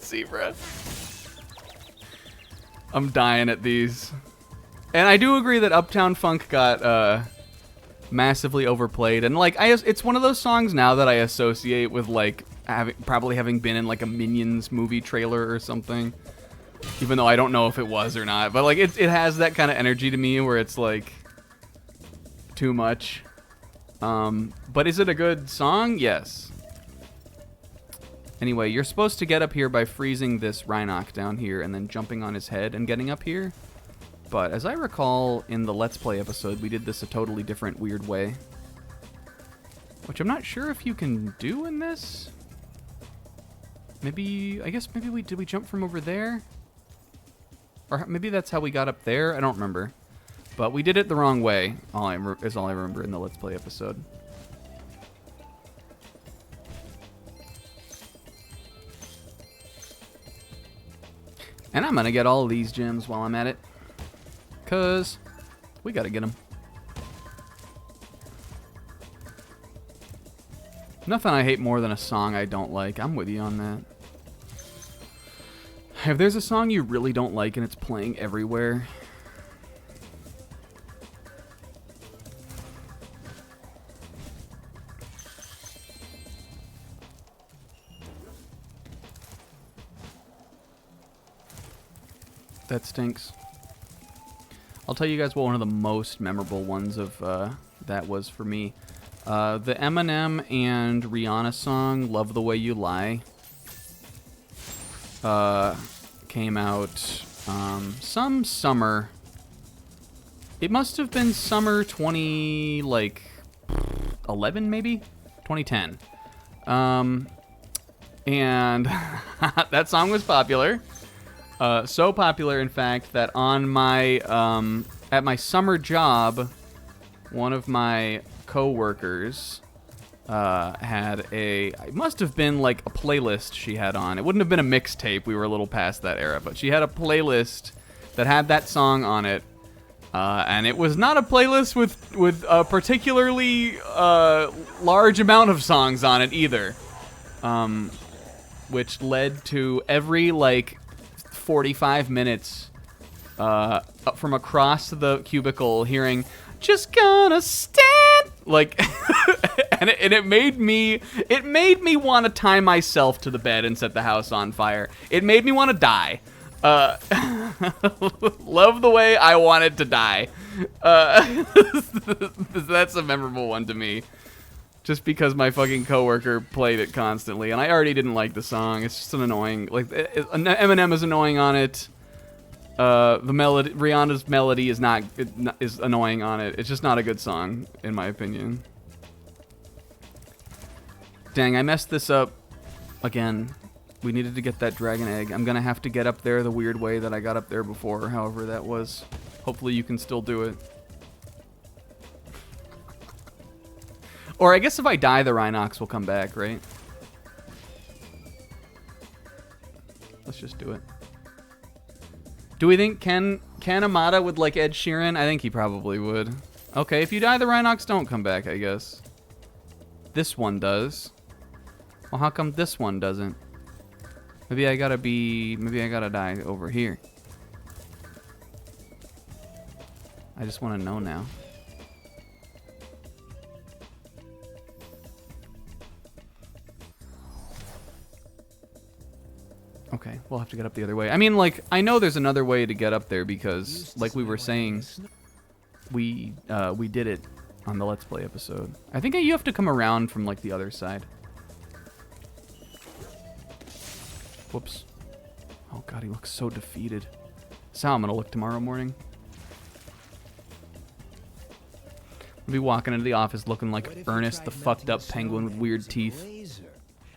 Zebra. I'm dying at these. And I do agree that Uptown Funk got massively overplayed, and like it's one of those songs now that I associate with like probably having been in like a Minions movie trailer or something. Even though I don't know if it was or not. But, like, it has that kind of energy to me where it's, like, too much. But is it a good song? Yes. Anyway, you're supposed to get up here by freezing this Rhinoc down here and then jumping on his head and getting up here. But as I recall in the Let's Play episode, we did this a totally different, weird way. Which I'm not sure if you can do in this. Did we jump from over there? Or maybe that's how we got up there. I don't remember. But we did it the wrong way, is all I remember in the Let's Play episode. And I'm going to get all of these gems while I'm at it. Because we got to get them. Nothing I hate more than a song I don't like. I'm with you on that. If there's a song you really don't like and it's playing everywhere, that stinks. I'll tell you guys what one of the most memorable ones of that was for me. The Eminem and Rihanna song, Love the Way You Lie, came out some summer. It must have been summer 2011 maybe? 2010. And that song was popular. So popular, in fact, that on my at my summer job, one of my co-workers had it must have been like a playlist she had on. It wouldn't have been a mixtape. We were a little past that era, but she had a playlist that had that song on it. And it was not a playlist with a particularly large amount of songs on it either. Which led to every, 45 minutes from across the cubicle hearing, "Just gonna stand," and it made me want to tie myself to the bed and set the house on fire. It made me want to die. Love the way I wanted to die. That's a memorable one to me. Just because my fucking coworker played it constantly, and I already didn't like the song. It's just an annoying. Eminem is annoying on it. The melody, Rihanna's melody is annoying on it. It's just not a good song, in my opinion. Dang, I messed this up again. We needed to get that dragon egg. I'm gonna have to get up there the weird way that I got up there before, however that was. Hopefully you can still do it. Or I guess if I die, the Rhinox will come back, right? Let's just do it. Do we think Ken Amata would like Ed Sheeran? I think he probably would. Okay, if you die, the Rhinox don't come back, I guess. This one does. Well, how come this one doesn't? Maybe I gotta die over here. I just want to know now. Okay, we'll have to get up the other way. I mean, like, I know there's another way to get up there because, like we were saying, we did it on the Let's Play episode. I think you have to come around from, like, the other side. Whoops. Oh, God, he looks so defeated. That's how I'm going to look tomorrow morning. I'll be walking into the office looking like Ernest the fucked up penguin with weird teeth.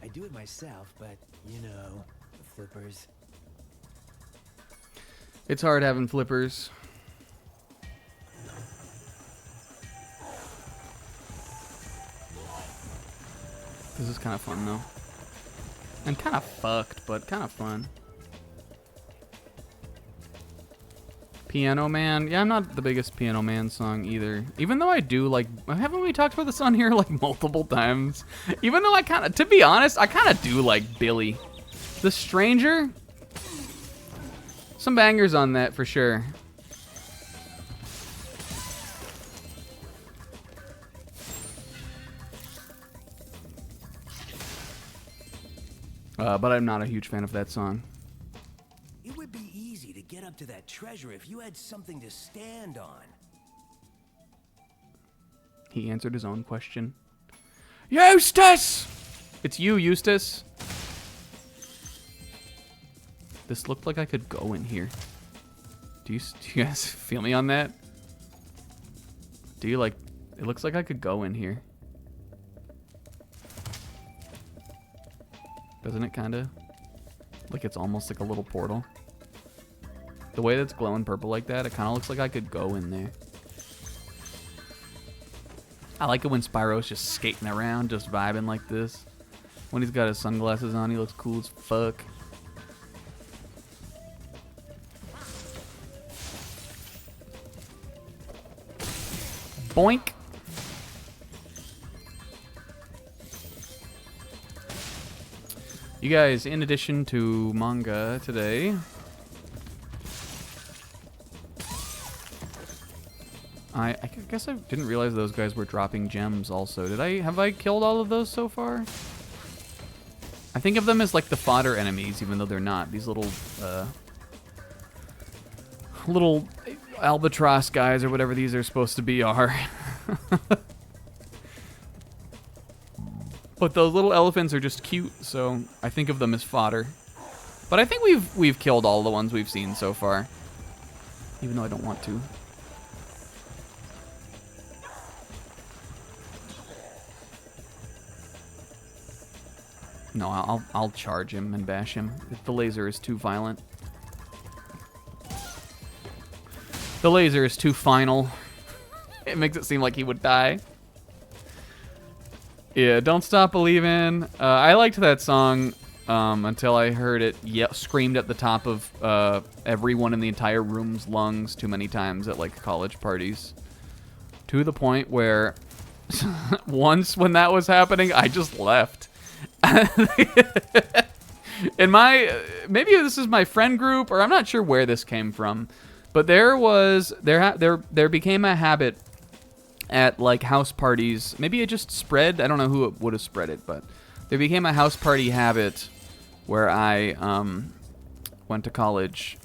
I do it myself, but, you know, flippers.
It's hard having flippers. This is kind of fun, though. And kind of fucked, but kind of fun. Piano Man. Yeah, I'm not the biggest Piano Man song either. Even though I do, like... Haven't we talked about this on here, like, multiple times? Even though I kind of... To be honest, I kind of do like Billy. The Stranger? Some bangers on that, for sure. But I'm not a huge fan of that song.
It would be easy to get up to that treasure if you had something to stand on.
He answered his own question. Eustace! It's you, Eustace. This looked like I could go in here. Do you guys feel me on that? Do you like... It looks like I could go in here. Doesn't it kind of? Like it's almost like a little portal. The way that's glowing purple like that, it kind of looks like I could go in there. I like it when Spyro's just skating around, just vibing like this. When he's got his sunglasses on, he looks cool as fuck. Boink. You guys, in addition to manga today, I guess I didn't realize those guys were dropping gems also. Have I killed all of those so far? I think of them as like the fodder enemies, even though they're not. These little albatross guys or whatever these are supposed to be are. But those little elephants are just cute, so I think of them as fodder. But I think we've killed all the ones we've seen so far, even though I don't want to. No, I'll charge him and bash him if the laser is too violent. The laser is too final. It makes it seem like he would die. Yeah, Don't Stop Believin'. I liked that song until I heard it screamed at the top of everyone in the entire room's lungs too many times at like college parties. To the point where once when that was happening, I just left. In maybe this is my friend group, or I'm not sure where this came from, but there became a habit at like house parties. Maybe it just spread. I don't know who would have spread it, but there became a house party habit where I went to college,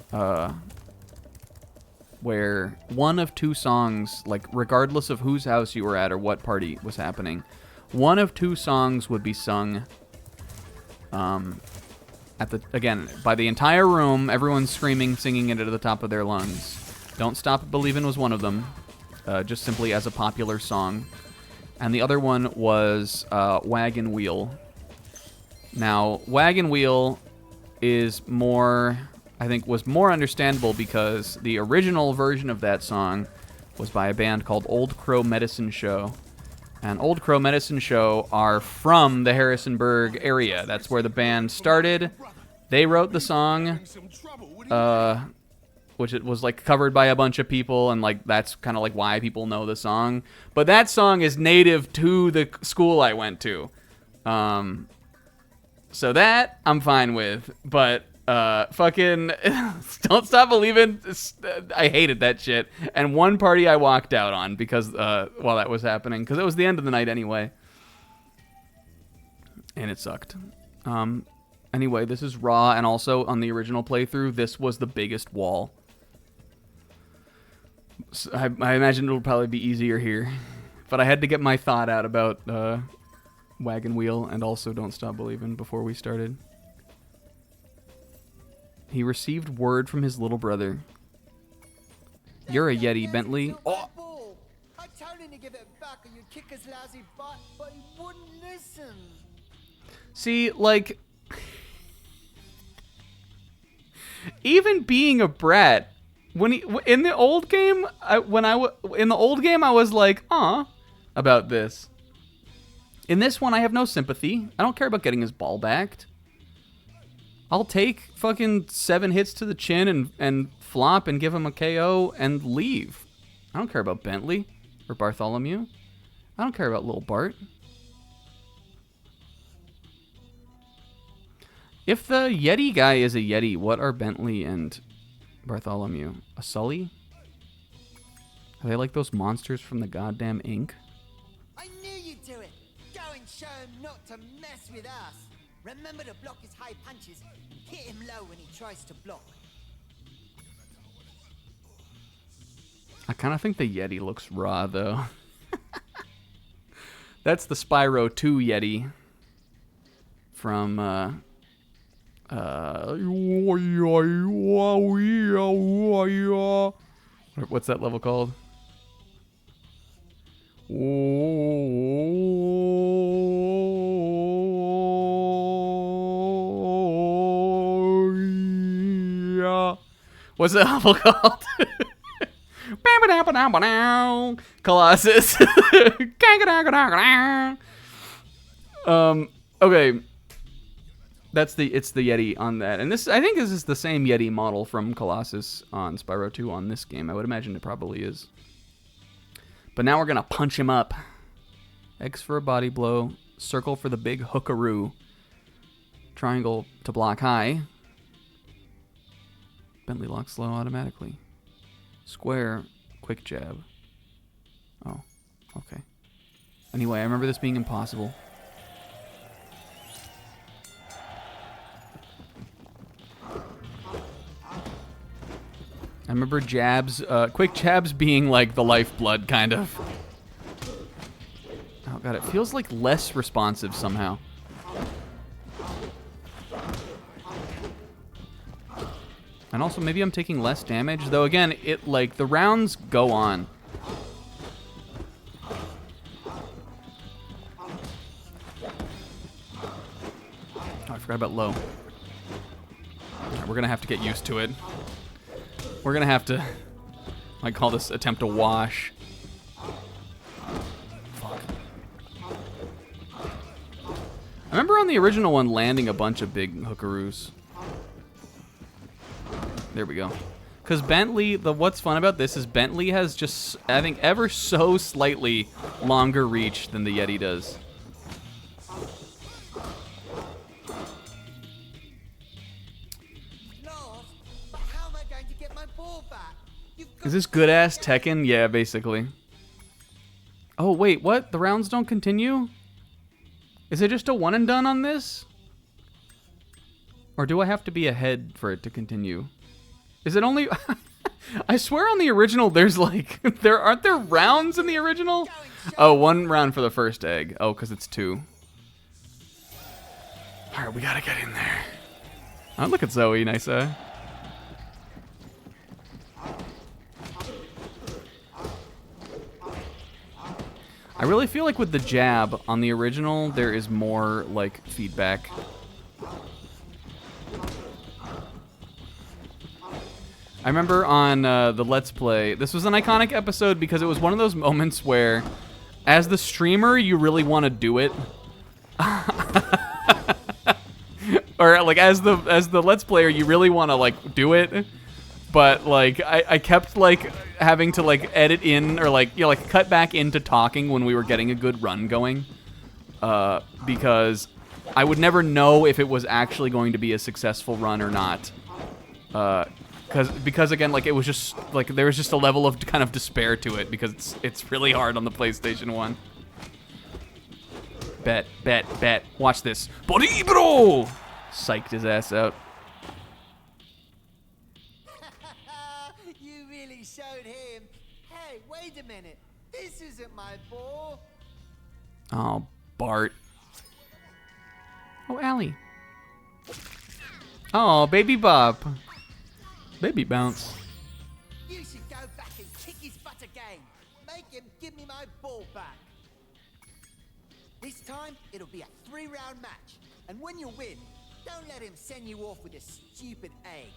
where one of two songs, like regardless of whose house you were at or what party was happening, one of two songs would be sung by the entire room. Everyone's screaming, singing it at the top of their lungs. Don't Stop Believin' was one of them. Just simply as a popular song. And the other one was Wagon Wheel Now, Wagon Wheel is more, I think, was more understandable because the original version of that song was by a band called Old Crow Medicine Show. And Old Crow Medicine Show are from the Harrisonburg area. That's where the band started. They wrote the song, which it was like covered by a bunch of people, and like that's kind of like why people know the song. But that song is native to the school I went to. So that I'm fine with, but fucking Don't Stop Believin', I hated that shit. And one party I walked out on because while that was happening, because it was the end of the night anyway, and it sucked. Anyway, this is raw, and also on the original playthrough, this was the biggest wall. So I imagine it'll probably be easier here, but I had to get my thought out about Wagon Wheel and also Don't Stop Believin' before we started. He received word from his little brother. You're a Yeti, Bentley.
Oh! I told him to give it back or you'd kick his lousy butt, but he wouldn't listen.
See, like, even being a brat, when he in the old game, I was like, "Aw," about this. In this one, I have no sympathy. I don't care about getting his ball backed. I'll take fucking 7 hits to the chin and flop and give him a KO and leave. I don't care about Bentley or Bartholomew. I don't care about little Bart. If the Yeti guy is a Yeti, what are Bentley and Bartholomew? A Sully? Are they like those monsters from the goddamn Ink?
I knew you'd do it. Go and show him not to mess with us. Remember to block his high punches and hit him low when he tries to block.
I kind of think the Yeti looks raw, though. That's the Spyro 2 Yeti from, what's that level called? What's that level called? Colossus. Okay. It's the Yeti on that. And this, I think this is the same Yeti model from Colossus on Spyro 2 on this game. I would imagine it probably is. But now we're going to punch him up. X for a body blow. Circle for the big hookaroo. Triangle to block high. Bentley locks slow automatically. Square, quick jab. Oh, okay. Anyway, I remember this being impossible. I remember jabs, quick jabs being like the lifeblood, kind of. Oh god, it feels like less responsive somehow. And also, maybe I'm taking less damage, though again, it like the rounds go on. Oh, I forgot about low. Right, we're gonna have to get used to it. We're gonna have to, I call this attempt to wash. Fuck. I remember on the original one landing a bunch of big hookaroos. There we go. Because Bentley, what's fun about this is Bentley has just, I think, ever so slightly longer reach than the Yeti does.
But how am I going to get my ball back?
Is this good-ass Tekken? Yeah, basically. Oh, wait, what? The rounds don't continue? Is it just a one and done on this? Or do I have to be ahead for it to continue? Is it only... I swear on the original there's like... aren't there rounds in the original? Oh, 1 round for the first egg. Oh, because it's 2. Alright, we gotta get in there. Oh, look at Zoe, nice, I really feel like with the jab on the original, there is more, like, feedback
I remember on the Let's Play, this was an iconic episode because it was one of those moments where, as the streamer, you really want to do it. Or like as the Let's Player, you really want to like do it. But like I kept like having to like edit in or like like cut back into talking when we were getting a good run going. Because I would never know if it was actually going to be a successful run or not. Because again, like it was just like there was just a level of kind of despair to it because it's really hard on the PlayStation 1. Bet. Watch this. Bolibro! Psyched his ass out.
You really showed him. Hey, wait a minute. This isn't my ball.
Oh, Bart. Oh, Allie. Oh, Baby Bop. Baby Bounce.
You should go back and kick his butt again. Make him give me my ball back. This time, it'll be a 3-round match. And when you win, don't let him send you off with a stupid egg.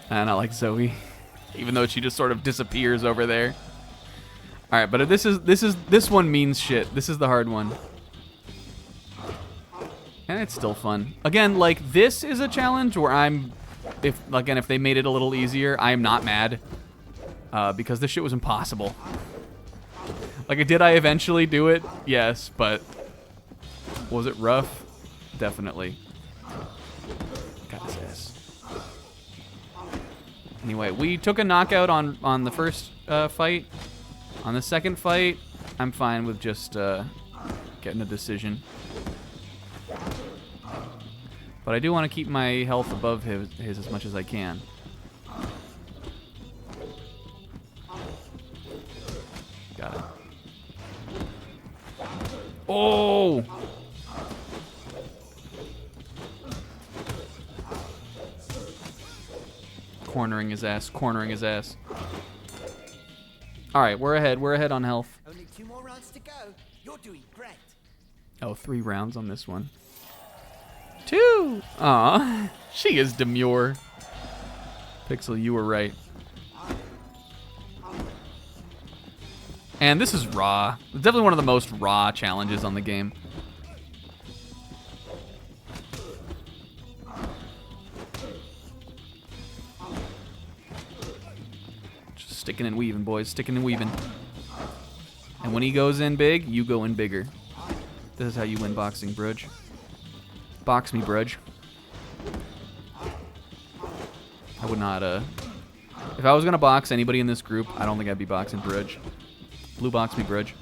And I like Zoe, even though she just sort of disappears over there. All right, but this one means shit. This is the hard one. And it's still fun. Again, like this is a challenge where if they made it a little easier, I am not mad. Because this shit was impossible. Like, did I eventually do it? Yes, but was it rough? Definitely. Got his ass. Anyway, we took a knockout on the first fight. On the second fight, I'm fine with just getting a decision. But I do want to keep my health above his as much as I can. Got it. Oh! Cornering his ass. Alright, we're ahead on health.
Only 2 more rounds to go. You're doing great.
Oh, 3 rounds on this one. 2! Aw, she is demure. Pixel, you were right. And this is raw. It's definitely one of the most raw challenges on the game. Just sticking and weaving, boys. Sticking and weaving. And when he goes in big, you go in bigger. This is how you win boxing, Brudge. Box me, Brudge. I would not, if I was gonna box anybody in this group, I don't think I'd be boxing Brudge. Blue box me, Brudge.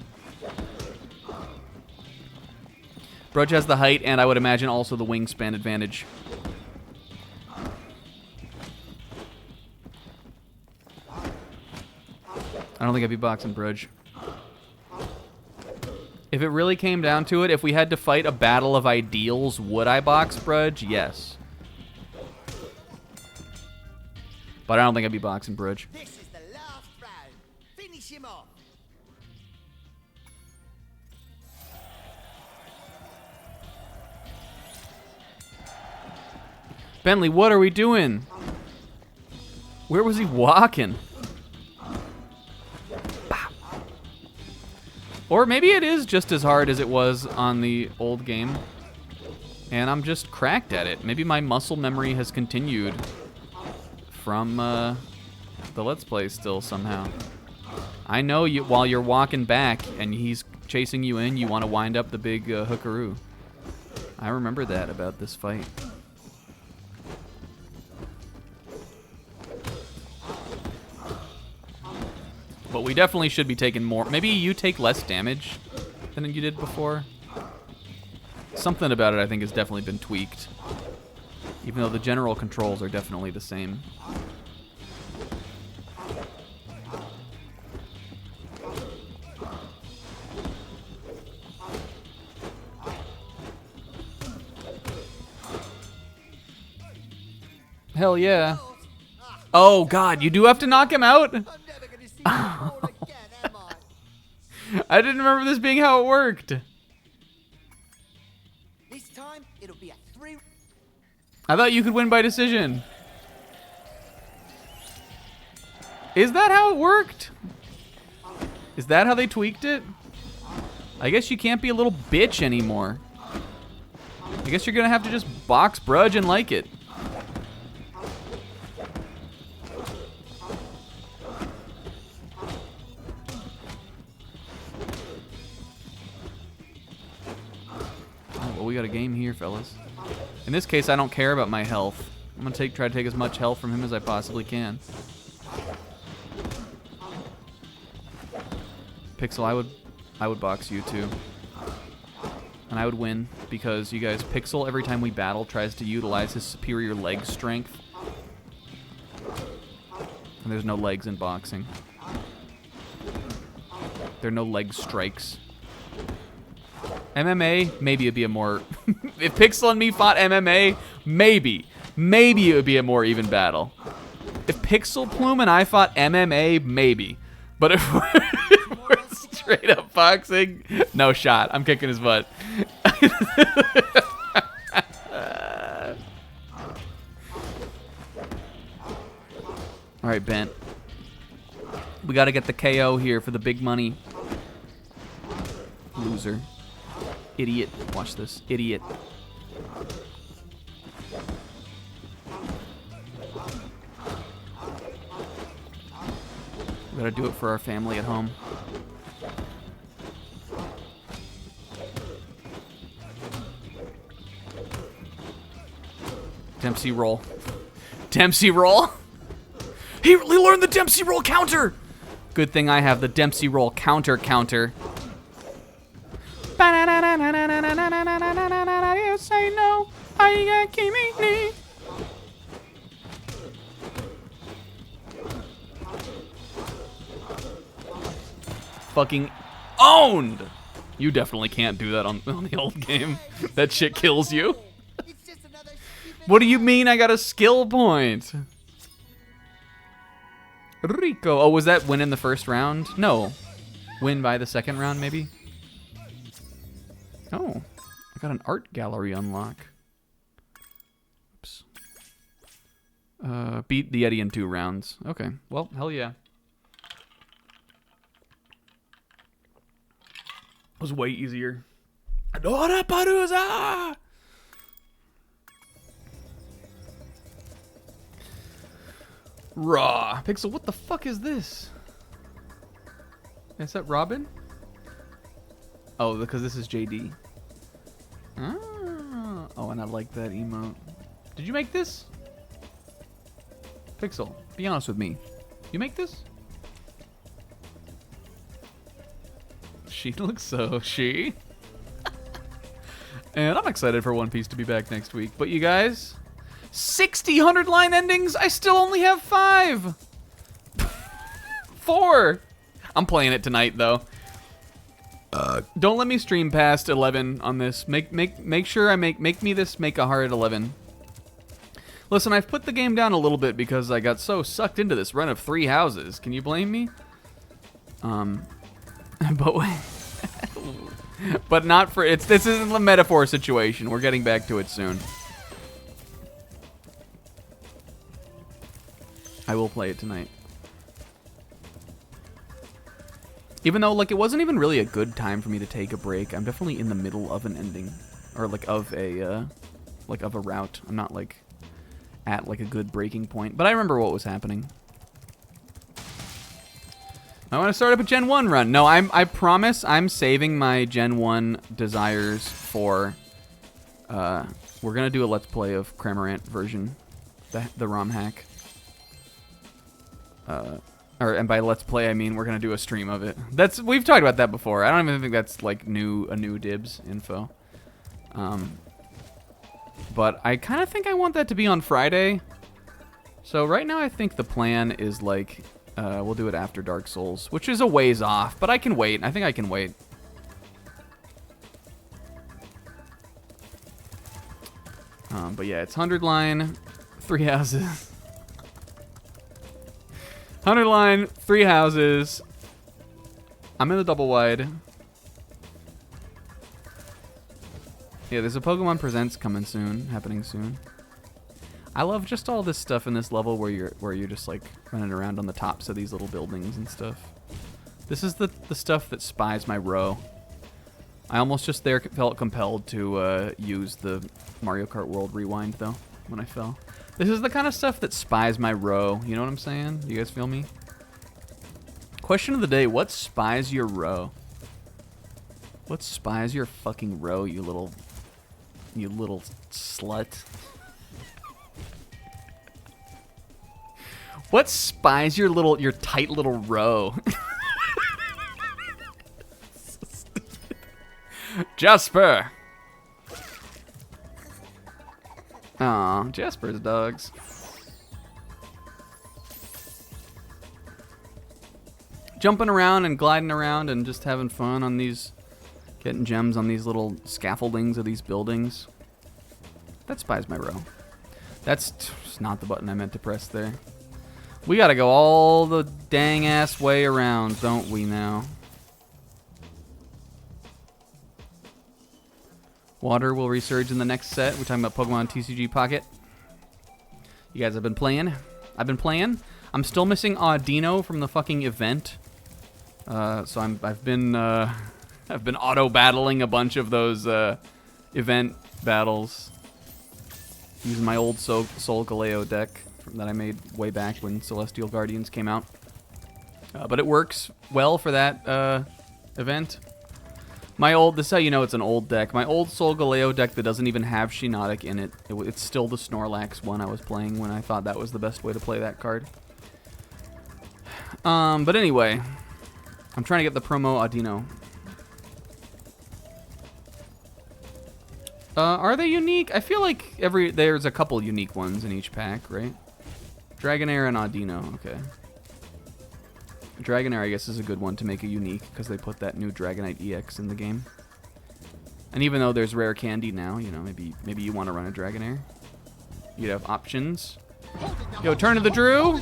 Brudge has the height, and I would imagine also the wingspan advantage. I don't think I'd be boxing Brudge. If it really came down to it, if we had to fight a battle of ideals, would I box Brudge? Yes. But I don't think I'd be boxing Brudge.
This is the last round. Finish him off.
Bentley, what are we doing? Where was he walking? Bah. Or maybe it is just as hard as it was on the old game. And I'm just cracked at it. Maybe my muscle memory has continued from the Let's Play still somehow. I know you while you're walking back and he's chasing you in, you want to wind up the big hookaroo. I remember that about this fight. But we definitely should be taking more. Maybe you take less damage than you did before. Something about it I think has definitely been tweaked. Even though the general controls are definitely the same. Hell yeah. Oh god, you do have to knock him out?
I'm never gonna see you fall again, am I?
I didn't remember this being how it worked.
This time, it'll be a 3...
I thought you could win by decision. Is that how it worked? Is that how they tweaked it? I guess you can't be a little bitch anymore. I guess you're gonna have to just box Brudge and like it. Oh, well, we got a game here, fellas. In this case, I don't care about my health. I'm gonna try to take as much health from him as I possibly can. Pixel, I would box you too. And I would win because you guys, Pixel, every time we battle, tries to utilize his superior leg strength. And there's no legs in boxing. There are no leg strikes. MMA, maybe it'd be a more... if Pixel and me fought MMA, maybe it would be a more even battle. If Pixel Plume and I fought MMA, maybe. But if we're straight up boxing, no shot. I'm kicking his butt. All right, Bent. We got to get the KO here for the big money. Loser. Idiot. Watch this. Idiot. We gotta do it for our family at home. Dempsey roll. Dempsey roll? He learned the Dempsey roll counter! Good thing I have the Dempsey roll counter. You say no, I keep me. Fucking owned! You definitely can't do that on the old game. That shit kills you. What do you mean I got a skill point? Rico. Oh, was that win in the first round? No. Win by the second round, maybe? Oh. I got an art gallery unlock. Oops. Beat the Yeti in 2 rounds. Okay. Well, hell yeah. It was way easier. Adora Parusa! Raw. Pixel, what the fuck is this? Is that Robin? Oh, because this is JD. Ah. Oh, and I like that emote. Did you make this? Pixel, be honest with me. You make this? She looks so she. And I'm excited for One Piece to be back next week. But you guys, 60 100-line endings? I still only have 5. 4. I'm playing it tonight though. Don't let me stream past 11 on this. Make sure I make me this make a hard 11. Listen, I've put the game down a little bit because I got so sucked into this run of 3 houses. Can you blame me? But not for it's. This isn't a metaphor situation. We're getting back to it soon. I will play it tonight. Even though, like, it wasn't even really a good time for me to take a break. I'm definitely in the middle of an ending, or like of a route. I'm not like at like a good breaking point, but I remember what was happening. I want to start up a Gen 1 run. No, I promise I'm saving my Gen 1 desires for, we're going to do a Let's Play of Cramorant version, the ROM hack. And by Let's Play, I mean we're going to do a stream of it. We've talked about that before. I don't even think that's like a new dibs info. But I kind of think I want that to be on Friday. So right now I think the plan is like, we'll do it after Dark Souls, which is a ways off, but I can wait. I think I can wait. But yeah, it's 100 line, 3 houses. 100 line, 3 houses. I'm in the double wide. Yeah, there's a Pokemon Presents coming soon, happening soon. I love just all this stuff in this level where you're just like running around on the tops of these little buildings and stuff. This is the stuff that spies my row. I almost just there felt compelled to use the Mario Kart World Rewind though when I fell. This is the kind of stuff that spies my row. You know what I'm saying? You guys feel me? Question of the day: what spies your row? What spies your fucking row, you little slut? What spies your tight little row? Jasper. Aw, Jasper's dogs. Jumping around and gliding around and just having fun on these, getting gems on these little scaffoldings of these buildings. That spies my row. That's not the button I meant to press there. We gotta go all the dang ass way around, don't we now? Water will resurge in the next set. We're talking about Pokemon TCG Pocket. You guys have been playing. I've been playing. I'm still missing Audino from the fucking event. So I've been auto battling a bunch of those event battles using my old Sol Galeo deck that I made way back when Celestial Guardians came out. But it works well for that event. This is how you know it's an old deck. My old Sol Galeo deck that doesn't even have Shiinotic in it. It's still the Snorlax one I was playing when I thought that was the best way to play that card. But anyway, I'm trying to get the promo Audino. Are they unique? I feel like there's a couple unique ones in each pack, right? Dragonair and Audino, okay. Dragonair, I guess, is a good one to make a unique because they put that new Dragonite EX in the game. And even though there's rare candy now, you know, maybe you want to run a Dragonair. You'd have options. Yo, turn to the Drew.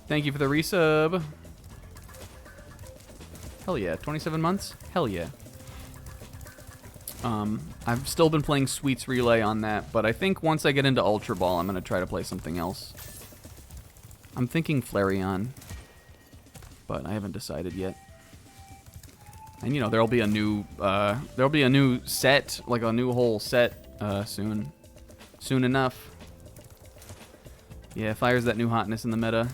Thank you for the resub. Hell yeah, 27 months? Hell yeah. I've still been playing Sweets Relay on that, but I think once I get into Ultra Ball, I'm going to try to play something else. I'm thinking Flareon, but I haven't decided yet. And you know, there'll be a new set, like a new whole set soon enough. Yeah, Fire's that new hotness in the meta.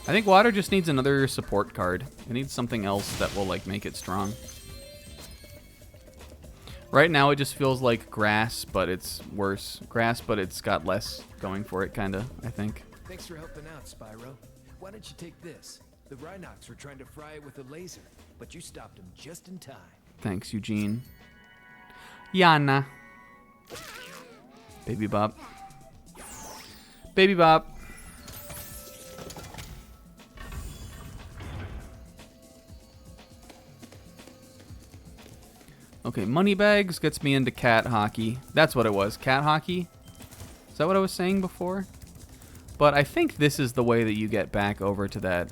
I think Water just needs another support card. It needs something else that will like make it strong. Right now it just feels like Grass, but it's worse. Grass, but it's got less going for it, kinda, I think.
Thanks for helping out, Spyro. Why don't you take this? The Rhinox were trying to fry it with a laser, but you stopped them just in time.
Thanks, Eugene. Yana. Baby Bop. Baby Bop. Okay, Moneybags gets me into cat hockey. That's what it was, cat hockey? Is that what I was saying before? But I think this is the way that you get back over to that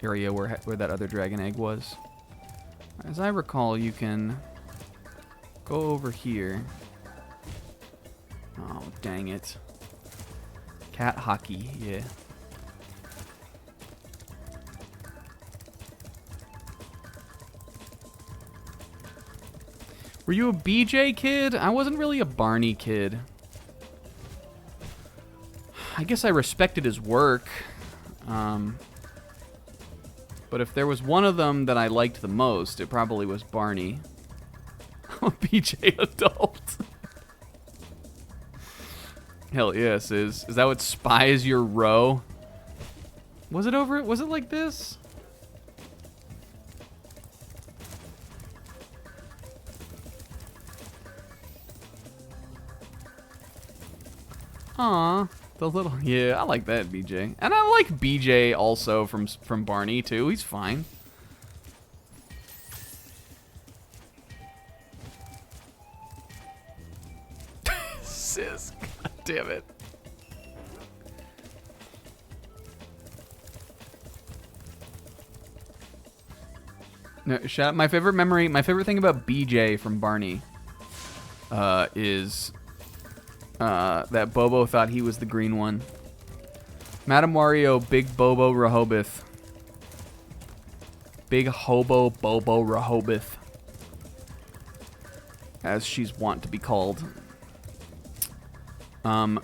area where that other dragon egg was. As I recall, you can go over here. Oh, dang it. Cat hockey, yeah. Were you a BJ kid? I wasn't really a Barney kid. I guess I respected his work. But if there was one of them that I liked the most, it probably was Barney. I'm a BJ adult. Hell yes, is that what spies your row? Was it over? Was it like this? Aw, the little, yeah, I like that BJ, and I like BJ also from Barney too. He's fine. Sis, god damn it. No, my favorite thing about BJ from Barney is that Bobo thought he was the green one. Madame Wario, Big Bobo Rehoboth. Big Hobo Bobo Rehoboth, as she's wont to be called. One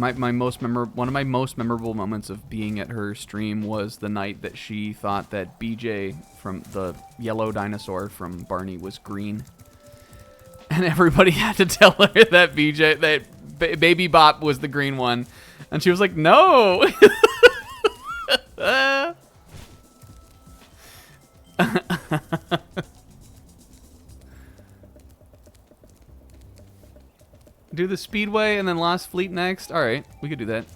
of my most memorable moments of being at her stream was the night that she thought that BJ from the yellow dinosaur from Barney was green, and everybody had to tell her that Baby Bop was the green one, and she was like, "No." Do the Speedway and then Lost Fleet next? Alright, we could do that.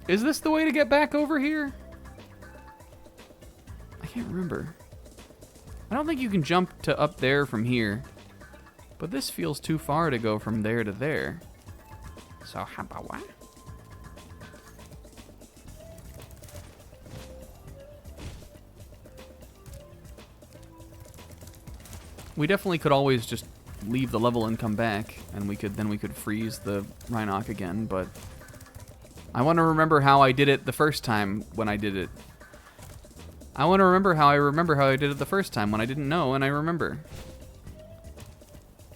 Is this the way to get back over here? I can't remember. I don't think you can jump to up there from here. But this feels too far to go from there to there. So how about what? We definitely could always just leave the level and come back, and we could freeze the Rhinoc again, but I want to remember how I did it the first time when I did it. I want to remember how I did it the first time when I didn't know, and I remember.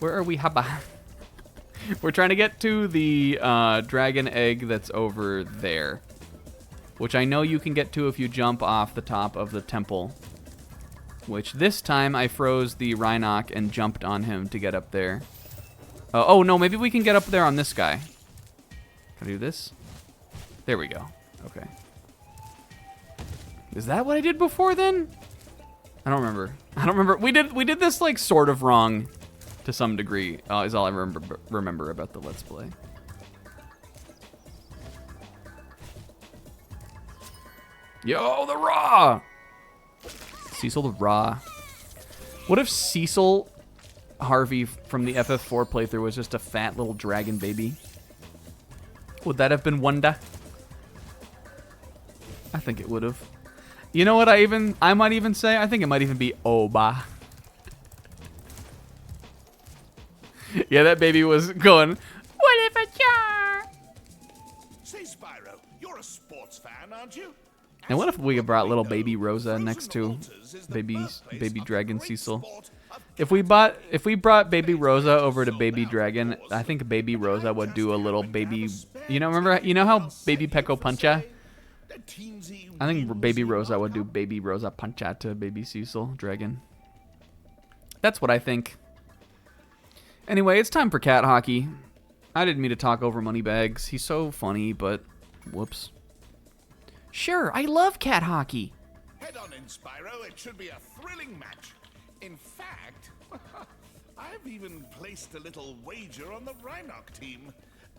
Where are we? Haba? We're trying to get to the dragon egg that's over there, which I know you can get to if you jump off the top of the temple. Which this time I froze the Rhinoc and jumped on him to get up there. Oh no, maybe we can get up there on this guy. Can I do this? There we go. Okay. Is that what I did before then? I don't remember. We did this like sort of wrong to some degree. Is all I remember about the Let's Play. Yo, the Raw! Cecil the Raw. What if Cecil Harvey from the FF4 playthrough was just a fat little dragon baby? Would that have been Wanda? I think it would have. You know what I might even say? I think it might even be Oba. Yeah, that baby was going, what if a jar?
Say, Spyro, you're a sports fan, aren't you?
And what if we brought little baby Rosa next to baby Dragon Cecil? If we brought baby Rosa over to baby Dragon, I think baby Rosa would do a little baby. You know how baby Pecco Puncha? I think baby Rosa would do baby Rosa Puncha to baby Cecil Dragon. That's what I think. Anyway, it's time for cat hockey. I didn't mean to talk over Moneybags. He's so funny, but whoops. Sure, I love cat hockey.
Head on in, Spyro. It should be a thrilling match. In fact, I've even placed a little wager on the Rhinoc team.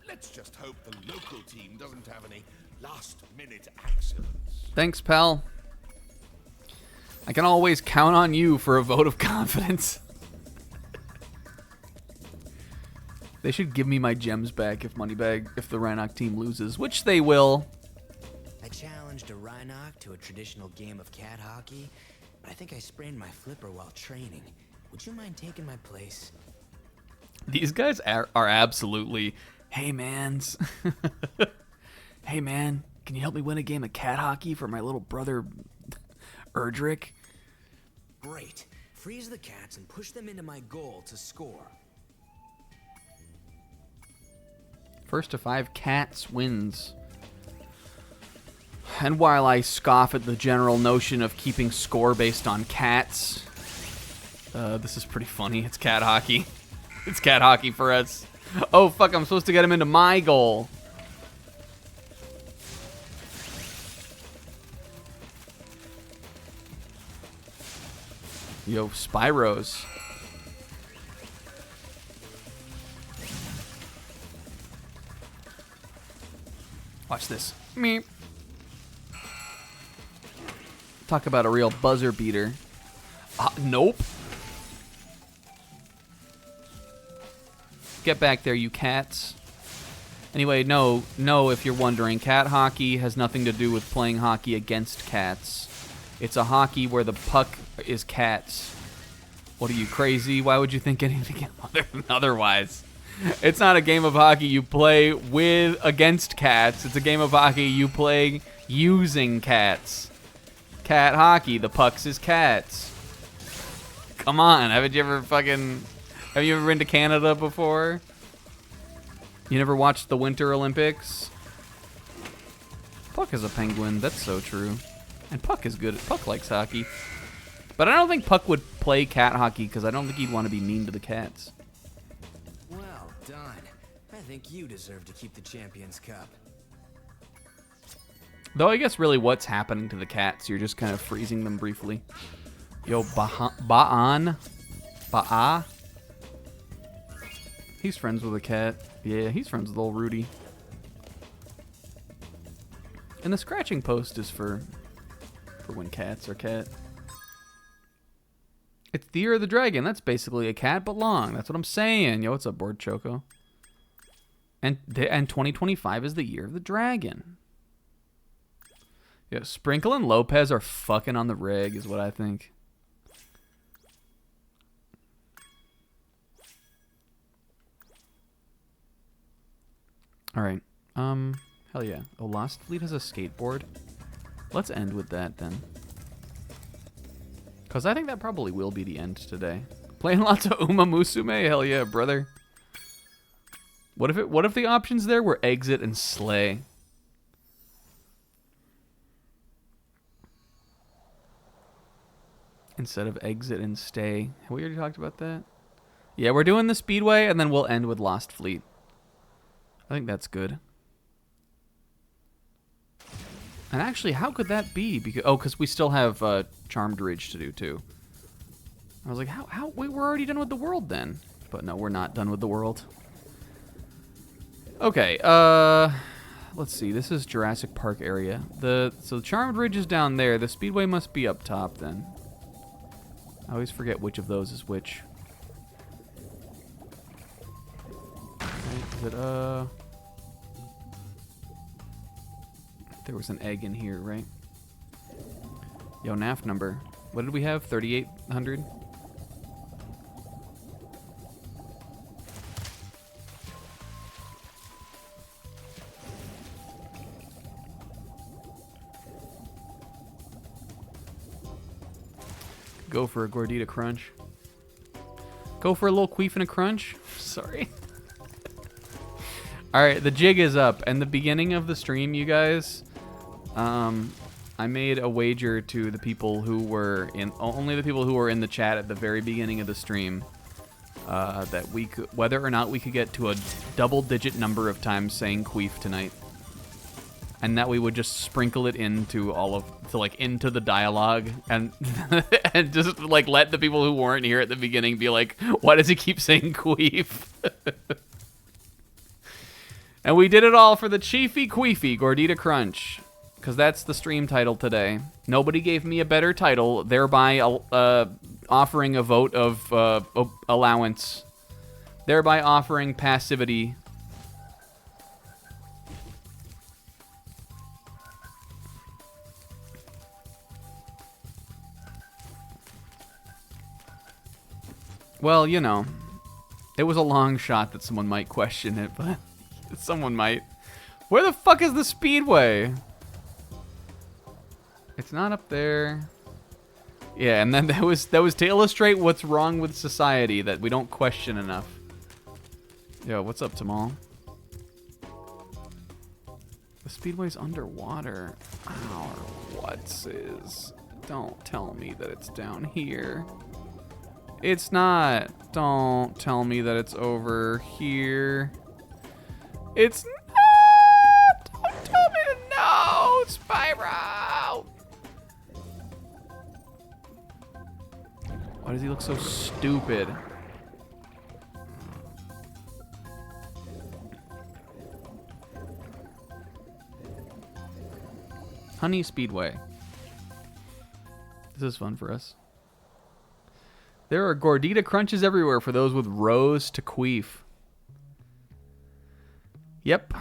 Let's just hope the local team doesn't have any last-minute accidents.
Thanks, pal. I can always count on you for a vote of confidence. They should give me my gems back if the Rhinoc team loses, which they will.
I challenged a Rhinoc to a traditional game of cat hockey, but I think I sprained my flipper while training. Would you mind taking my place?
These guys are absolutely, hey mans. Hey man, can you help me win a game of cat hockey for my little brother Erdrick?
Great. Freeze the cats and push them into my goal to score.
First to 5 cats wins. And while I scoff at the general notion of keeping score based on cats, this is pretty funny. It's cat hockey. It's cat hockey for us. Oh, fuck, I'm supposed to get him into my goal. Yo, Spyros. Watch this. Meep. Talk about a real buzzer beater. Nope. Get back there, you cats. Anyway, no, if you're wondering, cat hockey has nothing to do with playing hockey against cats. It's a hockey where the puck is cats. What are you, crazy? Why would you think anything otherwise? It's not a game of hockey you play against cats. It's a game of hockey you play using cats. Cat hockey. The pucks is cats. Come on. Have you ever been to Canada before? You never watched the Winter Olympics? Puck is a penguin. That's so true. And Puck is good. Puck likes hockey. But I don't think Puck would play cat hockey because I don't think he'd want to be mean to the cats.
Well done. I think you deserve to keep the Champions Cup.
Though I guess really what's happening to the cats, you're just kind of freezing them briefly. Yo, Ba'a? He's friends with a cat. Yeah, he's friends with old Rudy. And the scratching post is for when cats are cat. It's the Year of the Dragon. That's basically a cat, but long. That's what I'm saying. Yo, what's up, Board Choco? And 2025 is the Year of the Dragon. Yeah, Sprinkle and Lopez are fucking on the rig, is what I think. All right. Hell yeah. Oh, Lost Fleet has a skateboard. Let's end with that then. Because I think that probably will be the end today. Playing lots of Uma Musume? Hell yeah, brother. What if the options there were exit and slay? Instead of exit and stay. Have we already talked about that? Yeah, we're doing the Speedway, and then we'll end with Lost Fleet. I think that's good. And actually, how could that be? Because we still have Charmed Ridge to do, too. I was like, wait, we're already done with the world, then. But no, we're not done with the world. Okay, let's see. This is Jurassic Park area. So Charmed Ridge is down there. The Speedway must be up top, then. I always forget which of those is which. Right, is it, there was an egg in here, right? Yo, NAF number. What did we have? 3,800? Go for a Gordita crunch. Go for a little queef and a crunch. Sorry. All right, the jig is up. And the beginning of the stream, you guys, I made a wager to the people who were only the people who were in the chat at the very beginning of the stream, that we could, whether or not we could get to a double-digit number of times saying queef tonight, and that we would just sprinkle it into into the dialogue, and and just like let the people who weren't here at the beginning be like, why does he keep saying queef? And we did it all for the Chiefy Queefy Gordita Crunch, because that's the stream title today. Nobody gave me a better title, thereby offering a vote of allowance, thereby offering passivity. Well, you know, it was a long shot that someone might question it, but someone might. Where the fuck is the Speedway? It's not up there. Yeah, and then that was to illustrate what's wrong with society, that we don't question enough. Yo, what's up, Tamal? The Speedway's underwater. Or what is? Don't tell me that it's down here. It's not. Don't tell me that it's over here. It's not. Don't tell me. No, Spyro. Why does he look so stupid? Honey Speedway. This is fun for us. There are Gordita crunches everywhere for those with rows to queef. Yep.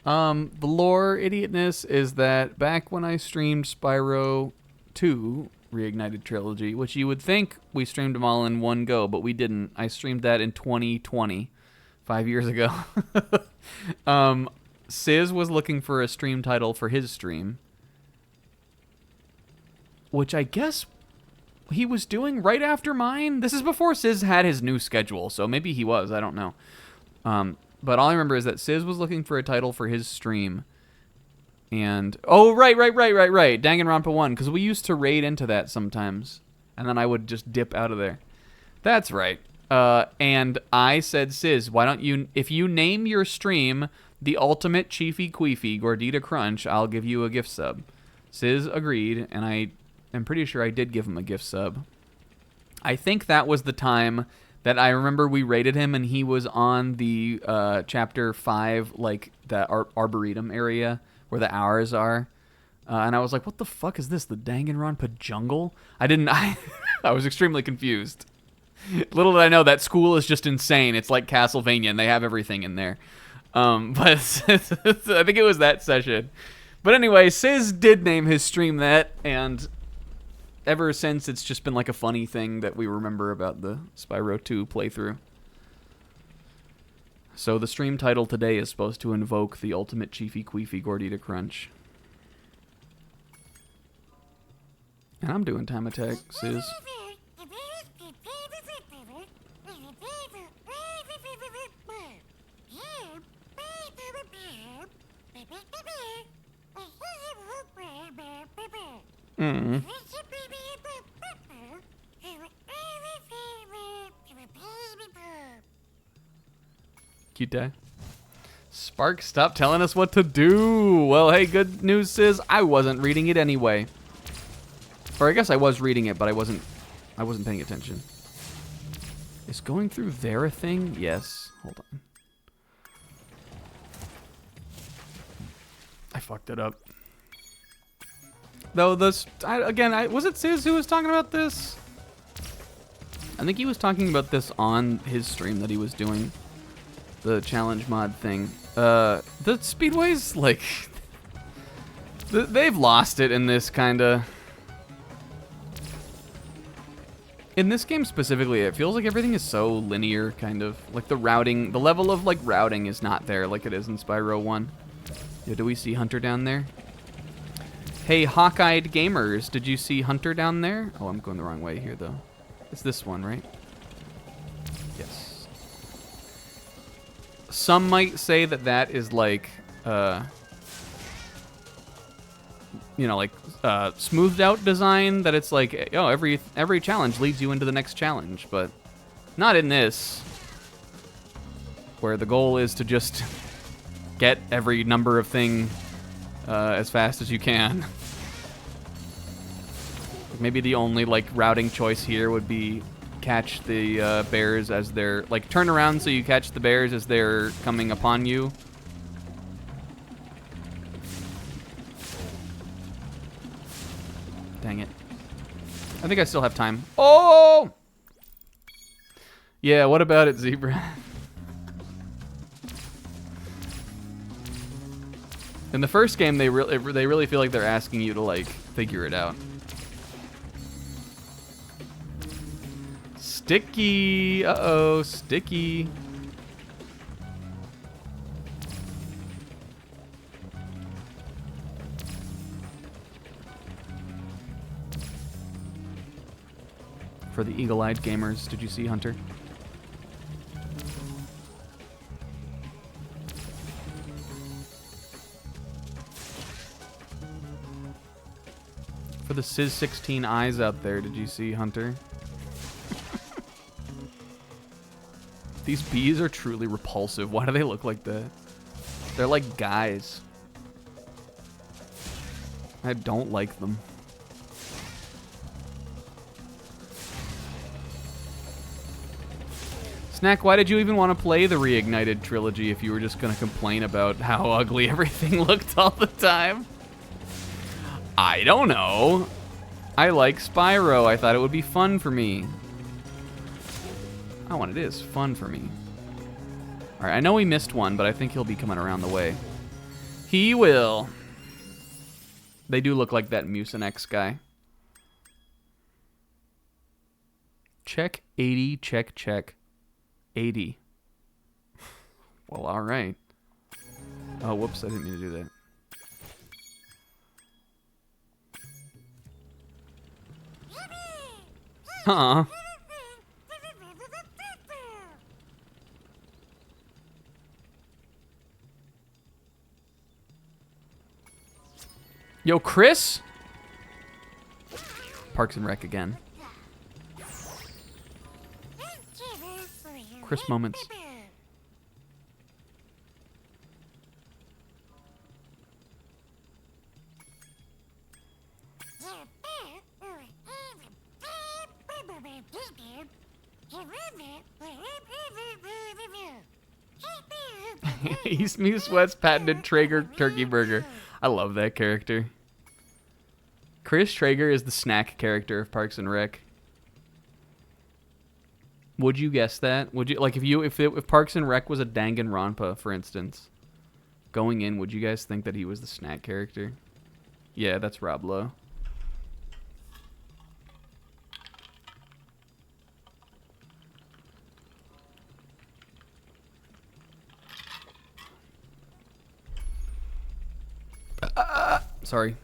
The lore idiotness is that back when I streamed Spyro 2 Reignited Trilogy, which you would think we streamed them all in one go, but we didn't. I streamed that in 2020, 5 years ago. Sizz was looking for a stream title for his stream, which I guess he was doing right after mine. This is before Sizz had his new schedule, so maybe he was. I don't know. But all I remember is that Sizz was looking for a title for his stream. And, oh, right. Danganronpa 1, because we used to raid into that sometimes. And then I would just dip out of there. That's right. And I said, Sizz, why don't you, if you name your stream The Ultimate Chiefy Queefy Gordita Crunch, I'll give you a gift sub. Sizz agreed, and I am pretty sure I did give him a gift sub. I think that was the time that I remember we raided him, and he was on the chapter 5, like the Arboretum area where the hours are. And I was like, what the fuck is this? The Danganronpa jungle? I was extremely confused. Little did I know that school is just insane. It's like Castlevania, and they have everything in there. But I think it was that session. But anyway, Sizz did name his stream that, and ever since, it's just been like a funny thing that we remember about the Spyro 2 playthrough. So the stream title today is supposed to invoke the ultimate Chiefy Queefy Gordita Crunch. And I'm doing time attack, Sizz. Cute guy. Spark, stop telling us what to do. Well, hey, good news, Sizz. I wasn't reading it anyway. Or I guess I was reading it, but I wasn't paying attention. Is going through there a thing? Yes. Hold on. I fucked it up. Though was it Sizz who was talking about this? I think he was talking about this on his stream that he was doing. The challenge mod thing. The speedways, like, they've lost it in this kinda. In this game specifically, it feels like everything is so linear, kind of. Like the routing, the level of like routing is not there like it is in Spyro 1. Yeah, do we see Hunter down there? Hey, hawk-eyed gamers, did you see Hunter down there? Oh, I'm going the wrong way here, though. It's this one, right? Yes. Some might say that that is like, you know, like smoothed out design. That it's like, oh, every challenge leads you into the next challenge, but not in this, where the goal is to just get every number of thing as fast as you can. Maybe the only like routing choice here would be catch the bears as they're like turn around so you catch the bears as they're coming upon you. Dang it. I think I still have time. Oh! Yeah, what about it, Zebra? In the first game, they really feel like they're asking you to like figure it out. Sticky. Uh-oh, sticky. For the eagle-eyed gamers, did you see Hunter? For the Sizz 16 eyes out there, did you see Hunter? These bees are truly repulsive. Why do they look like that? They're like guys. I don't like them. Snack, why did you even want to play the Reignited Trilogy if you were just going to complain about how ugly everything looked all the time? I don't know.
I like Spyro. I thought it would be fun for me. Oh, and it is fun for me. Alright, I know we missed one, but I think he'll be coming around the way. He will. They do look like that Mucinex guy. Check 80, check 80. Well, alright. Oh, whoops, I didn't mean to do that. Huh. Yo, Chris? Parks and Rec again. Chris moments. East Meets West patented Traeger turkey burger. I love that character. Chris Traeger is the snack character of Parks and Rec. Would you guess that? Would you like if Parks and Rec was a Danganronpa, for instance, going in? Would you guys think that he was the snack character? Yeah, that's Rob Lowe. Sorry.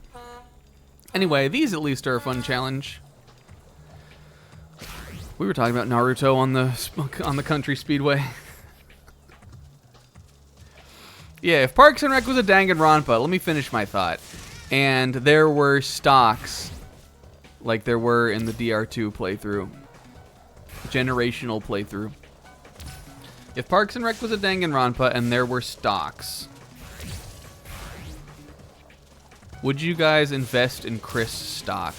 Anyway, these at least are a fun challenge. We were talking about Naruto on the country speedway. Yeah, if Parks and Rec was a Danganronpa, let me finish my thought. And there were stocks, like there were in the DR2 playthrough, generational playthrough. If Parks and Rec was a Danganronpa and there were stocks, would you guys invest in Chris stock?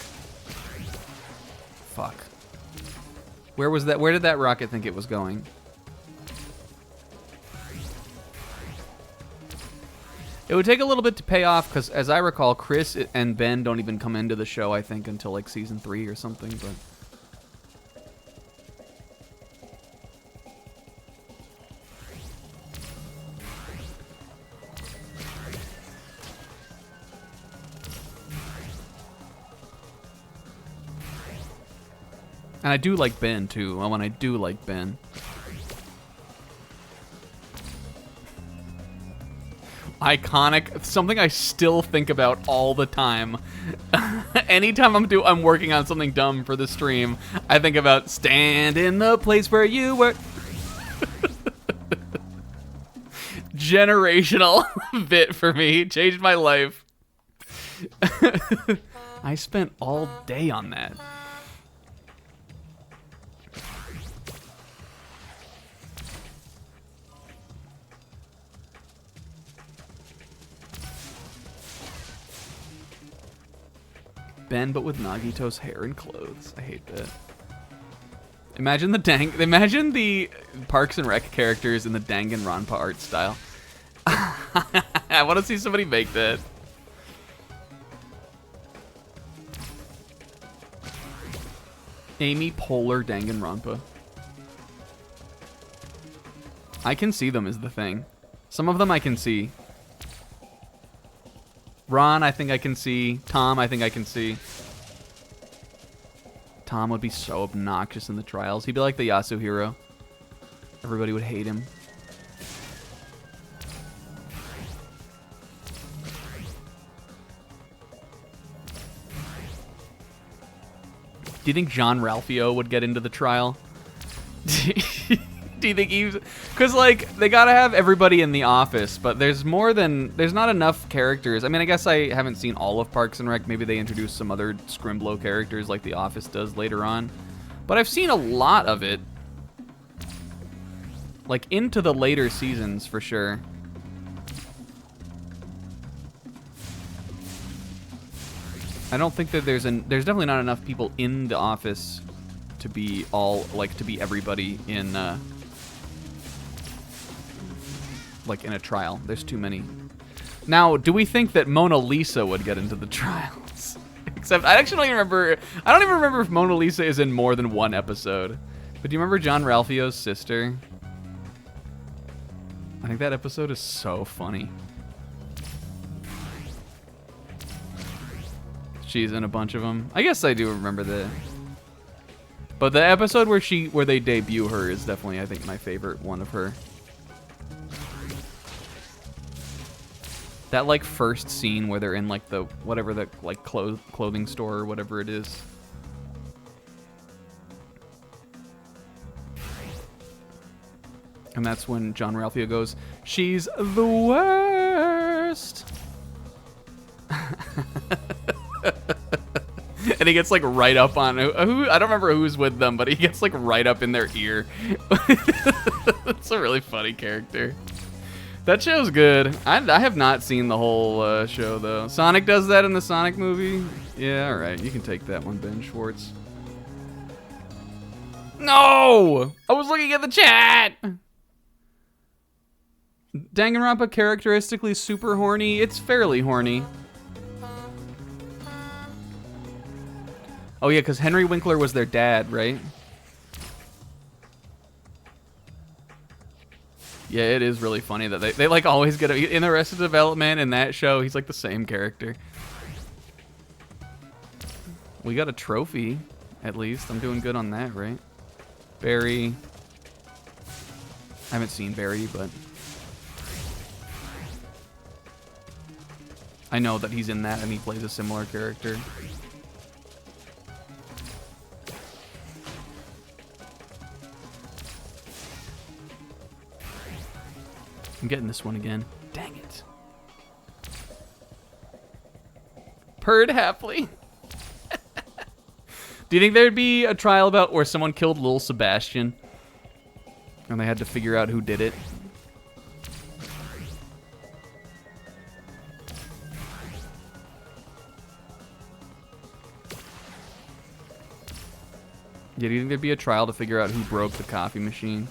Fuck. Where was that? Where did that rocket think it was going? It would take a little bit to pay off because, as I recall, Chris and Ben don't even come into the show, I think, until like season 3 or something. But and I do like Ben, too. Well, when I do like Ben. Iconic. Something I still think about all the time. Anytime I'm working on something dumb for the stream, I think about stand in the place where you were. Generational bit for me. Changed my life. I spent all day on that. Ben, but with Nagito's hair and clothes. I hate that. Imagine the Parks and Rec characters in the Danganronpa art style. I want to see somebody make that. Amy Poehler Danganronpa. I can see them is the thing. Some of them I can see. Ron, I think I can see. Tom, I think I can see. Tom would be so obnoxious in the trials. He'd be like the Yasuhiro. Everybody would hate him. Do you think John Ralphio would get into the trial? Do you think he's... Because, like, they gotta have everybody in the office, but there's not enough characters. I mean, I guess I haven't seen all of Parks and Rec. Maybe they introduce some other Scrimblow characters like The Office does later on. But I've seen a lot of it. Like, into the later seasons, for sure. I don't think that there's definitely not enough people in The Office to be everybody in... like in a trial. There's too many. Now, do we think that Mona Lisa would get into the trials?
Except I actually don't even remember. I don't even remember if Mona Lisa is in more than one episode. But do you remember John Ralphio's sister? I think that episode is so funny. She's in a bunch of them. I guess I do remember that. But the episode where they debut her is definitely, I think, my favorite one of her. That like first scene where they're in like the whatever the like clothing store or whatever it is. And that's when John Ralphio goes, "She's the worst." And he gets like right up on who I don't remember who's with them, but he gets like right up in their ear. That's a really funny character. That show's good. I have not seen the whole show though. Sonic does that in the Sonic movie. Yeah, all right, you can take that one, Ben Schwartz. No, I was looking at the chat. Danganronpa characteristically super horny. It's fairly horny. Oh yeah, because Henry Winkler was their dad, right? Yeah, it is really funny that they like always get in Arrested Development in that show. He's like the same character. We got a trophy, at least. I'm doing good on that, right? Barry. I haven't seen Barry, but I know that he's in that and he plays a similar character. I'm getting this one again. Dang it. Purred happily. Do you think there'd be a trial about where someone killed Lil Sebastian and they had to figure out who did it? Yeah, do you think there'd be a trial to figure out who broke the coffee machine?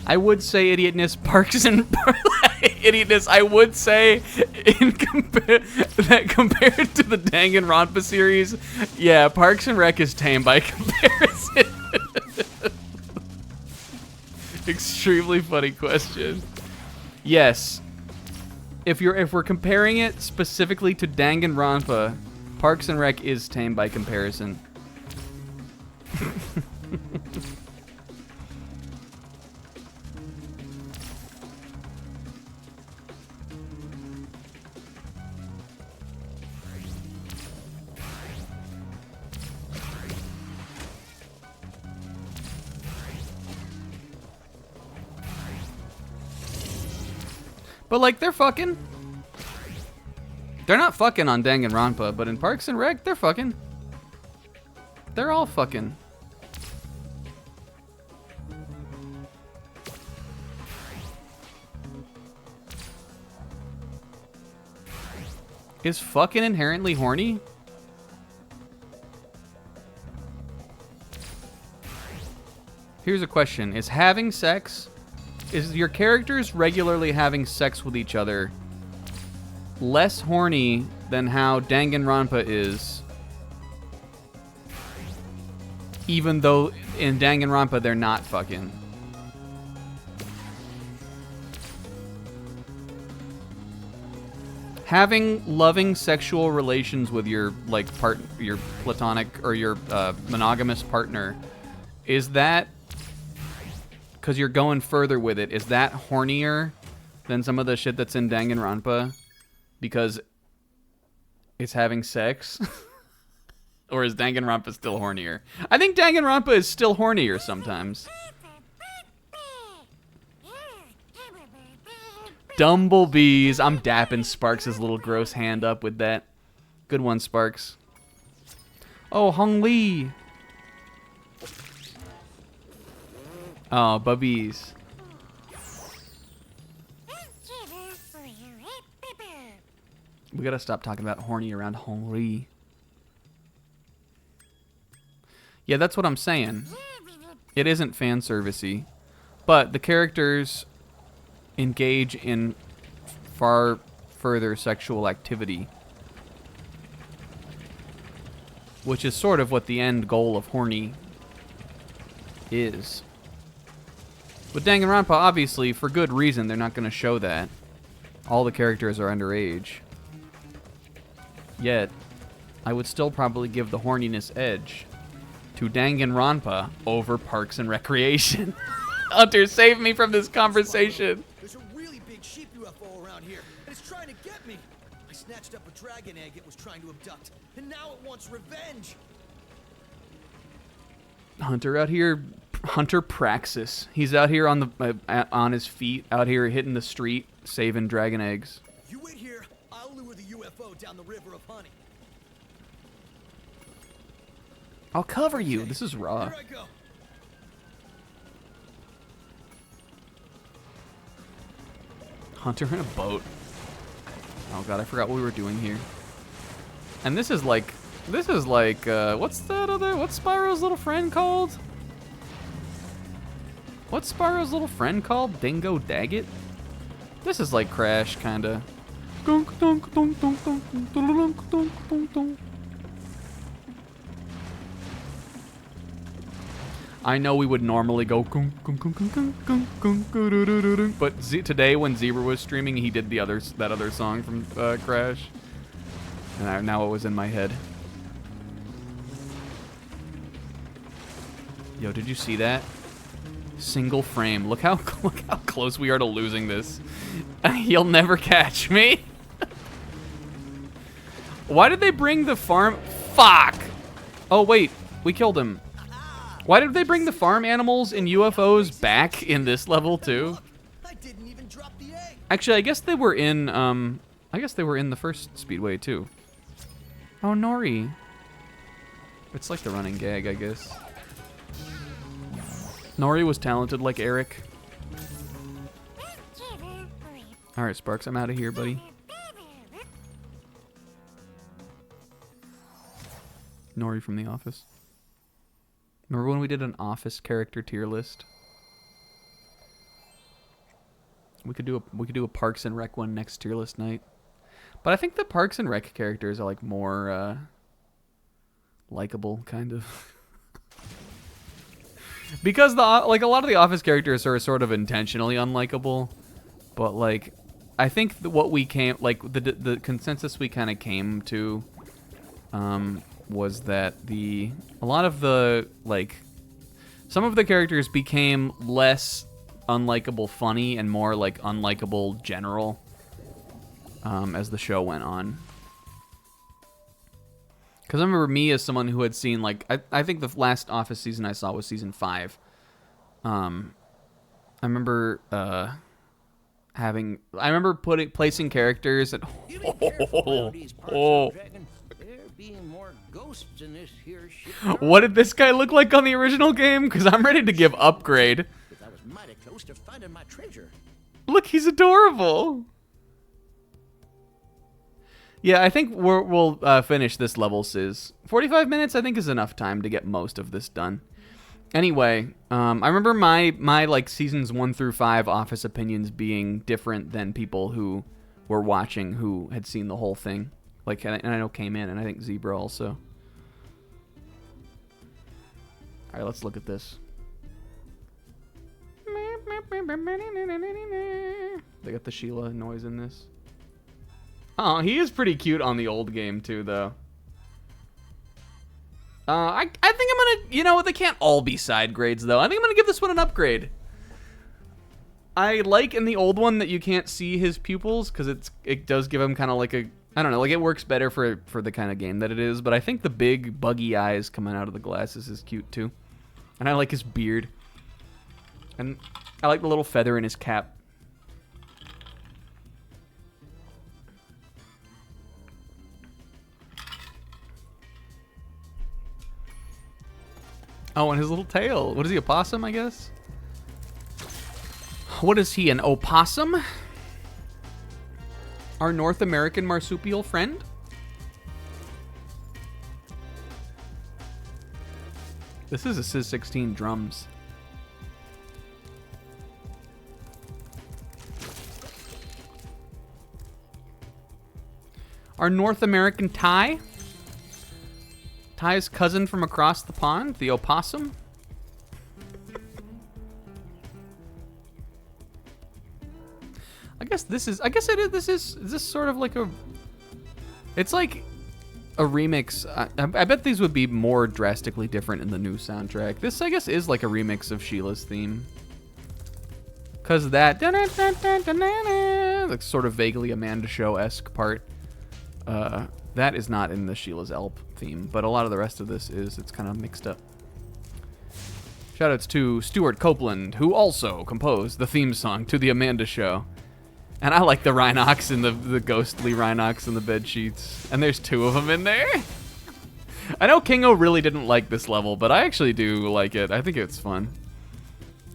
I would say idiotness, Parks and idiotness. I would say that compared to the Danganronpa series, yeah, Parks and Rec is tame by comparison. Extremely funny question. Yes, if we're comparing it specifically to Danganronpa, Parks and Rec is tame by comparison. But, like, they're fucking. They're not fucking on Danganronpa, but in Parks and Rec, they're fucking. They're all fucking. Is fucking inherently horny? Here's a question. Is having sex... Is your characters regularly having sex with each other less horny than how Danganronpa is, even though in Danganronpa they're not fucking? Having loving sexual relations with your your platonic or your monogamous partner, is that, because you're going further with it, is that hornier than some of the shit that's in Danganronpa because it's having sex? Or is Danganronpa still hornier? I think Danganronpa is still hornier sometimes. Dumblebees. I'm dapping Sparks' little gross hand up with that. Good one, Sparks. Oh, Hong Lee. Oh, bubbies. We gotta stop talking about horny around Henri. Yeah, that's what I'm saying. It isn't fan servicey, but the characters engage in far further sexual activity, which is sort of what the end goal of horny is. But Danganronpa, obviously, for good reason, they're not going to show that. All the characters are underage. Yet, I would still probably give the horniness edge to Danganronpa over Parks and Recreation. Hunter, save me from this conversation.
There's a really big sheep UFO around here, and it's trying to get me. I snatched up a dragon egg it was trying to abduct, and now it wants revenge.
Hunter out here, Hunter Praxis. He's out here on the on his feet, out here hitting the street, saving dragon eggs.
You wait here. I'll lure the UFO down the river of honey.
I'll cover you. This is raw.
Here I go.
Hunter in a boat. Oh god, I forgot what we were doing here. And this is like, what's Spyro's little friend called? What's Spyro's little friend called? Dingo Daggett? This is like Crash, kinda. I know we would normally go, but today when Zebra was streaming, he did that other song from Crash, and now it was in my head. Yo, did you see that? Single frame. Look how close we are to losing this. He'll never catch me. Why did they bring the farm? Fuck. Oh wait, we killed him. Why did they bring the farm animals and UFOs back in this level too?
I didn't even drop the egg.
Actually, I guess they were in the first Speedway too. Oh, Nori. It's like the running gag, I guess. Nori was talented like Eric. All right, Sparks, I'm out of here, buddy. Nori from The Office. Remember when we did an Office character tier list? We could do a Parks and Rec one next tier list night. But I think the Parks and Rec characters are like more likable, kind of. Because like a lot of the Office characters are sort of intentionally unlikable, but like I think what we came like the consensus we kind of came to was that a lot of the like some of the characters became less unlikable funny and more like unlikable general as the show went on. Because I remember me as someone who had seen, like, I think the last Office season I saw was season 5. I remember placing characters at... What did this guy look like on the original game? Because I'm ready to give upgrade.
I was mighty close to finding my treasure.
Look, he's adorable. Yeah, I think we'll finish this level, Sizz. 45 minutes, I think, is enough time to get most of this done. Anyway, I remember my like seasons 1 through 5 Office opinions being different than people who were watching who had seen the whole thing. Like, and I know came in, and I think Zebra also. All right, let's look at this. They got the Sheila noise in this. Oh, he is pretty cute on the old game, too, though. I think I'm gonna... You know, they can't all be side grades, though. I think I'm gonna give this one an upgrade. I like in the old one that you can't see his pupils, because it does give him kind of like a... I don't know, like it works better for the kind of game that it is, but I think the big, buggy eyes coming out of the glasses is cute, too. And I like his beard. And I like the little feather in his cap. Oh, and his little tail. What is he, a possum, I guess? What is he, an opossum? Our North American marsupial friend? This is a Sizz 16 drums.
Our North American Ty. Ty's cousin from across the pond, the opossum. Is this sort of like a, it's like a remix. I bet these would be more drastically different in the new soundtrack. This, I guess, is like a remix of Sheila's theme. Cause that, like sort of vaguely Amanda Show-esque part, that is not in the Sheila's Elp theme, but a lot of the rest of this is. It's kind of mixed up. Shoutouts to Stuart Copeland, who also composed the theme song to the Amanda Show. And I like the Rhinox and the ghostly Rhinox in the bed sheets. And there's 2 of them in there. I know Kingo really didn't like this level, but I actually do like it. I think it's fun.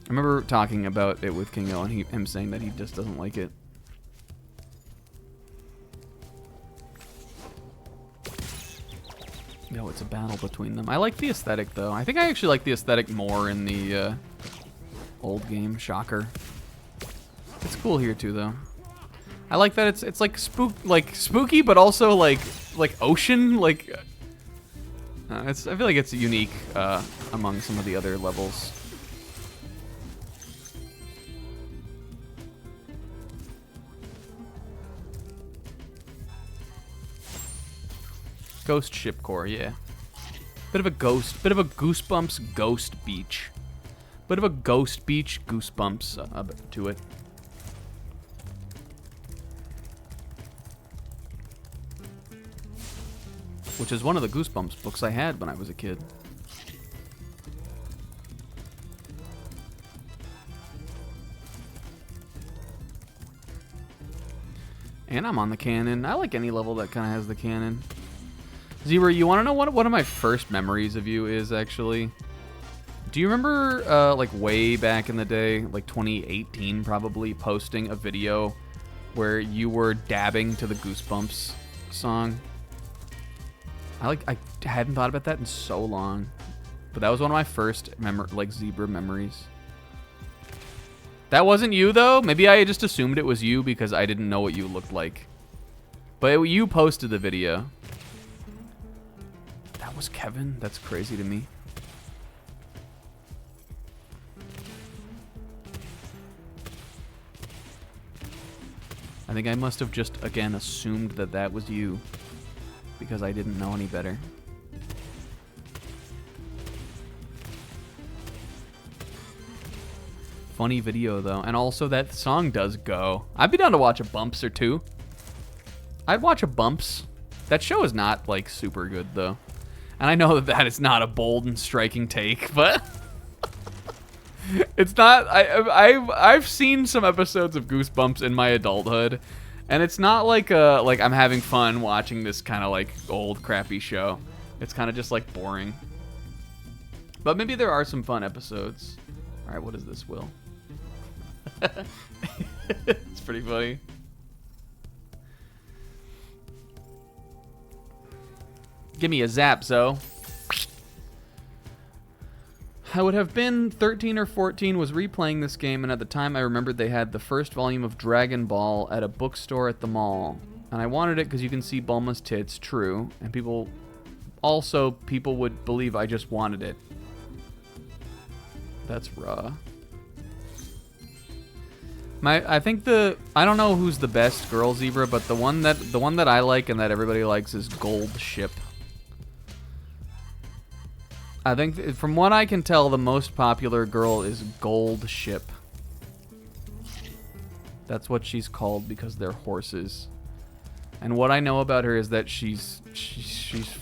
I remember talking about it with Kingo and him saying that he just doesn't like it. No, it's a battle between them. I like the aesthetic, though. I think I actually like the aesthetic more in the old game. Shocker. It's cool here, too, though. I like that it's like spooky, but also like ocean. I feel like it's unique among some of the other levels. Ghost Ship Core, yeah. Bit of a Goosebumps ghost beach. Bit of a ghost beach, Goosebumps to it. Which is one of the Goosebumps books I had when I was a kid. And I'm on the cannon. I like any level that kind of has the cannon. Zebra, you want to know what one of my first memories of you is, actually? Do you remember, like, way back in the day, like 2018 probably, posting a video where you were dabbing to the Goosebumps song? I hadn't thought about that in so long. But that was one of my first, Zebra memories. That wasn't you, though? Maybe I just assumed it was you because I didn't know what you looked like. But you posted the video. That was Kevin? That's crazy to me. I think I must have just, again, assumed that that was you. Because I didn't know any better. Funny video, though. And also, that song does go. I'd be down to watch a Bumps or 2. I'd watch a Bumps. That show is not, like, super good, though. And I know that is not a bold and striking take, but... it's not... I've seen some episodes of Goosebumps in my adulthood, and it's not like I'm having fun watching this kind of, like, old, crappy show. It's kind of just, like, boring. But maybe there are some fun episodes. Alright, what is this, Will? It's pretty funny. Give me a zap, Zo. I would have been 13 or 14, was replaying this game, and at the time I remembered they had the first volume of Dragon Ball at a bookstore at the mall. And I wanted it because you can see Bulma's tits, true, and people would believe I just wanted it. That's raw. I don't know who's the best girl Zebra, but the one that I like and that everybody likes is Gold Ship. I think, from what I can tell, the most popular girl is Gold Ship. That's what she's called because they're horses. And what I know about her is that she's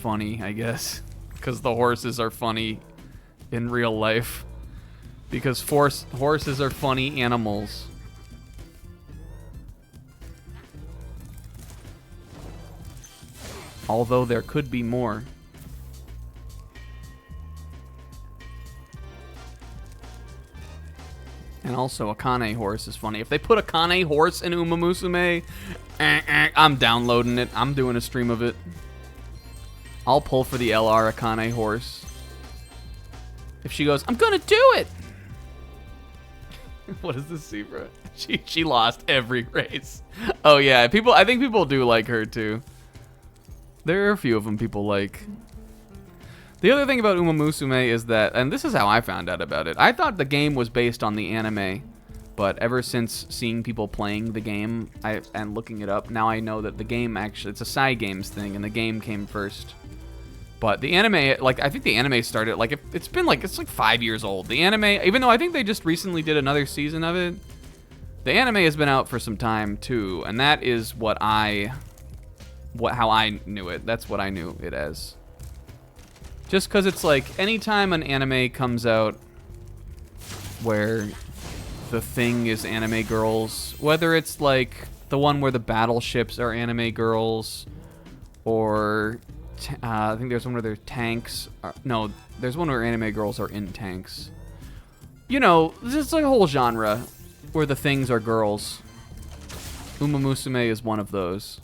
funny, I guess. Because the horses are funny in real life. Because horses are funny animals. Although there could be more. And also, a Kane horse is funny. If they put a Kane horse in Uma Musume, I'm downloading it. I'm doing a stream of it. I'll pull for the LR Akane horse. If she goes, I'm gonna do it! What is this Zebra? She lost every race. Oh yeah, I think people do like her too. There are a few of them people like. The other thing about Uma Musume is that, and this is how I found out about it, I thought the game was based on the anime, but ever since seeing people playing the game and looking it up, now I know that the game actually, it's a Cygames thing, and the game came first. But the anime, like, I think the anime started, like, it's like 5 years old. The anime, even though I think they just recently did another season of it, the anime has been out for some time, too, and that is how I knew it. That's what I knew it as. Just because it's like, anytime an anime comes out where the thing is anime girls, whether it's like the one where the battleships are anime girls, or I think there's one where their tanks are, no, there's one where anime girls are in tanks. You know, there's like a whole genre where the things are girls. Uma Musume is one of those.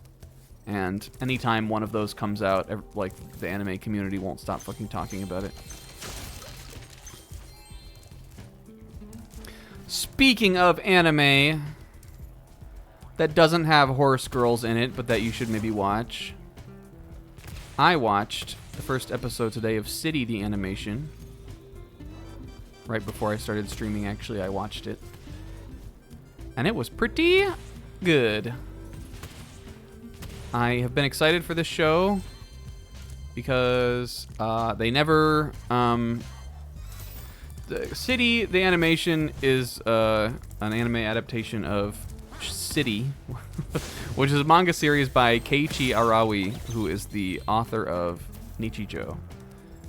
And anytime one of those comes out, like, the anime community won't stop fucking talking about it. Speaking of anime that doesn't have horse girls in it, but that you should maybe watch, I watched the first episode today of City the Animation. Right before I started streaming, actually, I watched it. And it was pretty good. I have been excited for this show because they never... City, the animation, is an anime adaptation of City, which is a manga series by Keiichi Arawi, who is the author of Nichijou,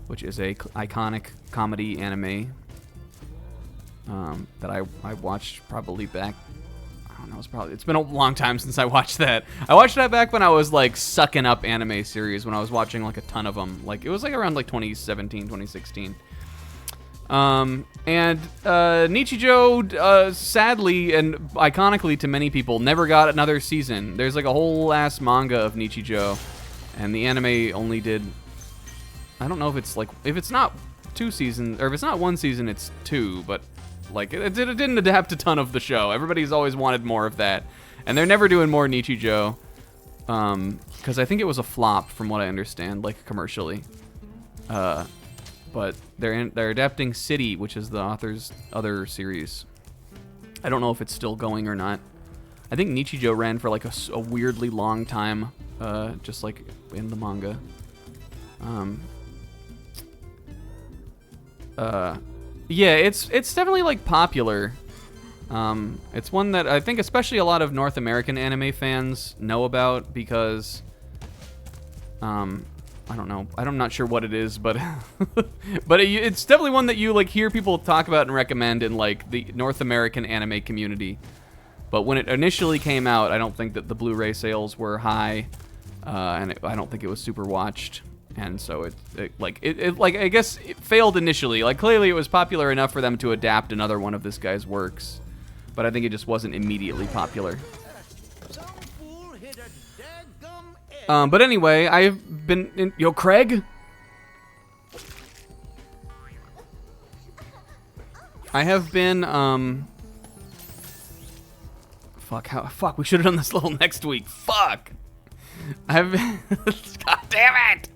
which is a iconic comedy anime that I watched probably back... I don't know, it's been a long time since I watched that. I watched that back when I was like sucking up anime series, when I was watching like a ton of them. Like, it was like around like 2017, 2016. And Nichijou, sadly and iconically to many people, never got another season. There's like a whole ass manga of Nichijou, and the anime only did, I don't know if it's like, if it's not 2 seasons, or if it's not 1 season, it's 2, but like, it didn't adapt a ton of the show. Everybody's always wanted more of that. And they're never doing more Nichijou, because I think it was a flop from what I understand, like, commercially. But they're adapting City, which is the author's other series. I don't know if it's still going or not. I think Nichijou ran for like a weirdly long time, just like in the manga. Yeah, it's definitely like popular. It's one that I think especially a lot of North American anime fans know about because, I don't know. I'm not sure what it is, but but it's definitely one that you like hear people talk about and recommend in like the North American anime community. But when it initially came out, I don't think that the Blu-ray sales were high, and I don't think it was super watched, and so it I guess it failed initially. Like, clearly it was popular enough for them to adapt another one of this guy's works, but I think it just wasn't immediately popular. But anyway, I've been yo, Craig? I have been, fuck, we should have done this level next week. Fuck! God damn it!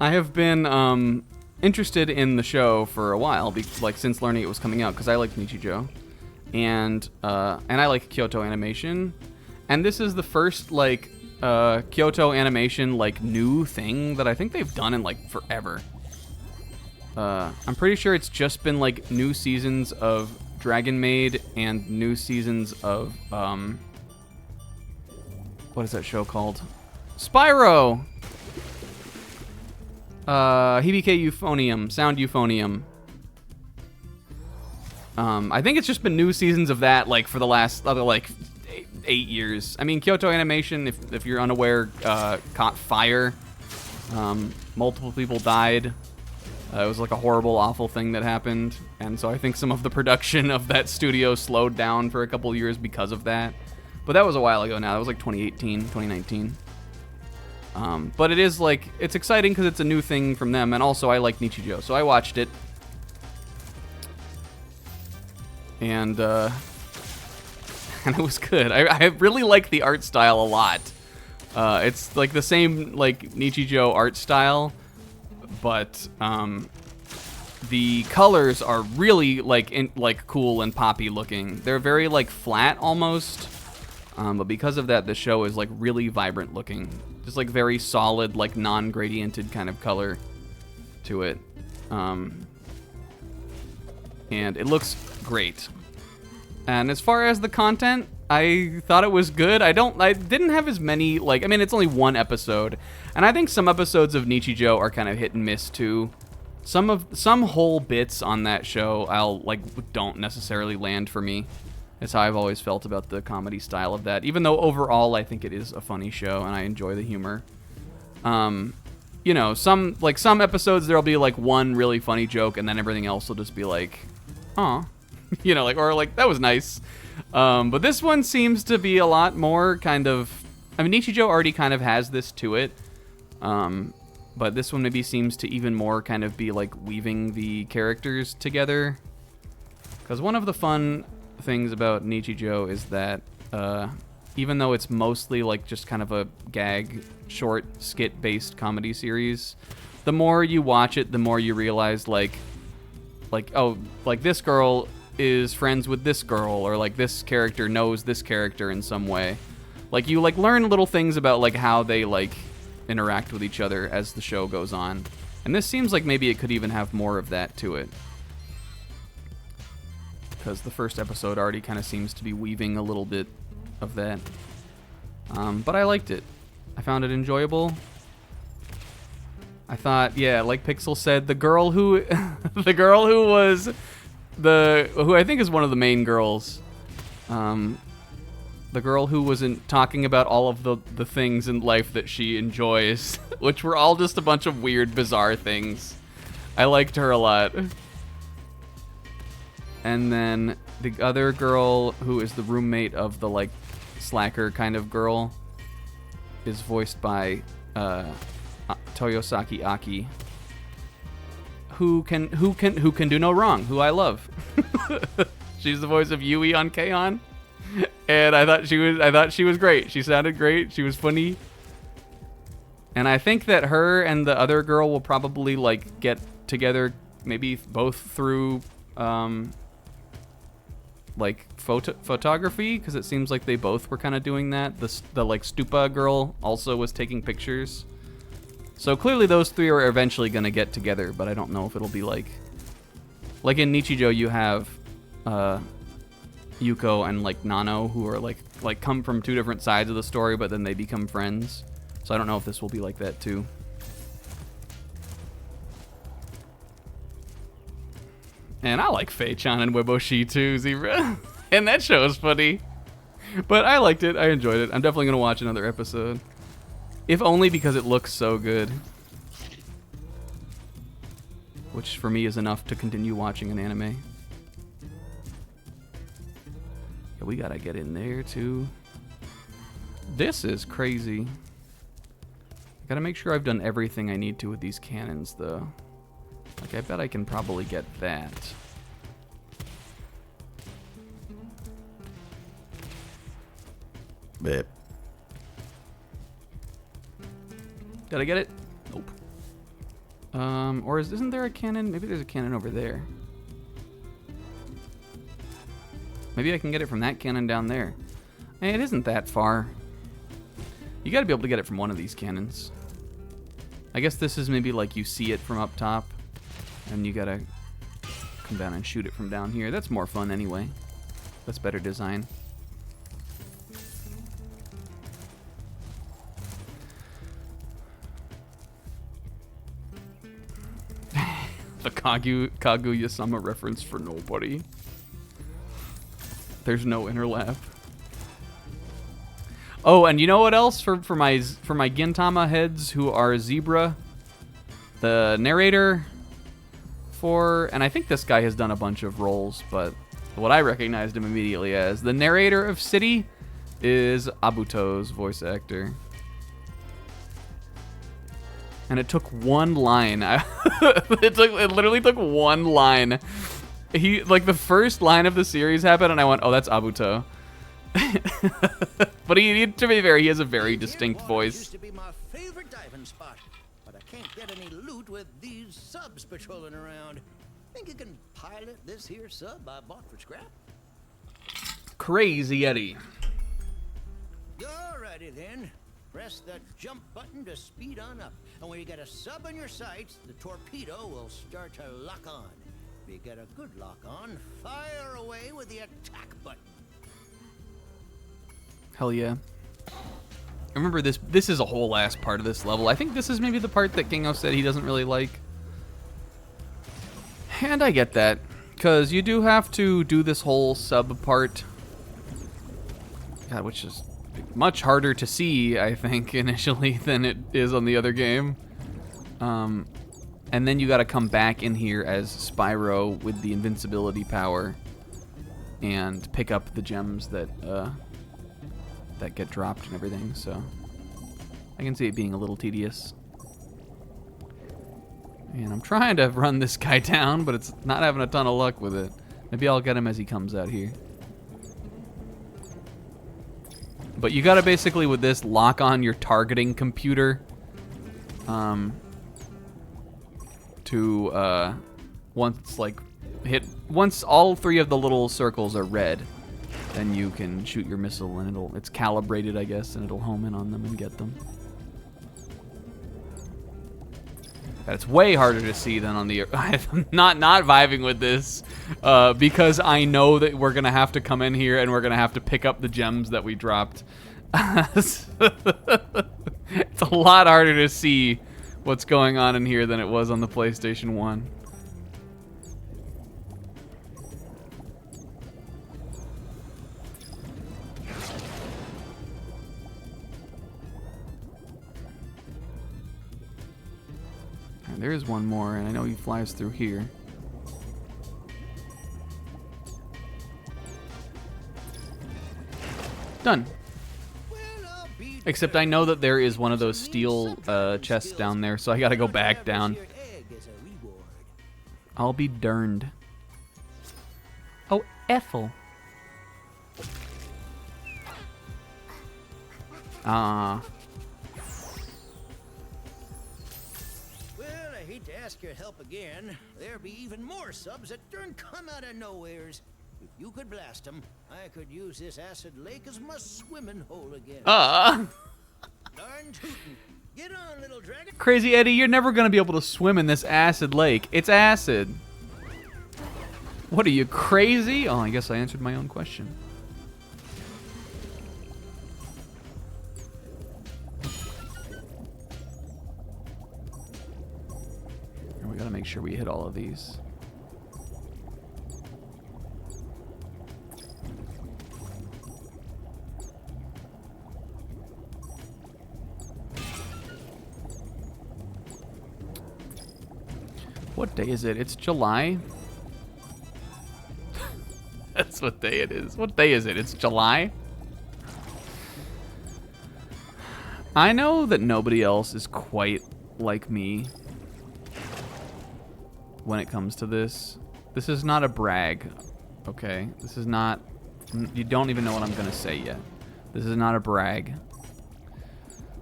I have been, interested in the show for a while, like, since learning it was coming out, because I like Nichijou. And I like Kyoto Animation. And this is the first, like, Kyoto Animation, like, new thing that I think they've done in, like, forever. I'm pretty sure it's just been, like, new seasons of Dragon Maid and new seasons of, what is that show called? Spyro! Hibike Euphonium, Sound Euphonium. I think it's just been new seasons of that, like, for the last other, like, 8 years. I mean, Kyoto Animation, if you're unaware, caught fire. Multiple people died. It was like a horrible, awful thing that happened. And so I think some of the production of that studio slowed down for a couple of years because of that. But that was a while ago now. That was like 2018, 2019. But it is like, it's exciting because it's a new thing from them. And also I like Nichijou, so I watched it. And it was good. I really like the art style a lot. It's like the same like Nichijou art style, but the colors are really like cool and poppy looking. They're very like flat almost, but because of that, the show is like really vibrant looking. Just like very solid, like non-gradiented kind of color to it, and it looks great. And as far as the content, I thought it was good. I didn't have as many, like, I mean, it's only one episode, and I think some episodes of Nichijou are kind of hit and miss too. Some whole bits on that show don't necessarily land for me. That's how I've always felt about the comedy style of that, even though overall I think it is a funny show and I enjoy the humor. You know, some episodes there'll be like one really funny joke and then everything else will just be like, aw. You know, like, or like, that was nice. But this one seems to be a lot more kind of, I mean, Nichijou already kind of has this to it. But this one maybe seems to even more kind of be like weaving the characters together. Because one of the fun things about Nichijou is that even though it's mostly like just kind of a gag, short, skit-based comedy series, the more you watch it, the more you realize like, oh, like this girl is friends with this girl, or like this character knows this character in some way. Like you like learn little things about like how they like interact with each other as the show goes on. And this seems like maybe it could even have more of that to it. Because the first episode already kind of seems to be weaving a little bit of that. But I liked it. I found it enjoyable. I thought, yeah, like Pixel said, the girl who who I think is one of the main girls, the girl who wasn't talking about all of the things in life that she enjoys, which were all just a bunch of weird, bizarre things. I liked her a lot. And then the other girl, who is the roommate of the like slacker kind of girl, is voiced by Toyosaki Aki, who can do no wrong, who I love. She's the voice of Yui on K-On! And I thought she was great. She sounded great. She was funny. And I think that her and the other girl will probably like get together, maybe both through like photography, because it seems like they both were kind of doing that. The like Stupa girl also was taking pictures. So clearly those three are eventually going to get together, but I don't know if it'll be like in Nichijou you have Yuko and like Nano, who are like come from two different sides of the story, but then they become friends. So I don't know if this will be like that too. And I like Fei-chan and Weboshi too, Zebra. And that show is funny. But I liked it. I enjoyed it. I'm definitely going to watch another episode. If only because it looks so good. Which for me is enough to continue watching an anime. Yeah, we gotta get in there too. This is crazy. I gotta make sure I've done everything I need to with these cannons though. Like I bet I can probably get that. Bip. Did I get it? Nope. Or isn't there a cannon? Maybe there's a cannon over there. Maybe I can get it from that cannon down there. Hey, it isn't that far. You gotta be able to get it from one of these cannons. I guess this is maybe like you see it from up top, and you gotta come down and shoot it from down here. That's more fun anyway. That's better design. The Kaguya-sama reference for nobody. There's no inner laugh. Oh, and you know what else for my Gintama heads who are Zebra? The narrator for, and I think this guy has done a bunch of roles, but what I recognized him immediately as, the narrator of City is Abuto's voice actor. And it took one line. It literally took one line. He, like, the first line of the series happened, and I went, oh, that's Abuto. But to be fair, he has a very distinct voice.
Used to be my favorite diving spot, but I can't get any loot with these subs patrolling around. Think you can pilot this here sub I bought for scrap?
Crazy Eddie.
Alrighty then. Press the jump button to speed on up. And when you get a sub on your sights, the torpedo will start to lock on. If you get a good lock on, fire away with the attack button.
Hell yeah. Remember this is a whole last part of this level. I think this is maybe the part that Kingo said he doesn't really like. And I get that, because you do have to do this whole sub part. God, which is much harder to see, I think, initially than it is on the other game. And then you gotta come back in here as Spyro with the invincibility power and pick up the gems that get dropped and everything, so I can see it being a little tedious. And I'm trying to run this guy down, but it's not having a ton of luck with it. Maybe I'll get him as he comes out here. But you gotta basically, with this, lock on your targeting computer to once all three of the little circles are red, then you can shoot your missile and it's calibrated, I guess, and it'll home in on them and get them. That's way harder to see than on the... I'm not vibing with this because I know that we're going to have to come in here and we're going to have to pick up the gems that we dropped. It's a lot harder to see what's going on in here than it was on the PlayStation 1. There is one more, and I know he flies through here. Done. Except I know that there is one of those steel chests down there, so I gotta go back down. I'll be darned. Oh, Ethel.
Well, I hate to ask your help again. There'd be even more subs that don't come out of nowheres. If you could blast them, I could use this acid lake as my swimming hole again. Darn tootin'. Get on, little dragon.
Crazy Eddie, you're never gonna be able to swim in this acid lake. It's acid. What are you, crazy? Oh, I guess I answered my own question. And we gotta make sure we hit all of these. What day is it? It's July. That's what day it is. What day is it? It's July. I know that nobody else is quite like me when it comes to this. This is not a brag, okay? This is not... You don't even know what I'm gonna say yet. This is not a brag.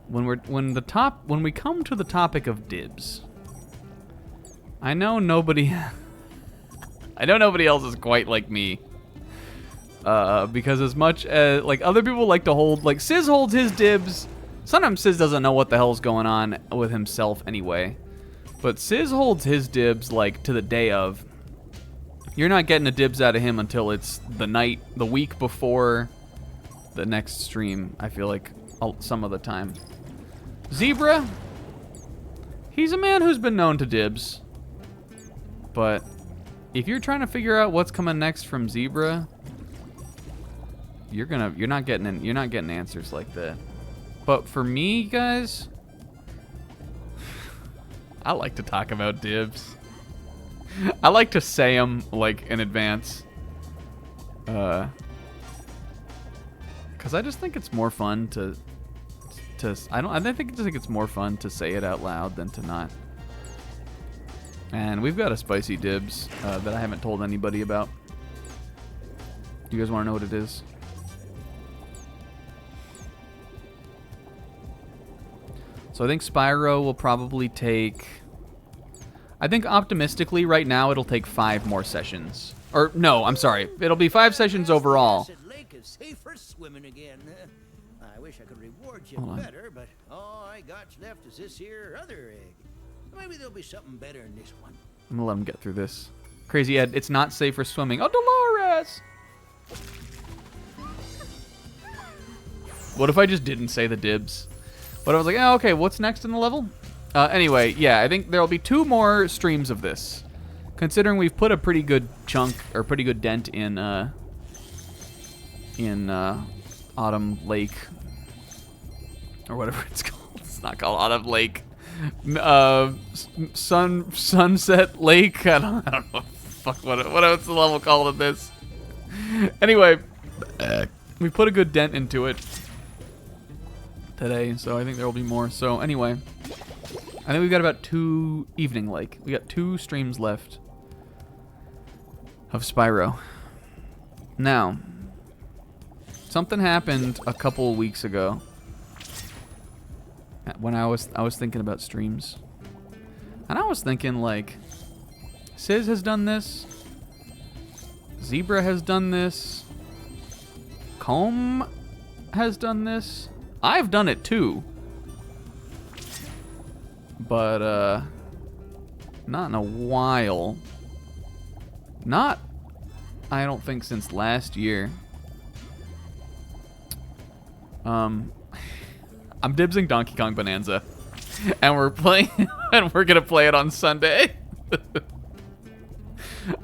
When we come to the topic of dibs, I know nobody else is quite like me. Because as much as, like, other people like to hold, like, Sizz holds his dibs. Sometimes Sizz doesn't know what the hell's going on with himself anyway. But Sizz holds his dibs, like, to the day of. You're not getting a dibs out of him until it's the week before the next stream, I feel like, some of the time. Zebra, he's a man who's been known to dibs. But if you're trying to figure out what's coming next from Zebra, you're not getting answers like that. But for me, guys, I like to talk about dibs. I like to say them like in advance, because I just think it's more fun I think it's more fun to say it out loud than to not. And we've got a spicy dibs that I haven't told anybody about. You guys want to know what it is?
So I think Spyro will probably take... I think optimistically right now it'll take 5 more sessions. Or, no, I'm sorry. It'll be 5 sessions overall.
Acid Lake is safe for swimming again. I wish I could reward you
Hold on.
better, but all I got left is this here other egg. Maybe there'll be something better in this one.
I'm gonna let him get through this. Crazy Ed, it's not safe for swimming. Oh, Dolores! What if I just didn't say the dibs? But I was like, oh, okay, what's next in the level? Anyway, yeah, I think there'll be 2 more streams of this. Considering we've put a pretty good chunk, or pretty good dent in Autumn Lake. Or whatever it's called. It's not called Autumn Lake. Sunset Lake? I don't know. Fuck, what's the level called in this? Anyway, we put a good dent into it today, so I think there will be more. So anyway, I think we've got about 2 Evening Lake. We got 2 streams left of Spyro. Now, something happened a couple weeks ago when I was thinking about streams, and I was thinking like, Sizz has done this, Zebra has done this, Comb has done this. I've done it too, but not in a while. Not, I don't think, since last year. I'm dibsing Donkey Kong Bonanza, and we're playing, and we're gonna play it on Sunday.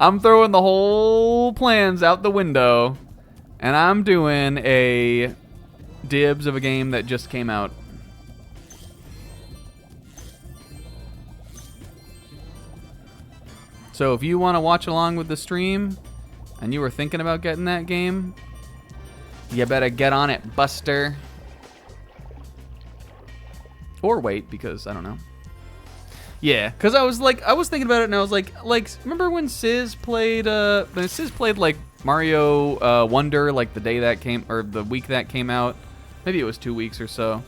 I'm throwing the whole plans out the window, and I'm doing a dibs of a game that just came out. So if you want to watch along with the stream, and you were thinking about getting that game, you better get on it, Buster. Or wait, because I don't know. Yeah, because I was thinking about it, and I was like, remember when Sizz played, like Mario Wonder, like the day that came, or the week that came out? Maybe it was 2 weeks or so.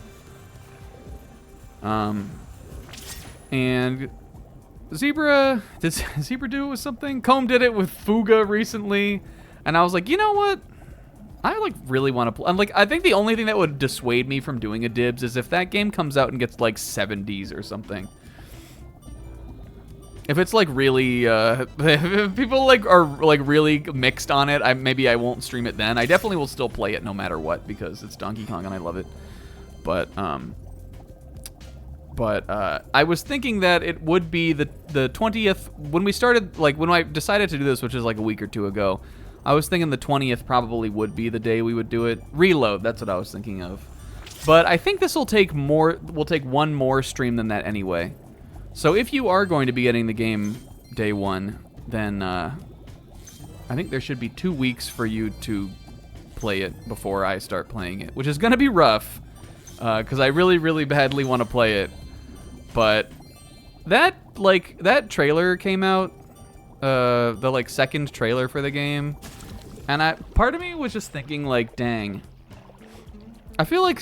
And Zebra, did Zebra do it with something? Comb did it with Fuga recently, and I was like, you know what? I like really want to play. I'm like, I think the only thing that would dissuade me from doing a dibs is if that game comes out and gets like 70s or something. If it's like really, if people like are like really mixed on it, maybe I won't stream it then. I definitely will still play it no matter what because it's Donkey Kong and I love it. But I was thinking that it would be the 20th when we started, like when I decided to do this, which is like a week or 2 ago. I was thinking the 20th probably would be the day we would do it. Reload, that's what I was thinking of. But I think this will take more. We'll take 1 more stream than that anyway. So if you are going to be getting the game day 1, then I think there should be 2 weeks for you to play it before I start playing it, which is going to be rough because I really, really badly want to play it. But that trailer came out, the like second trailer for the game, and part of me was just thinking like, dang. I feel like,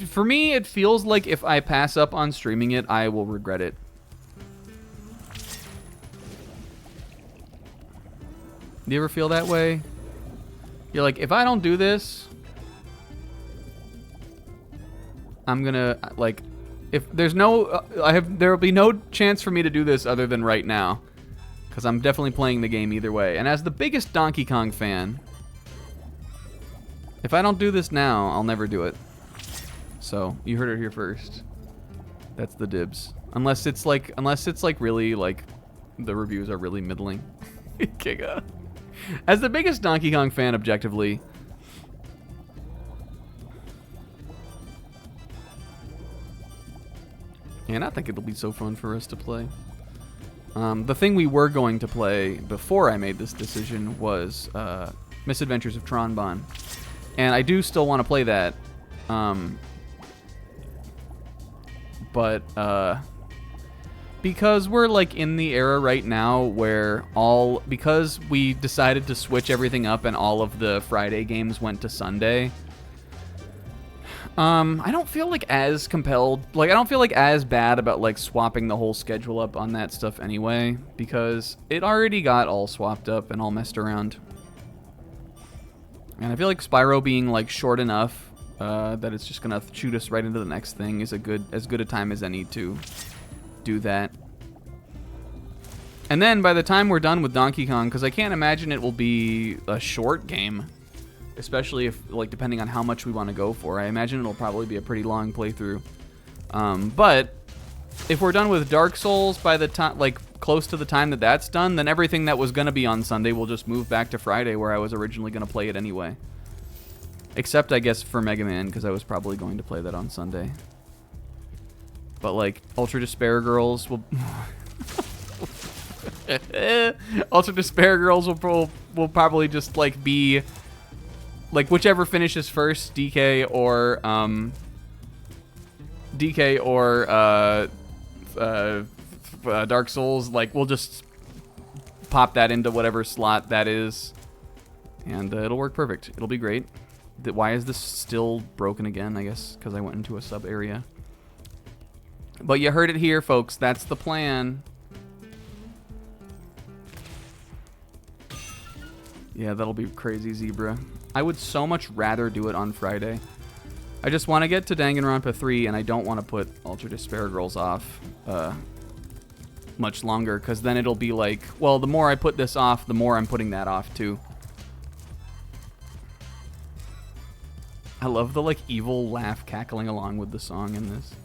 for me, it feels like if I pass up on streaming it, I will regret it. Do you ever feel that way? You're like, if I don't do this, I'm gonna, like, if there's no, there'll be no chance for me to do this other than right now. Because I'm definitely playing the game either way. And as the biggest Donkey Kong fan, if I don't do this now, I'll never do it. So, you heard it here first. That's the dibs. Unless it's like really, like, the reviews are really middling. Giga. As the biggest Donkey Kong fan, objectively, and I think it'll be so fun for us to play. The thing we were going to play before I made this decision was Misadventures of Tronbon. And I do still want to play that. But because we're like in the era right now where because we decided to switch everything up and all of the Friday games went to Sunday,
I don't feel like as compelled, like I don't feel like as bad about like swapping the whole schedule up on that stuff anyway, because it already got all swapped up and all messed around. And I feel like Spyro being like short enough that it's just gonna shoot us right into the next thing is as good a time as any to do that. And then by the time we're done with Donkey Kong, because I can't imagine it will be a short game, especially if, like, depending on how much we want to go for. I imagine it'll probably be a pretty long playthrough. But if we're done with Dark Souls by the time, like, close to the time that that's done, then everything that was going to be on Sunday will just move back to Friday, where I was originally going to play it anyway. Except, I guess, for Mega Man, because I was probably going to play that on Sunday. But, like, Ultra Despair Girls will... Ultra Despair Girls will probably just, like, be... like, whichever finishes first, DK or Dark Souls, like, we'll just pop that into whatever slot that is, and it'll work perfect. It'll be great. Why is this still broken again? I guess because I went into a sub area. But you heard it here, folks. That's the plan. Yeah, that'll be crazy, Zebra. I would so much rather do it on Friday. I just want to get to Danganronpa 3, and I don't want to put Ultra Despair Girls off much longer, because then it'll be like, well, the more I put this off, the more I'm putting that off, too. I love the, like, evil laugh cackling along with the song in this.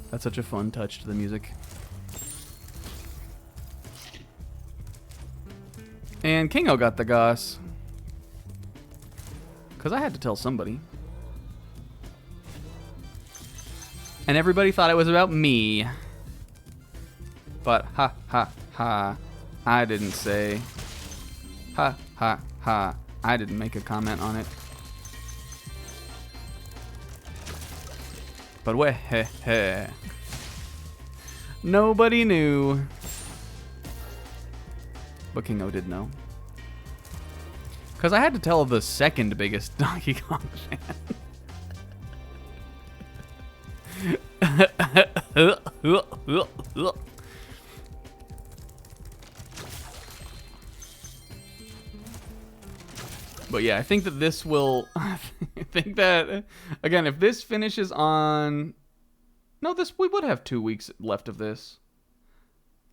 That's such a fun touch to the music. And Kingo got the goss. Because I had to tell somebody. And everybody thought it was about me. But ha ha ha, I didn't say. Ha ha ha, I didn't make a comment on it. But weh heh heh. Nobody knew. But Kingo did know. Because I had to tell the second biggest Donkey Kong fan. But yeah, I think that this will... I think that, again, if this finishes on... No, we would have 2 weeks left of this.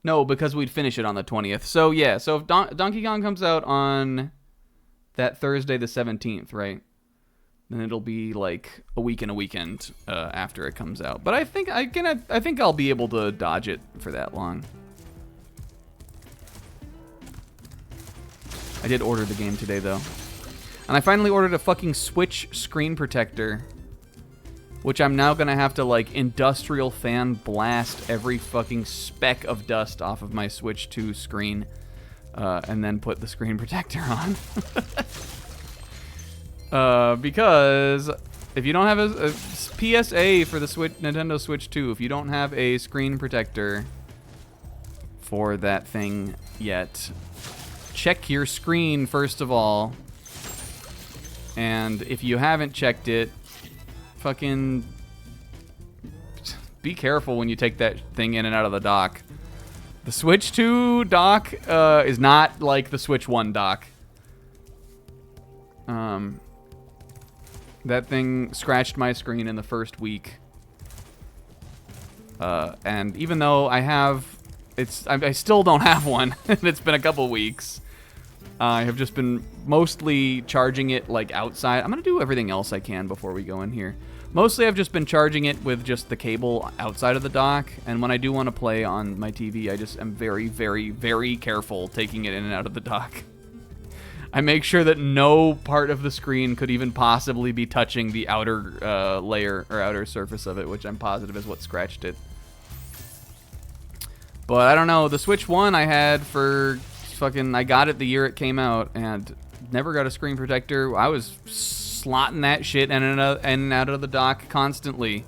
No, because we'd finish it on the 20th. So yeah, so if Donkey Kong comes out on that Thursday the 17th, right? Then it'll be like a week and a weekend after it comes out. But I think I'll be able to dodge it for that long. I did order the game today though. And I finally ordered a fucking Switch screen protector, which I'm now gonna have to, like, industrial fan blast every fucking speck of dust off of my Switch 2 screen, and then put the screen protector on. Because if you don't have a PSA for the Nintendo Switch 2, if you don't have a screen protector for that thing yet, check your screen first of all. And if you haven't checked it, fucking be careful when you take that thing in and out of the dock. The Switch 2 dock is not like the Switch 1 dock. That thing scratched my screen in the first week. And even though I still don't have one. It's been a couple weeks. I have just been mostly charging it, like, outside. I'm going to do everything else I can before we go in here. Mostly I've just been charging it with just the cable outside of the dock, and when I do want to play on my TV, I just am very, very, very careful taking it in and out of the dock. I make sure that no part of the screen could even possibly be touching the outer layer or outer surface of it, which I'm positive is what scratched it. But I don't know, the Switch 1 I had for fucking, I got it the year it came out, and never got a screen protector. I was slotting that shit in and out of the dock constantly,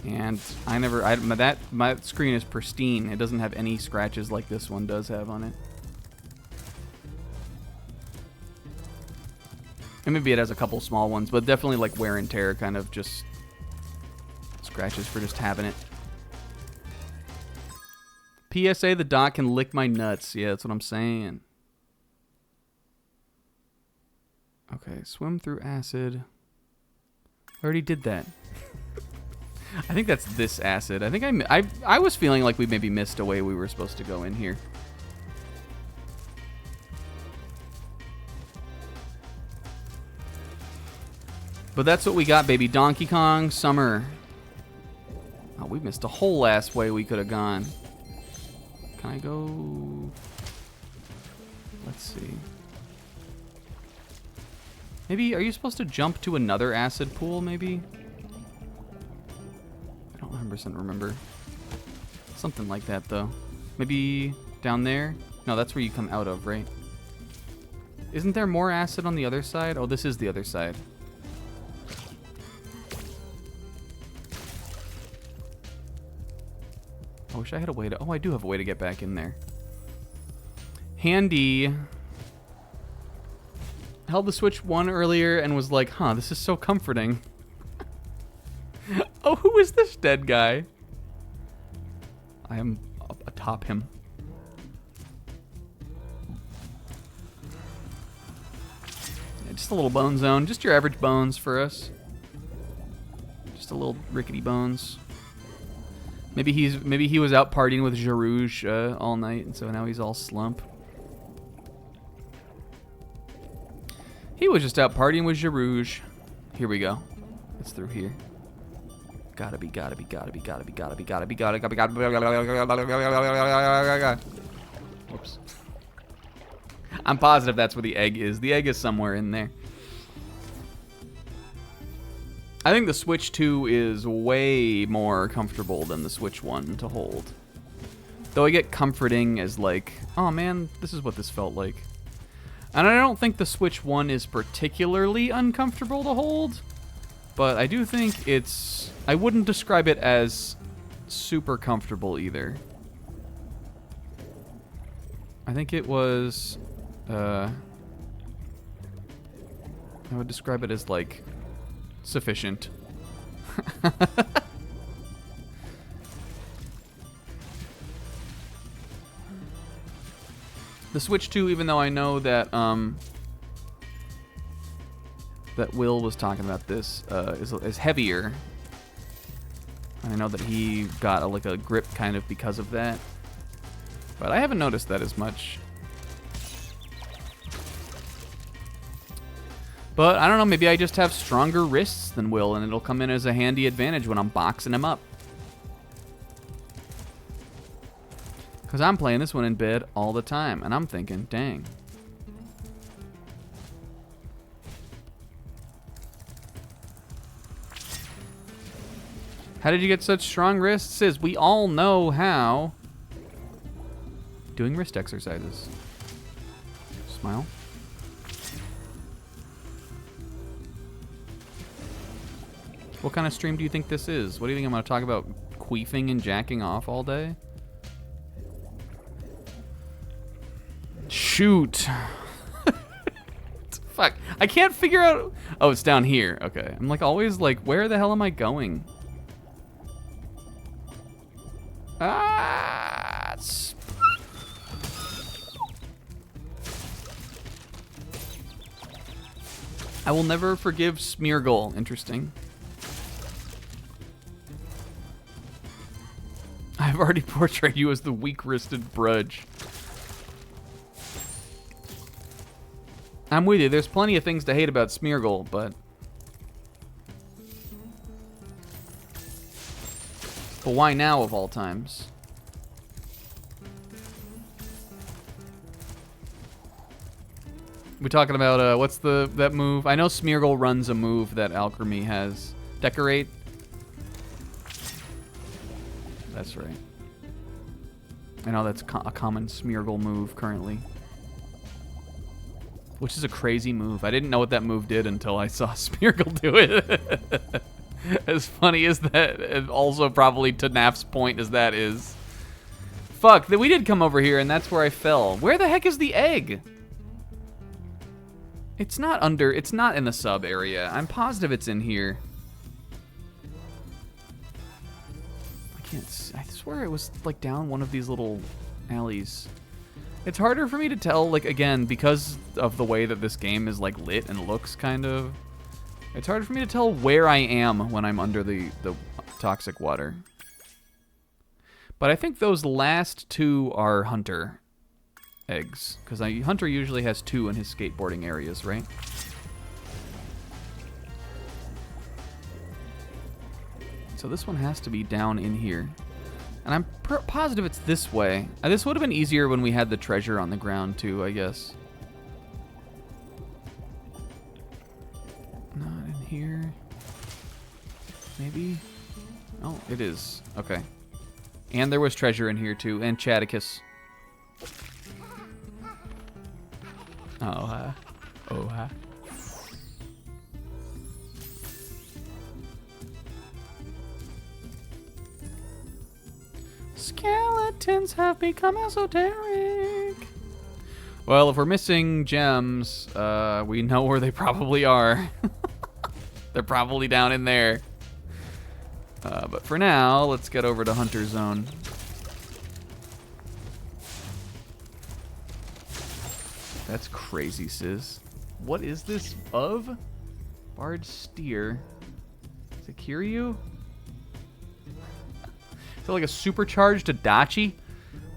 and my screen is pristine. It doesn't have any scratches like this one does have on it. And maybe it has a couple small ones, but definitely like wear and tear kind of just scratches for just having it. PSA, the doc can lick my nuts. Yeah, that's what I'm saying. Okay, swim through acid. I already did that. I think that's this acid. I think I was feeling like we maybe missed a way we were supposed to go in here. But that's what we got, baby. Donkey Kong Summer. Oh, we missed a whole ass way we could have gone. Can I go? Let's see. Maybe, are you supposed to jump to another acid pool, maybe? I don't 100% remember. Something like that, though. Maybe down there? No, that's where you come out of, right? Isn't there more acid on the other side? Oh, this is the other side. I wish I had a way to... Oh, I do have a way to get back in there. Handy held the Switch 1 earlier and was like, huh, this is so comforting. Oh, who is this dead guy? I am atop him. Yeah, just a little bone zone. Just your average bones for us. Just a little rickety bones. Maybe he was out partying with Jarouge all night, and so now he's all slump. He was just out partying with Jarouge. Here we go. It's through here. Gotta be. Whoops. I'm positive that's where the egg is. The egg is somewhere in there. I think the Switch 2 is way more comfortable than the Switch 1 to hold. Though I get comforting as like, oh man, this is what this felt like. And I don't think the Switch 1 is particularly uncomfortable to hold, but I do think it's... I wouldn't describe it as super comfortable either. I think it was... I would describe it as like... sufficient. The Switch 2, even though I know that that Will was talking about this, is heavier. I know that he got like a grip kind of because of that, but I haven't noticed that as much. But I don't know, maybe I just have stronger wrists than Will, and it'll come in as a handy advantage when I'm boxing him up. Because I'm playing this one in bed all the time, and I'm thinking, dang. How did you get such strong wrists? Sis, we all know how. Doing wrist exercises. Smile. What kind of stream do you think this is? What do you think I'm going to talk about? Queefing and jacking off all day? Shoot. Fuck. I can't figure out... Oh, it's down here. Okay. I'm like always like, where the hell am I going? Ah! I will never forgive Smeargle. Interesting. I've already portrayed you as the weak-wristed brudge. I'm with you. There's plenty of things to hate about Smeargle, but... But why now, of all times? We're talking about, what's that move? I know Smeargle runs a move that Alchemy has. Decorate? That's right. I know that's a common Smeargle move currently. Which is a crazy move. I didn't know what that move did until I saw Smeargle do it. As funny as that, and also probably to Naf's point as that is. Fuck, we did come over here and that's where I fell. Where the heck is the egg?
It's not under. It's not in the sub area. I'm positive it's in here. I can't. I swear it was like down one of these little alleys. It's harder for me to tell, like, again, because of the way that this game is like lit and looks kind of. It's hard for me to tell where I am when I'm under the toxic water. But I think those last two are Hunter eggs, because Hunter usually has 2 in his skateboarding areas, right? So this one has to be down in here. And I'm positive it's this way. This would have been easier when we had the treasure on the ground too, I guess. Not in here. Maybe? Oh, it is. Okay. And there was treasure in here too, and Chaticus. Oh, oh, Skeletons have become esoteric. Well, if we're missing gems, we know where they probably are. They're probably down in there. But for now, let's get over to Hunter Zone. That's crazy, sis. What is this of? Barred steer. Does it cure you? Is it like a supercharged Adachi?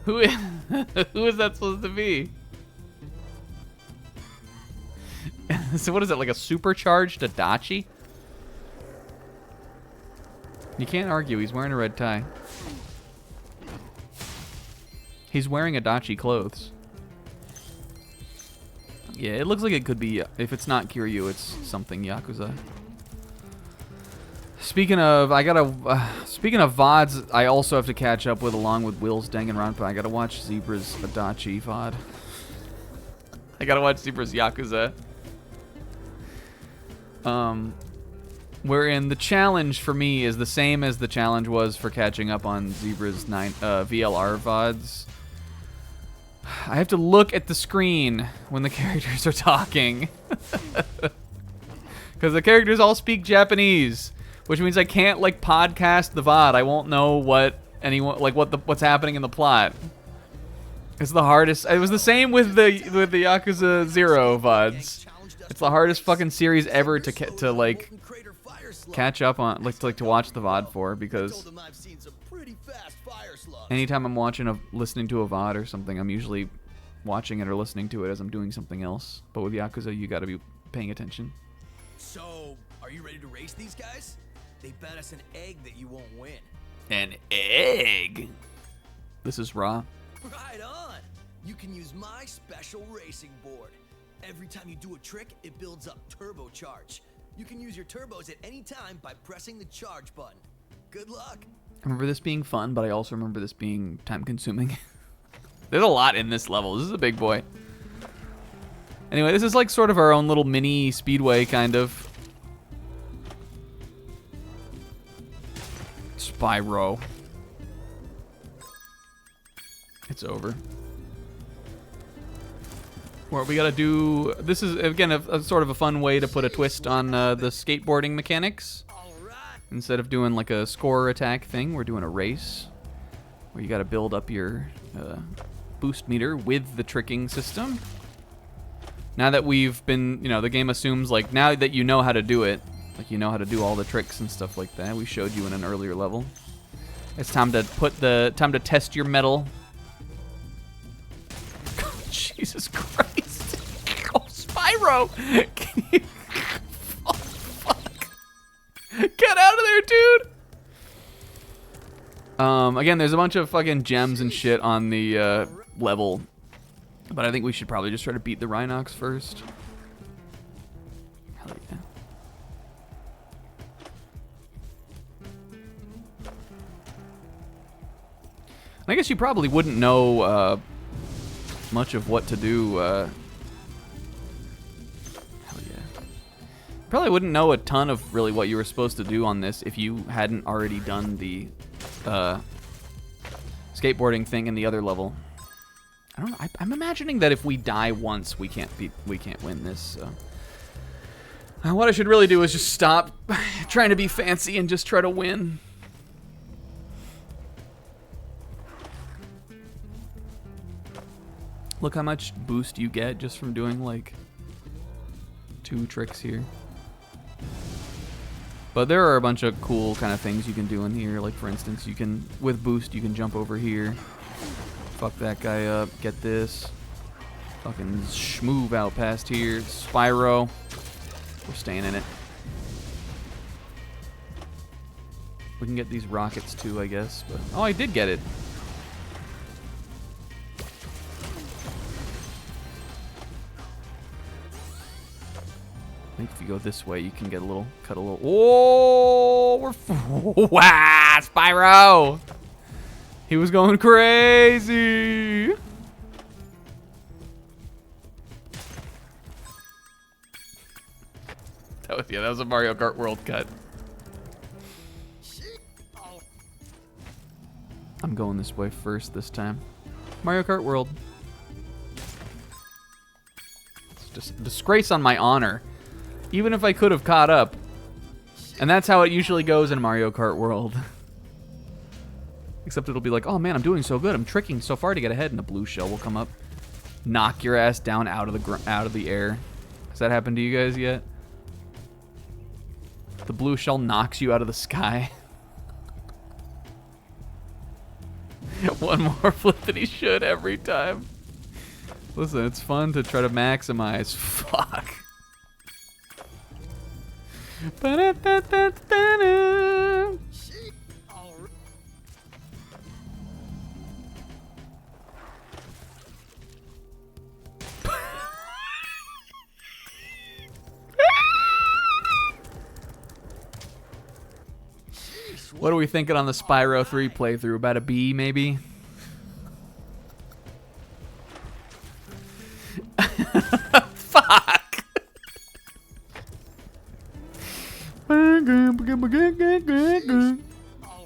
Who is that supposed to be? So what is it, like a supercharged Adachi? You can't argue, he's wearing a red tie. He's wearing Adachi clothes. Yeah, it looks like it could be, if it's not Kiryu, it's something Yakuza. Speaking of VODs, I also have to catch up with, along with Will's Danganronpa. I gotta watch Zebra's Adachi VOD. I gotta watch Zebra's Yakuza. Wherein the challenge for me is the same as the challenge was for catching up on Zebra's VLR VODs. I have to look at the screen when the characters are talking. Because the characters all speak Japanese, which means I can't like podcast the VOD. I won't know what anyone what's happening in the plot. It's the hardest. It was the same with the Yakuza 0 VODs. It's the hardest fucking series ever to like catch up on, to watch the VOD for, because anytime I'm listening to a VOD or something, I'm usually watching it or listening to it as I'm doing something else. But with Yakuza, you gotta be paying attention.
So, are you ready to race these guys? They bet us an egg that you won't win.
An egg? This is raw.
Right on! You can use my special racing board. Every time you do a trick, it builds up turbocharge. You can use your turbos at any time by pressing the charge button. Good luck.
I remember this being fun, but I also remember this being time-consuming. There's a lot in this level. This is a big boy. Anyway, this is like sort of our own little mini speedway, kind of. Spyro. It's over. What we gotta do... This is, again, a sort of a fun way to put a twist on the skateboarding mechanics. Instead of doing like a score attack thing, we're doing a race. Where you gotta build up your boost meter with the tricking system. Now that we've been, the game assumes, like, now that you know how to do it, like you know how to do all the tricks and stuff like that, we showed you in an earlier level. It's time to test your mettle. Jesus Christ. Oh, Spyro! Can you... Oh, fuck. Get out of there, dude! Again, there's a bunch of fucking gems and shit on the level. But I think we should probably just try to beat the Rhinox first. Hell yeah. And I guess you probably wouldn't know much of what to do. Hell yeah. Probably wouldn't know a ton of really what you were supposed to do on this if you hadn't already done the skateboarding thing in the other level. I don't know. I'm imagining that if we die once, we can't win this. So
What I should really do is just stop trying to be fancy and just try to win. Look how much boost you get just from doing like 2 tricks here. But there are a bunch of cool kind of things you can do in here. Like for instance, you can, with boost, you can jump over here. Fuck that guy up, get this. Fucking schmoove out past here. Spyro. We're staying in it. We can get these rockets too, I guess. But oh, I did get it. I think if you go this way, you can get a little, cut a little. Oh, we're wow, Spyro. He was going crazy. That was a Mario Kart World cut. I'm going this way first this time. Mario Kart World. It's just a disgrace on my honor. Even if I could have caught up. And that's how it usually goes in Mario Kart World. Except it'll be like, oh man, I'm doing so good. I'm tricking so far to get ahead, and a blue shell will come up. Knock your ass down out of the air. Has that happened to you guys yet? The blue shell knocks you out of the sky. One more flip than he should every time. Listen, it's fun to try to maximize. Fuck. What are we thinking on the Spyro 3 playthrough? About a B, maybe? Fuck!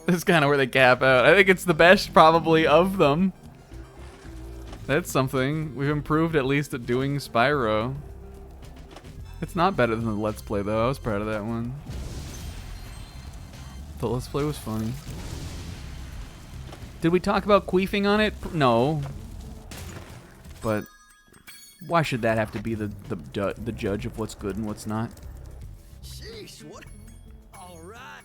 This is kind of where they cap out. I think it's the best, probably, of them. That's something. We've improved at least at doing Spyro. It's not better than the Let's Play, though. I was proud of that one. The Let's Play was funny. Did we talk about queefing on it? No. But why should that have to be the judge of what's good and what's not?
Sheesh, what? All right.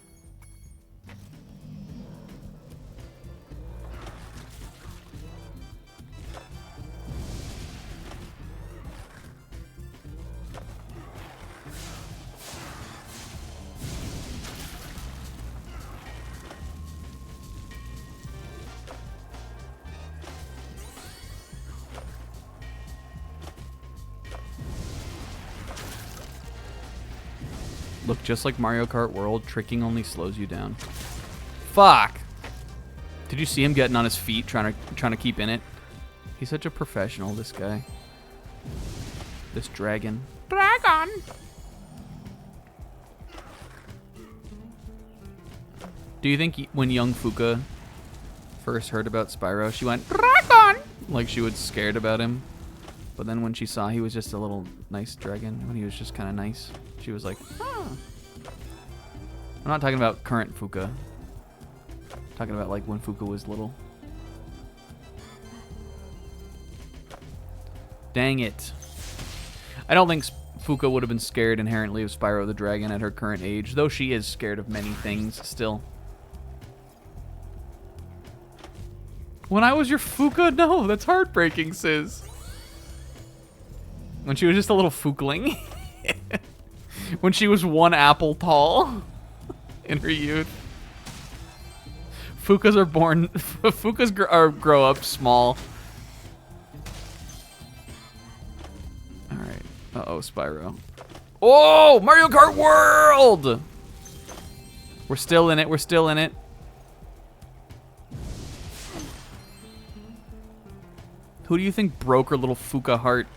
Look, just like Mario Kart World, tricking only slows you down. Fuck! Did you see him getting on his feet, trying to keep in it? He's such a professional, this guy. This dragon. Dragon! Do you think when young Fuka first heard about Spyro, she went, Dragon! Like she was scared about him? But then when she saw he was just a little nice dragon, when he was just kind of nice, she was like, huh. I'm not talking about current Fuka. I'm talking about like when Fuka was little. Dang it. I don't think Fuka would have been scared inherently of Spyro the Dragon at her current age, though she is scared of many things still. When I was your Fuka? No, that's heartbreaking, sis. When she was just a little Fukling. When she was 1 apple tall in her youth. Fukas are born... Fukas grow up small. Alright. Uh-oh, Spyro. Oh! Mario Kart World! We're still in it. We're still in it. Who do you think broke her little Fuka heart?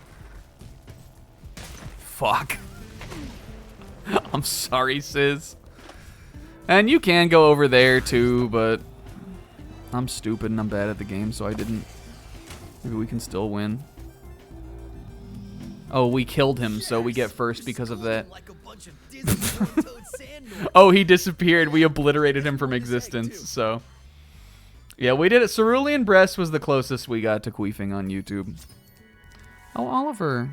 Fuck. I'm sorry, sis. And you can go over there too, but I'm stupid and I'm bad at the game, so I didn't. Maybe we can still win.
Oh, we killed him, so we get first because of that.
Like a bunch of Disney toad sand noise.
Oh, he disappeared. We obliterated him from existence, so... Yeah, we did it. Cerulean Breast was the closest we got to queefing on YouTube. Oh, Oliver.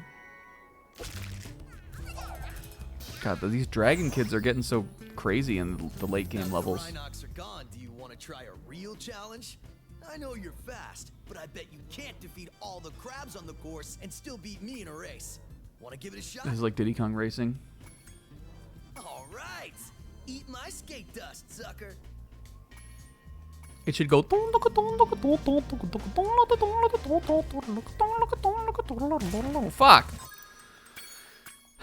God, these dragon kids are getting so crazy in the late game levels.
Rhinox are gone. Do you want to try a real challenge? I know you're fast, but I bet you can't defeat all the crabs on the course and still beat me in a race. Want to give it a shot?
This is like Diddy Kong Racing.
All right. Eat my skate dust, sucker.
It should go. Fuck.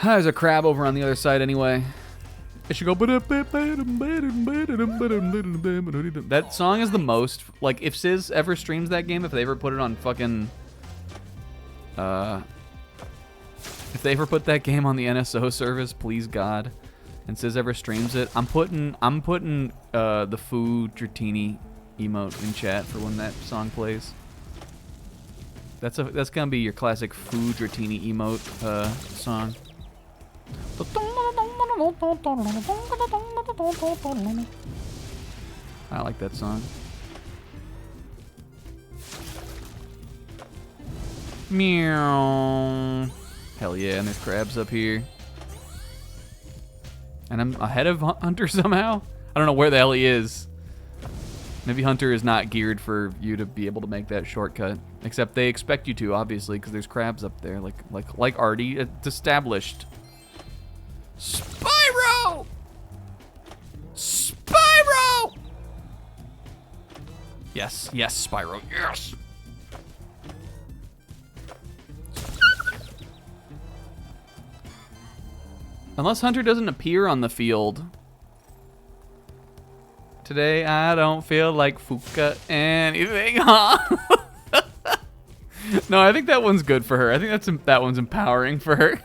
There's a crab over on the other side anyway. It should go. That song is the most. Like, if Sizz ever streams that game, if they ever put it on fucking. If they ever put that game on the NSO service, please God, and Sizz ever streams it, I'm putting the Fu Dratini emote in chat for when that song plays. That's gonna be your classic Fu Dratini emote song. I like that song. Meow. Hell yeah, and there's crabs up here. And I'm ahead of Hunter somehow? I don't know where the hell he is. Maybe Hunter is not geared for you to be able to make that shortcut. Except they expect you to, obviously, because there's crabs up there, like Artie established. Spyro! Spyro! Yes, yes, Spyro, yes! Unless Hunter doesn't appear on the field. Today I don't feel like Fuka anything, huh? No, I think that one's good for her. I think that one's empowering for her.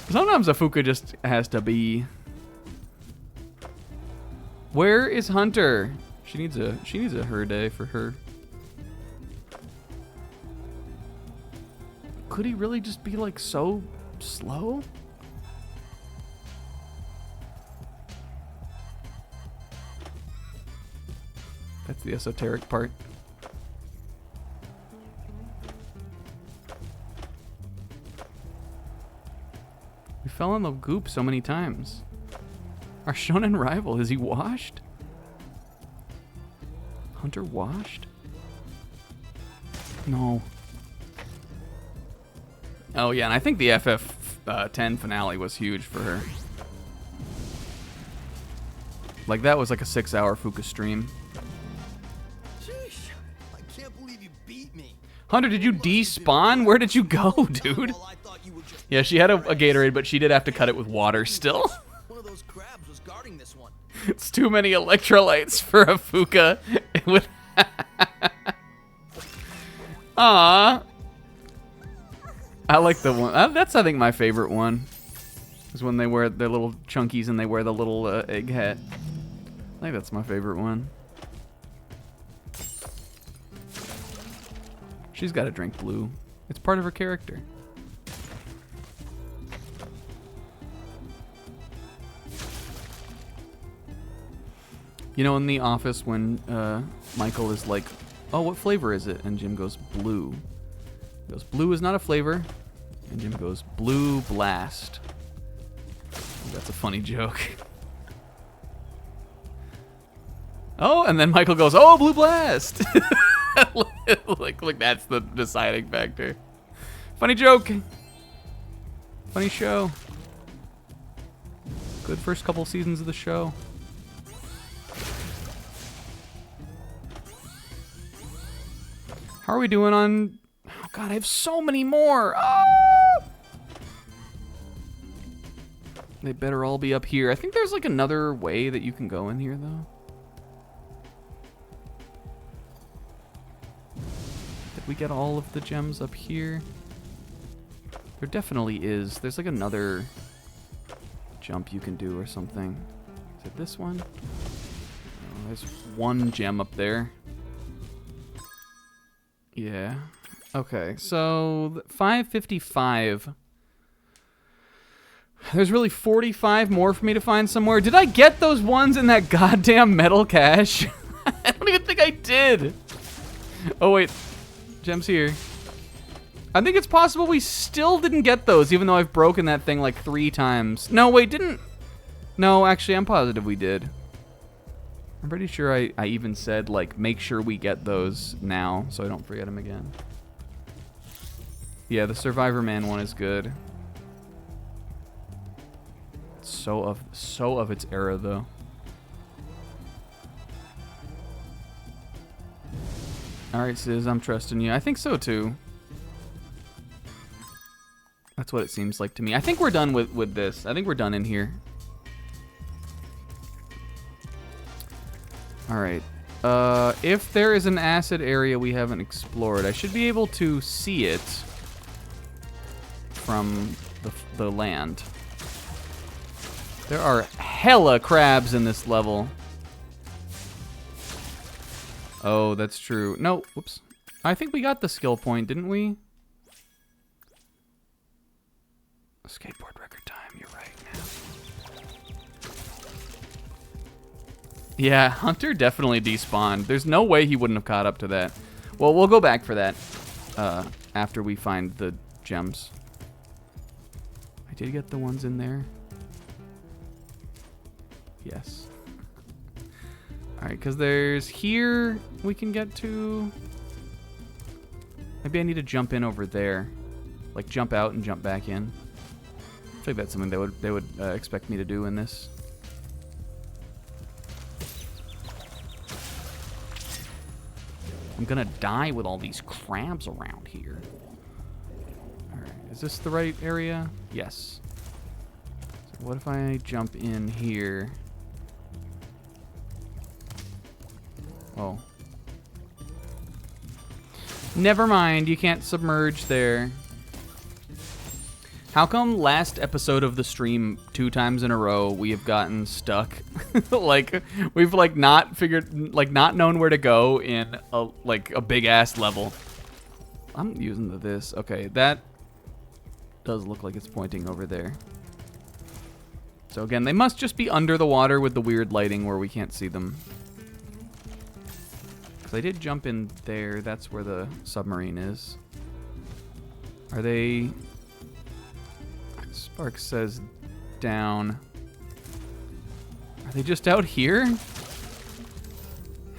Sometimes a Fuka just has to be. Where is Hunter? She needs a her day for her. Could he really just be like so slow? That's the esoteric part. We fell in the goop so many times. Our shonen rival, is he washed? Hunter washed? No. Oh yeah, and I think the FF10 finale was huge for her. Like, that was like a 6-hour Fuka stream.
Sheesh, I can't believe you beat me.
Hunter, did you despawn? Where did you go, dude? Yeah, she had a Gatorade, but she did have to cut it with water still.
One of those crabs was guarding this one.
It's too many electrolytes for a Fuka. With Aww. I like the one. That's, I think, my favorite one. Is when they wear their little chunkies and they wear the little egg hat. I think that's my favorite one. She's got to drink blue. It's part of her character. You know, in the office when Michael is like, oh, what flavor is it? And Jim goes, blue. He goes, blue is not a flavor. And Jim goes, blue blast. That's a funny joke. Oh, and then Michael goes, oh, blue blast. like that's the deciding factor. Funny joke. Funny show. Good first couple seasons of the show. How are we doing on... Oh, God, I have so many more. Oh! They better all be up here. I think there's like another way that you can go in here, though. Did we get all of the gems up here? There definitely is. There's like another jump you can do or something. Is it this one? Oh, there's one gem up there. Yeah. Okay, so 555. There's really 45 more for me to find somewhere. Did I get those ones in that goddamn metal cache? I don't even think I did. Oh, wait. Gems here. I think it's possible we still didn't get those, even though I've broken that thing like 3 times. No, wait, didn't... No, actually, I'm positive we did. I'm pretty sure I even said, like, make sure we get those now, so I don't forget them again. Yeah, the Survivor Man one is good. So of its era, though. Alright, Sis, I'm trusting you. I think so, too. That's what it seems like to me. I think we're done with this. I think we're done in here. Alright. If there is an acid area we haven't explored, I should be able to see it from the land. There are hella crabs in this level. Oh, that's true. No, whoops. I think we got the skill point, didn't we? Skateboard record time, you're right now. Yeah, Hunter definitely despawned. There's no way he wouldn't have caught up to that. Well, we'll go back for that after we find the gems. I did get the ones in there. Yes. Alright, because there's here we can get to. Maybe I need to jump in over there. Like jump out and jump back in. I think that's something they would expect me to do in this. I'm gonna die with all these crabs around here. Alright, is this the right area? Yes. So what if I jump in here? Oh. Never mind, you can't submerge there. How come last episode of the stream 2 times in a row we have gotten stuck? Like we've like not figured, like not known where to go in a big ass level. I'm using this. Okay, that does look like it's pointing over there. So again, they must just be under the water with the weird lighting where we can't see them. Because I did jump in there. That's where the submarine is. Are they... Spark says down. Are they just out here?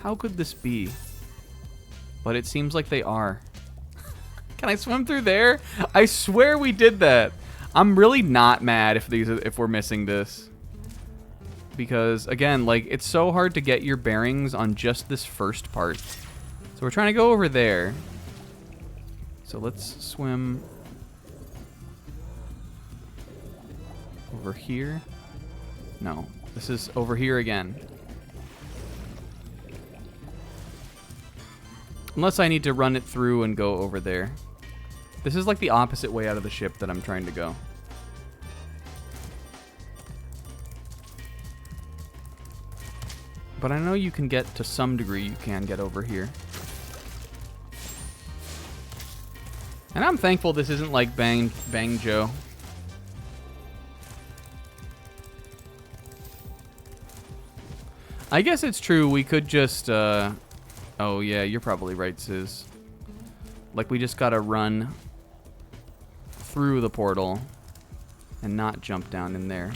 How could this be? But it seems like they are. Can I swim through there? I swear we did that. I'm really not mad if we're missing this. Because again, like it's so hard to get your bearings on just this first part. So we're trying to go over there. So let's swim over here. No, this is over here again. Unless I need to run it through and go over there. This is like the opposite way out of the ship that I'm trying to go. But I know you can get, to some degree, you can get over here. And I'm thankful this isn't like Bang Joe. I guess it's true, we could just, oh yeah, you're probably right, Sis. Like, we just gotta run through the portal and not jump down in there.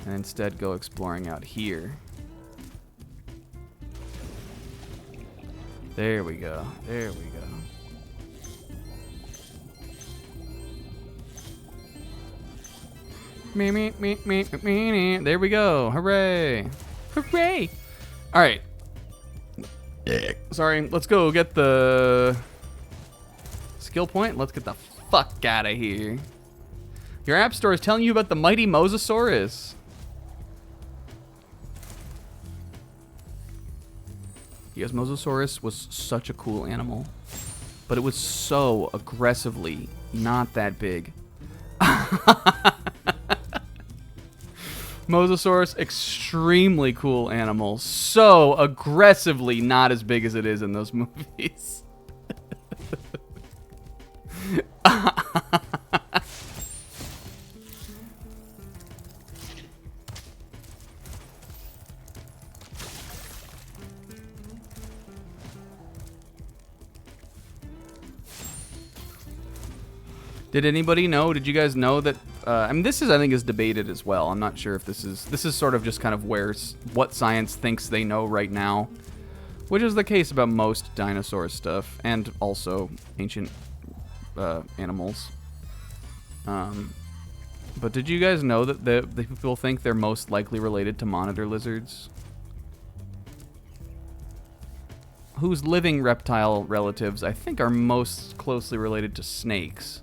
And instead go exploring out here. There we go. There we go. There we go. Hooray. Hooray. All right. Sorry. Let's go get the skill point. Let's get the fuck out of here. Your app store is telling you about the mighty Mosasaurus. Yes, Mosasaurus was such a cool animal, but it was so aggressively not that big. Mosasaurus, extremely cool animal, so aggressively not as big as it is in those movies.
Did anybody know? Did you guys know that? I mean, this is, I think, is debated as well. I'm not sure if this is sort of just kind of what science thinks they know right now, which is the case about most dinosaur stuff and also ancient animals. But did you guys know that the people think they're most likely related to monitor lizards? Whose living reptile relatives I think are most closely related to snakes.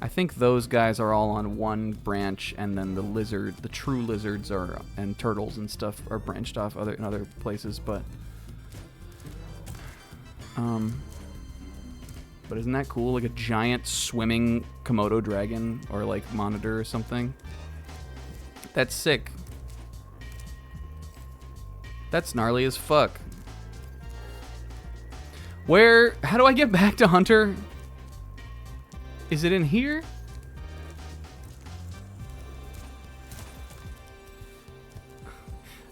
I think those guys are all on one branch, and then the true lizards and turtles and stuff are branched off in other places, but isn't that cool? Like a giant swimming Komodo dragon or like monitor or something. That's sick. That's gnarly as fuck. How do I get back to Hunter? Is it in here?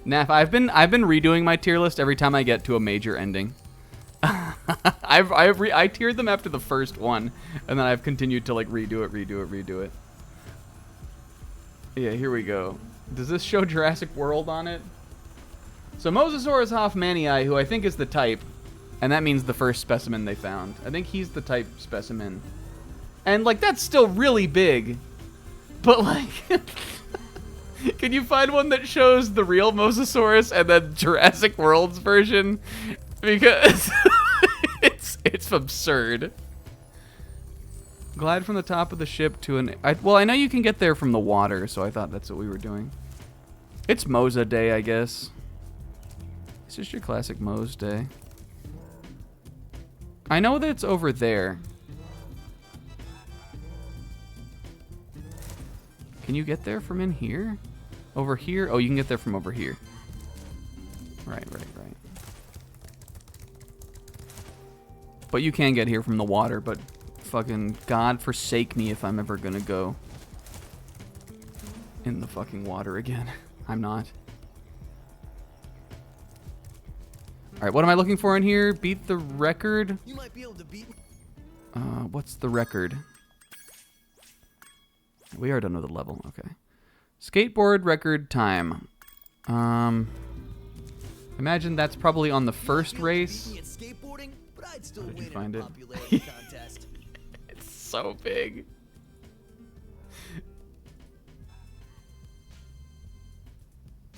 Naff, I've been redoing my tier list every time I get to a major ending. I tiered them after the first one, and then I've continued to like redo it. Yeah, here we go. Does this show Jurassic World on it? So Mosasaurus hoffmanii, who I think is the type, and that means the first specimen they found. I think he's the type specimen. And, like, that's still really big. But, like, can you find one that shows the real Mosasaurus and then Jurassic World's version? Because it's absurd. Glide from the top of the ship to an... well, I know you can get there from the water, so I thought that's what we were doing. It's Mosa Day, I guess. It's just your classic Mose Day. I know that it's over there. Can you get there from in here? Over here? Oh, you can get there from over here. Right. But you can get here from the water, but fucking God forsake me if I'm ever gonna go in the fucking water again. I'm not. Alright, what am I looking for in here? Beat the record?
You might be able to beat...
What's the record? We already know the level. Okay. Skateboard record time. Imagine that's probably on the first race. How did you find it? It's so big.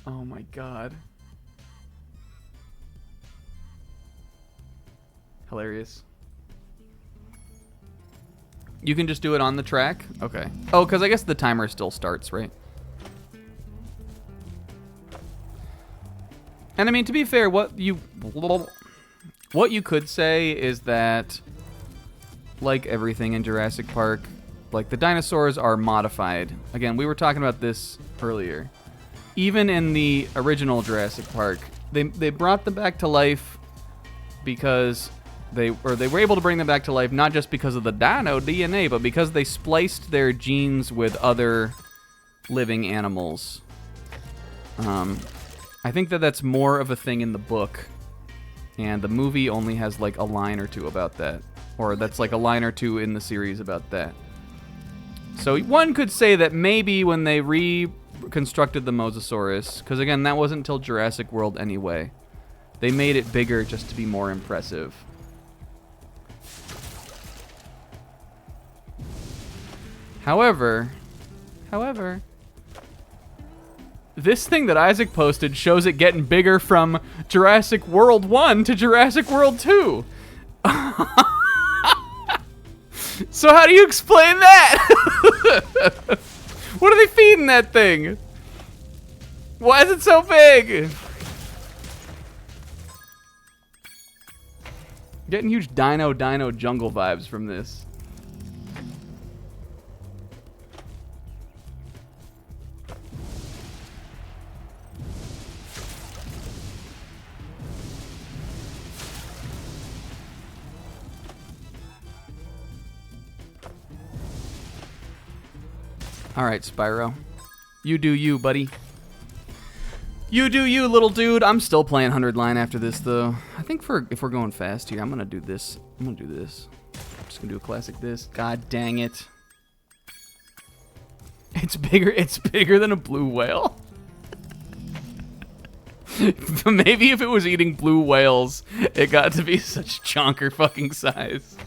Oh my god. Hilarious. You can just do it on the track? Okay. Oh, because I guess the timer still starts, right? And I mean, to be fair, what you could say is that, like everything in Jurassic Park, like the dinosaurs are modified. Again, we were talking about this earlier. Even in the original Jurassic Park, they brought them back to life because they were able to bring them back to life not just because of the dino DNA, but because they spliced their genes with other living animals. I think that's more of a thing in the book, and the movie only has like a line or two about that, or that's like a line or two in the series about that. So one could say that maybe when they reconstructed the Mosasaurus, because again, that wasn't until Jurassic World anyway, they made it bigger just to be more impressive. However, this thing that Isaac posted shows it getting bigger from Jurassic World 1 to Jurassic World 2. So how do you explain that? What are they feeding that thing? Why is it so big? Getting huge dino jungle vibes from this. All right, Spyro. You do you, buddy. You do you, little dude. I'm still playing 100 line after this, though. I think if we're going fast here, I'm going to do this. I'm just going to do a classic this. God dang it. It's bigger than a blue whale. Maybe if it was eating blue whales, it got to be such chonker fucking size.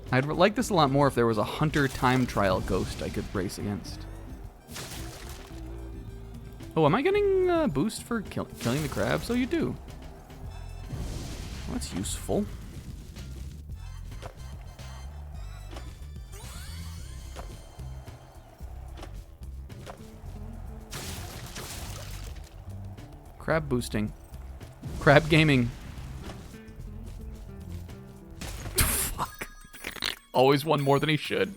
I'd like this a lot more if there was a hunter time trial ghost I could race against. Oh, am I getting a boost for killing the crab? So you do. Well, that's useful. Crab boosting. Crab gaming. Fuck. Always won more than he should.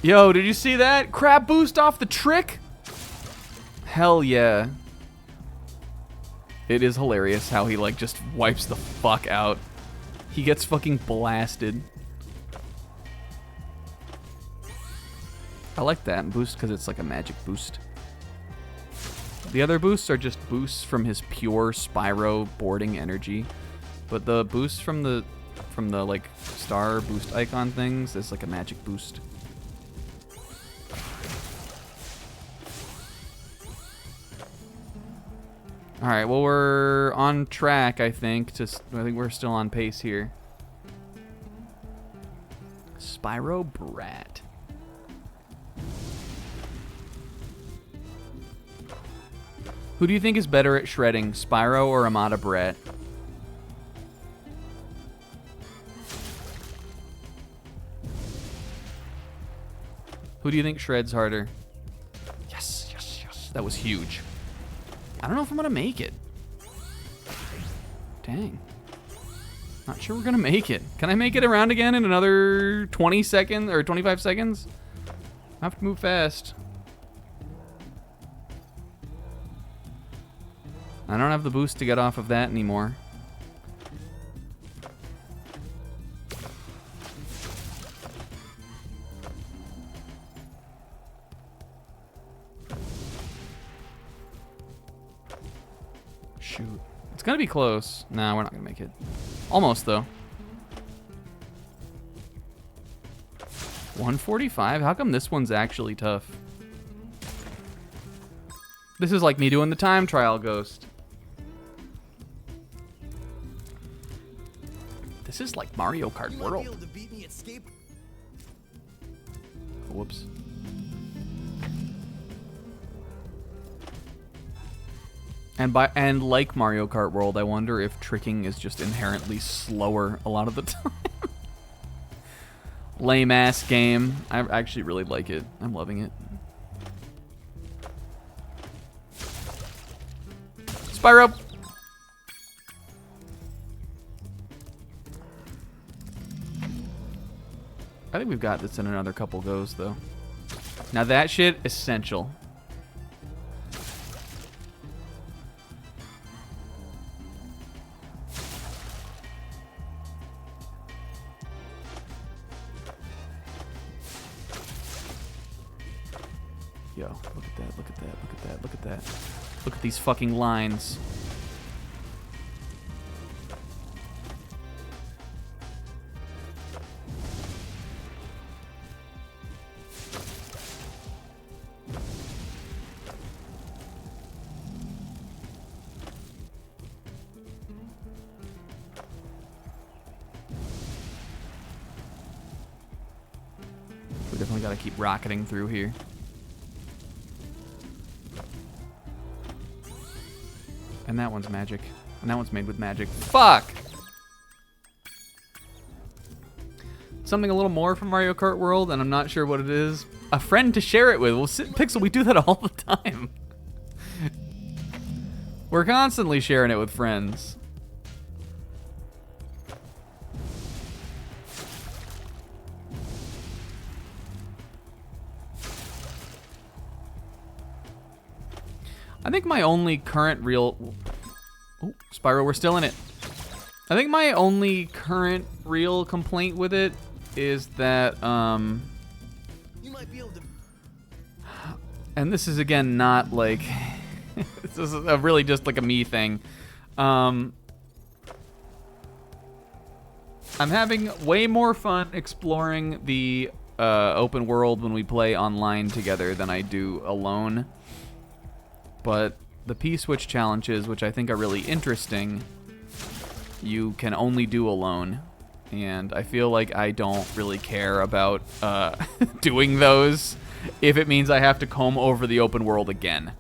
Yo, did you see that? Crab boost off the trick? Hell yeah. It is hilarious how he, like, just wipes the fuck out. He gets fucking blasted. I like that boost because it's like a magic boost. The other boosts are just boosts from his pure Spyro boarding energy. But the boost from the like star boost icon things is like a magic boost. All right, well, we're on track, I think. I think we're still on pace here. Spyro Brat. Who do you think is better at shredding, Spyro or Amada Brat? Who do you think shreds harder? Yes, yes, yes. That was huge. I don't know if I'm gonna make it. Dang. Not sure we're gonna make it. Can I make it around again in another 20 seconds or 25 seconds? I have to move fast. I don't have the boost to get off of that anymore. Shoot. It's gonna be close. Nah, we're not gonna make it. Almost, though. 145? How come this one's actually tough? This is like me doing the time trial ghost. This is like Mario Kart World. Whoops. And like Mario Kart World, I wonder if tricking is just inherently slower a lot of the time. Lame ass game. I actually really like it. I'm loving it. Spyro. I think we've got this in another couple goes, though. Now that shit, essential. Yo, look at that, look at that, look at that, look at that. Look at these fucking lines. We definitely gotta keep rocketing through here. And that one's magic. And that one's made with magic. Fuck! Something a little more from Mario Kart World, and I'm not sure what it is. A friend to share it with. Well, Pixel, we do that all the time. We're constantly sharing it with friends. I
think my only current real... Oh, Spyro, we're still in it. I think my only current real complaint with it is that,
You might be able to.
and this is again not like, this is a really just like a me thing. I'm having way more fun exploring the open world when we play online together than I do alone. But the P-switch challenges, which I think are really interesting, you can only do alone. And I feel like I don't really care about doing those if it means I have to comb over the open world again.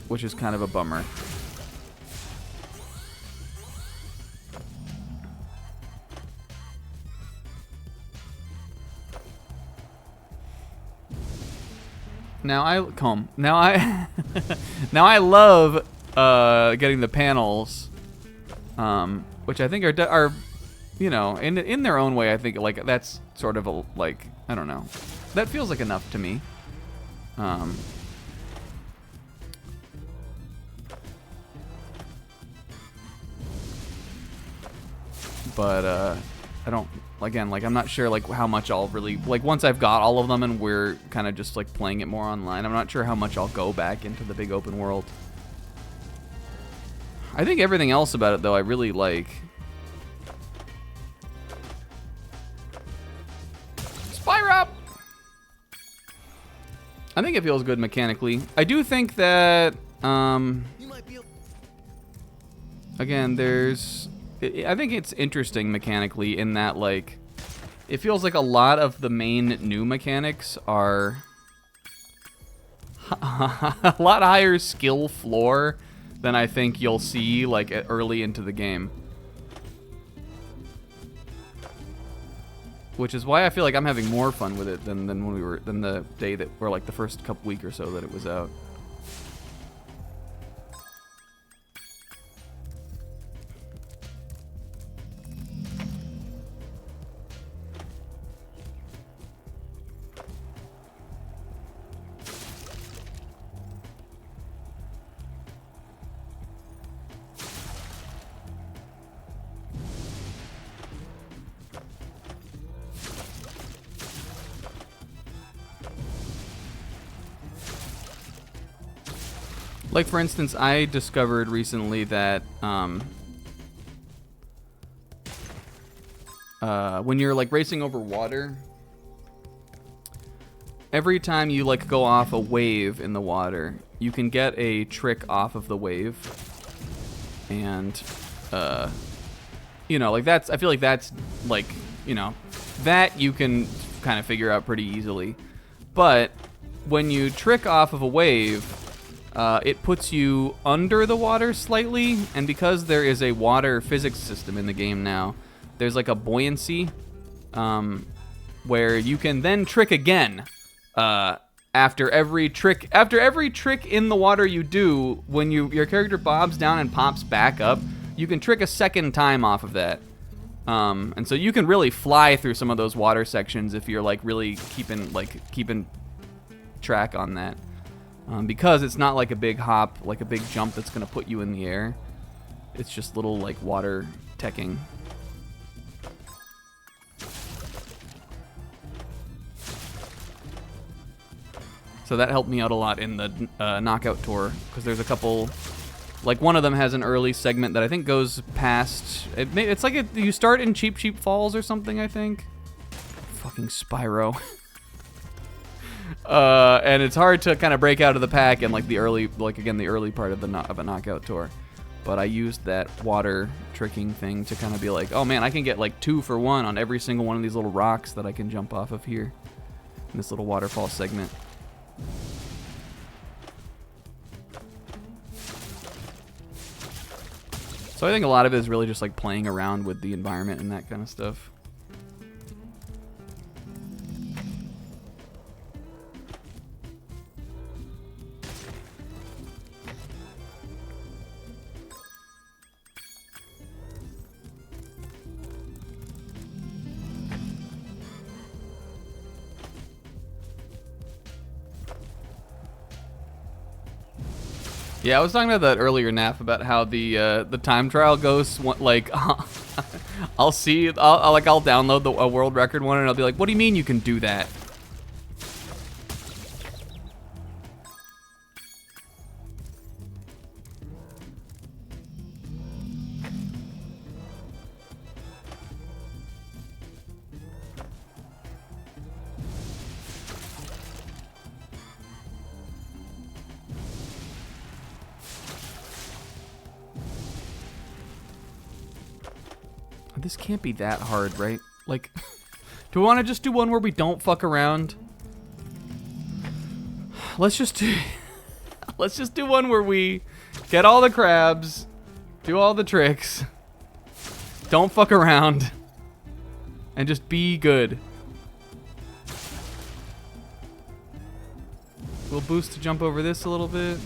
Which is kind of a bummer. Now I love getting the panels, which I think are you know, in their own way. I think like that's sort of a like, I don't know, that feels like enough to me. But I don't, again, like I'm not sure like how much I'll really, like once I've got all of them and we're kind of just like playing it more online, I'm not sure how much I'll go back into the big open world. I think everything else about it though I really like. Spyro! I think it feels good mechanically. I do think that again, I think it's interesting mechanically in that, like, it feels like a lot of the main new mechanics are a lot higher skill floor than I think you'll see, like, early into the game. Which is why I feel like I'm having more fun with it than the day that, or like the first couple week or so that it was out. Like, for instance, I discovered recently that when you're like racing over water, every time you like go off a wave in the water, you can get a trick off of the wave. And you know, like that's, I feel like that's like, you know, that you can kind of figure out pretty easily. But when you trick off of a wave, it puts you under the water slightly, and because there is a water physics system in the game now, there's like a buoyancy where you can then trick again after every trick in the water you do. When your character bobs down and pops back up, you can trick a second time off of that, and so you can really fly through some of those water sections if you're like really keeping track on that. Because it's not like a big hop, like a big jump that's going to put you in the air. It's just little, like, water teching. So that helped me out a lot in the knockout tour, because there's a couple, like one of them has an early segment that I think goes past, it's like you start in Cheap Cheap Falls or something, I think. Fucking Spyro. And it's hard to kind of break out of the pack in like the early, like again the early part of a knockout tour. But I used that water tricking thing to kind of be like, oh man, I can get like 2 for 1 on every single one of these little rocks that I can jump off of here in this little waterfall segment. So I think a lot of it is really just like playing around with the environment and that kind of stuff. Yeah, I was talking about that earlier, Naf, about how the time trial ghosts like I'll download a world record one and I'll be like, what do you mean you can do that? This can't be that hard, right? Like, do we want to just do one where we don't fuck around? Let's just do one where we get all the crabs, do all the tricks, don't fuck around, and just be good. We'll boost to jump over this a little bit.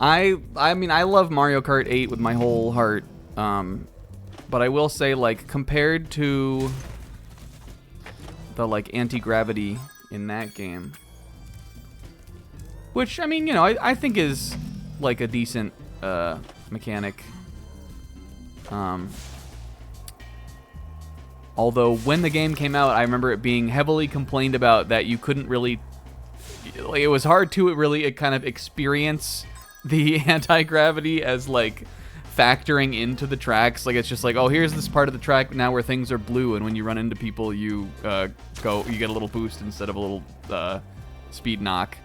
I mean, I love Mario Kart 8 with my whole heart, but I will say, like, compared to the, like, anti-gravity in that game, which, I mean, you know, I think is, like, a decent mechanic, although when the game came out, I remember it being heavily complained about that you couldn't really, like, it was hard to really kind of experience the anti-gravity as, like, factoring into the tracks. Like, it's just like, oh, here's this part of the track now where things are blue, and when you run into people, you get a little boost instead of a little speed knock,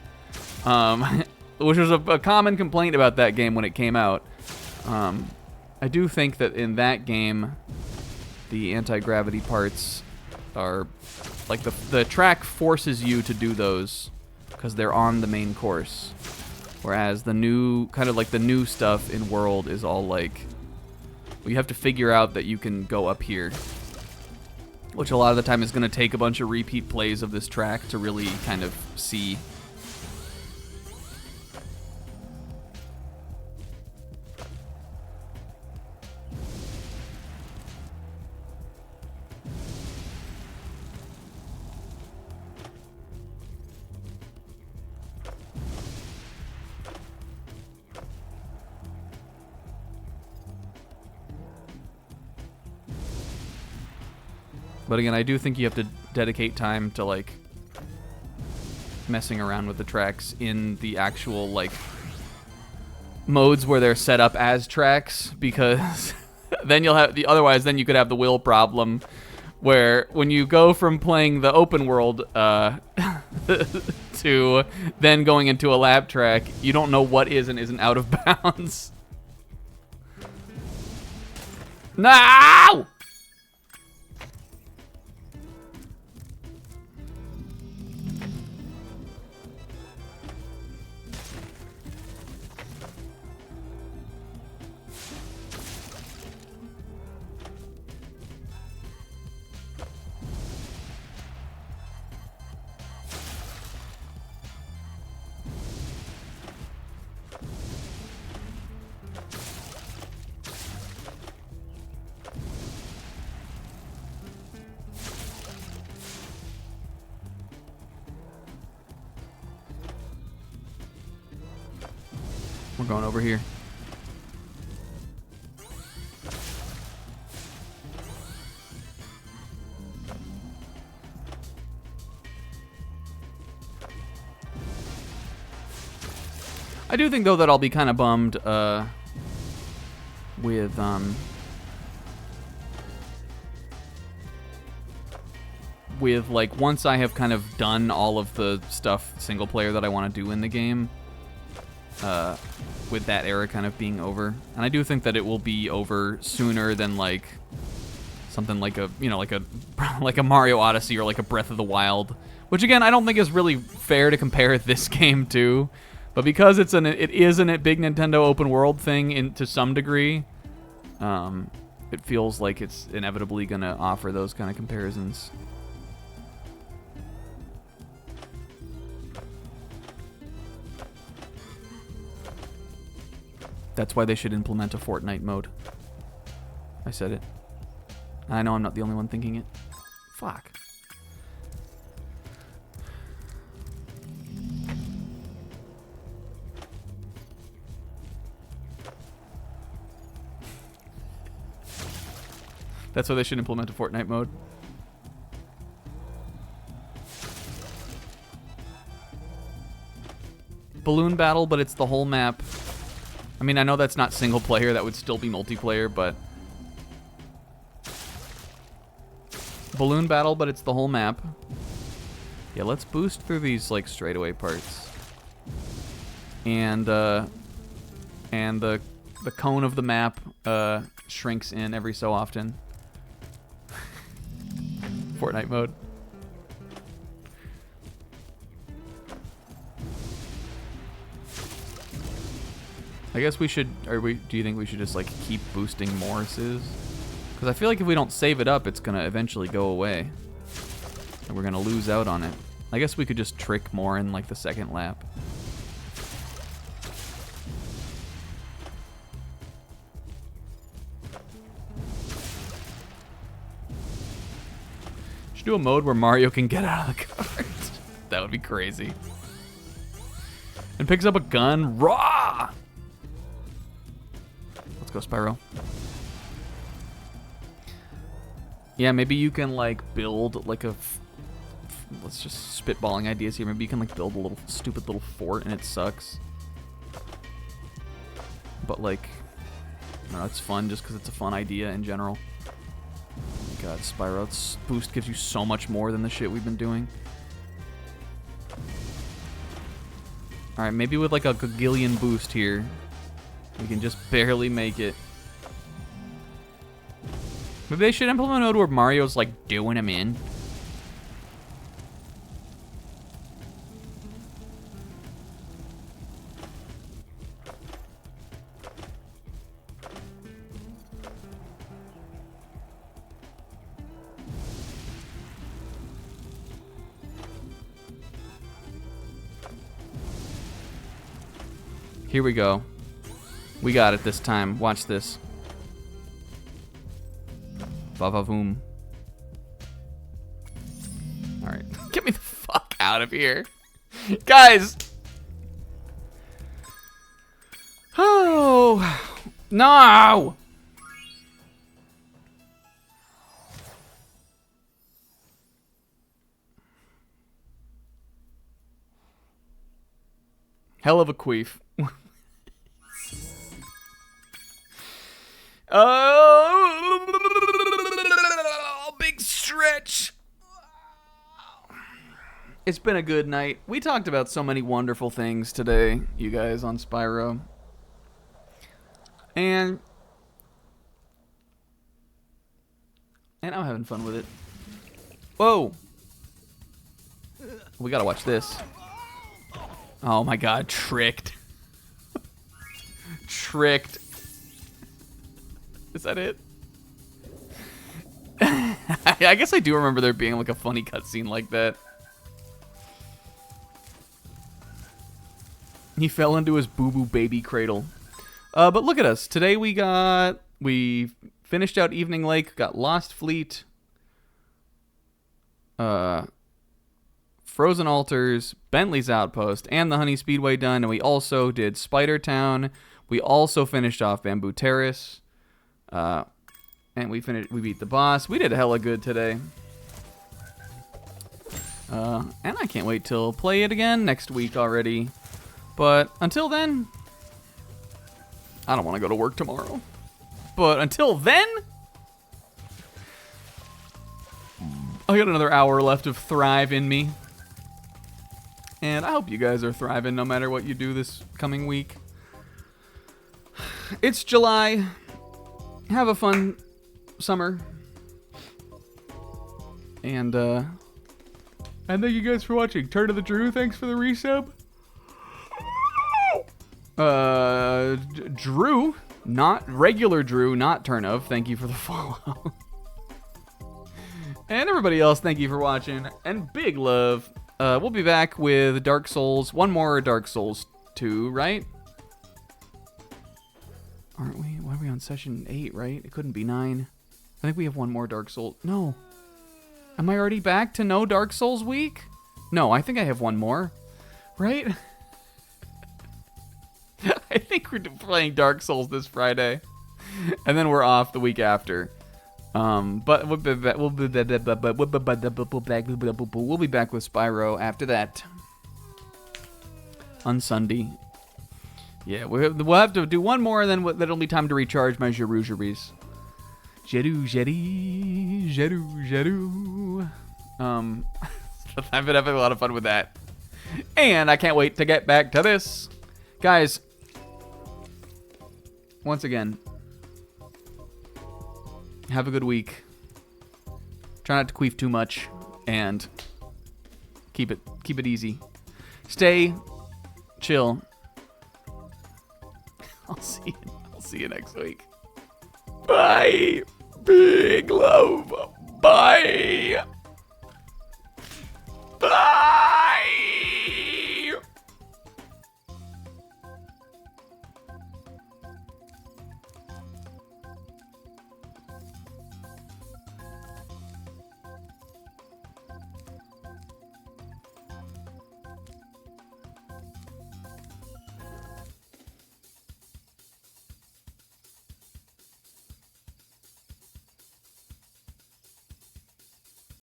which was a common complaint about that game when it came out. I do think that in that game, the anti-gravity parts are, like, the track forces you to do those because they're on the main course. Whereas the new, kind of like the new stuff in World is all like, well, you have to figure out that you can go up here. Which a lot of the time is going to take a bunch of repeat plays of this track to really kind of see. But again, I do think you have to dedicate time to, like, messing around with the tracks in the actual, like, modes where they're set up as tracks, because then you'll have otherwise then you could have the will problem where when you go from playing the open world to then going into a lab track, you don't know what is and isn't out of bounds. No! We're going over here. I do think, though, that I'll be kind of bummed with, like, once I have kind of done all of the stuff single player that I want to do in the game, with that era kind of being over. And I do think that it will be over sooner than, like, something like a, you know, like a Mario Odyssey or like a Breath of the Wild, which again I don't think is really fair to compare this game to, but because it is a big Nintendo open world thing to some degree, it feels like it's inevitably gonna offer those kind of comparisons. That's why they should implement a Fortnite mode. I said it. I know I'm not the only one thinking it. Fuck. That's why they should implement a Fortnite mode. Balloon battle, but it's the whole map. I mean, I know that's not single player. That would still be multiplayer, but... Balloon battle, but it's the whole map. Yeah, let's boost through these, like, straightaway parts. And the cone of the map shrinks in every so often. Fortnite mode. I guess we should, do you think we should just like keep boosting Morris's? Because I feel like if we don't save it up, it's gonna eventually go away. And we're gonna lose out on it. I guess we could just trick more in like the second lap. Should do a mode where Mario can get out of the cart. That would be crazy. And picks up a gun raw! Let's go, Spyro. Yeah, maybe you can like build like a... let's just spitballing ideas here. Maybe you can like build a little stupid little fort and it sucks. But like, I don't know, it's fun just because it's a fun idea in general. Oh my god, Spyro, this boost gives you so much more than the shit we've been doing. Alright, maybe with like a gagillion boost here, we can just barely make it. Maybe they should implement a mode where Mario's like doing him in. Here we go. We got it this time. Watch this. Va-va-voom. Alright. Get me the fuck out of here. Guys! Oh! No! Hell of a queef. Oh, big stretch. It's been a good night. We talked about so many wonderful things today, you guys, on Spyro. And I'm having fun with it. Whoa. We gotta watch this. Oh my god, tricked. Tricked. Is that it? I guess I do remember there being like a funny cutscene like that. He fell into his boo-boo baby cradle. But look at us. Today we finished out Evening Lake, got Lost Fleet, Frozen Altars, Bentley's Outpost, and the Honey Speedway done, and we also did Spider Town. We also finished off Bamboo Terrace. And we beat the boss. We did hella good today. And I can't wait till play it again next week already. But until then, I don't want to go to work tomorrow. But until then, I got another hour left of Thrive in me. And I hope you guys are thriving no matter what you do this coming week. It's July. Have a fun summer. And thank you guys for watching. Turn of the Drew, thanks for the resub. Drew, not regular Drew, not Turn of, thank you for the follow. And everybody else, thank you for watching. And big love. We'll be back with Dark Souls. One more Dark Souls 2, right? Aren't we? Why are we on session 8, right? It couldn't be 9. I think we have one more Dark Souls. No. Am I already back to no Dark Souls week? No, I think I have one more. Right? I think we're playing Dark Souls this Friday. And then we're off the week after. But we'll be back with Spyro after that. On Sunday. Yeah, we'll have to do one more, and then that'll be time to recharge my Jeru-Jeries. Jeru. I've been having a lot of fun with that. And I can't wait to get back to this. Guys, once again, have a good week. Try not to queef too much, and keep it easy. Stay chill. I'll see you next week. Bye. Big love. Bye.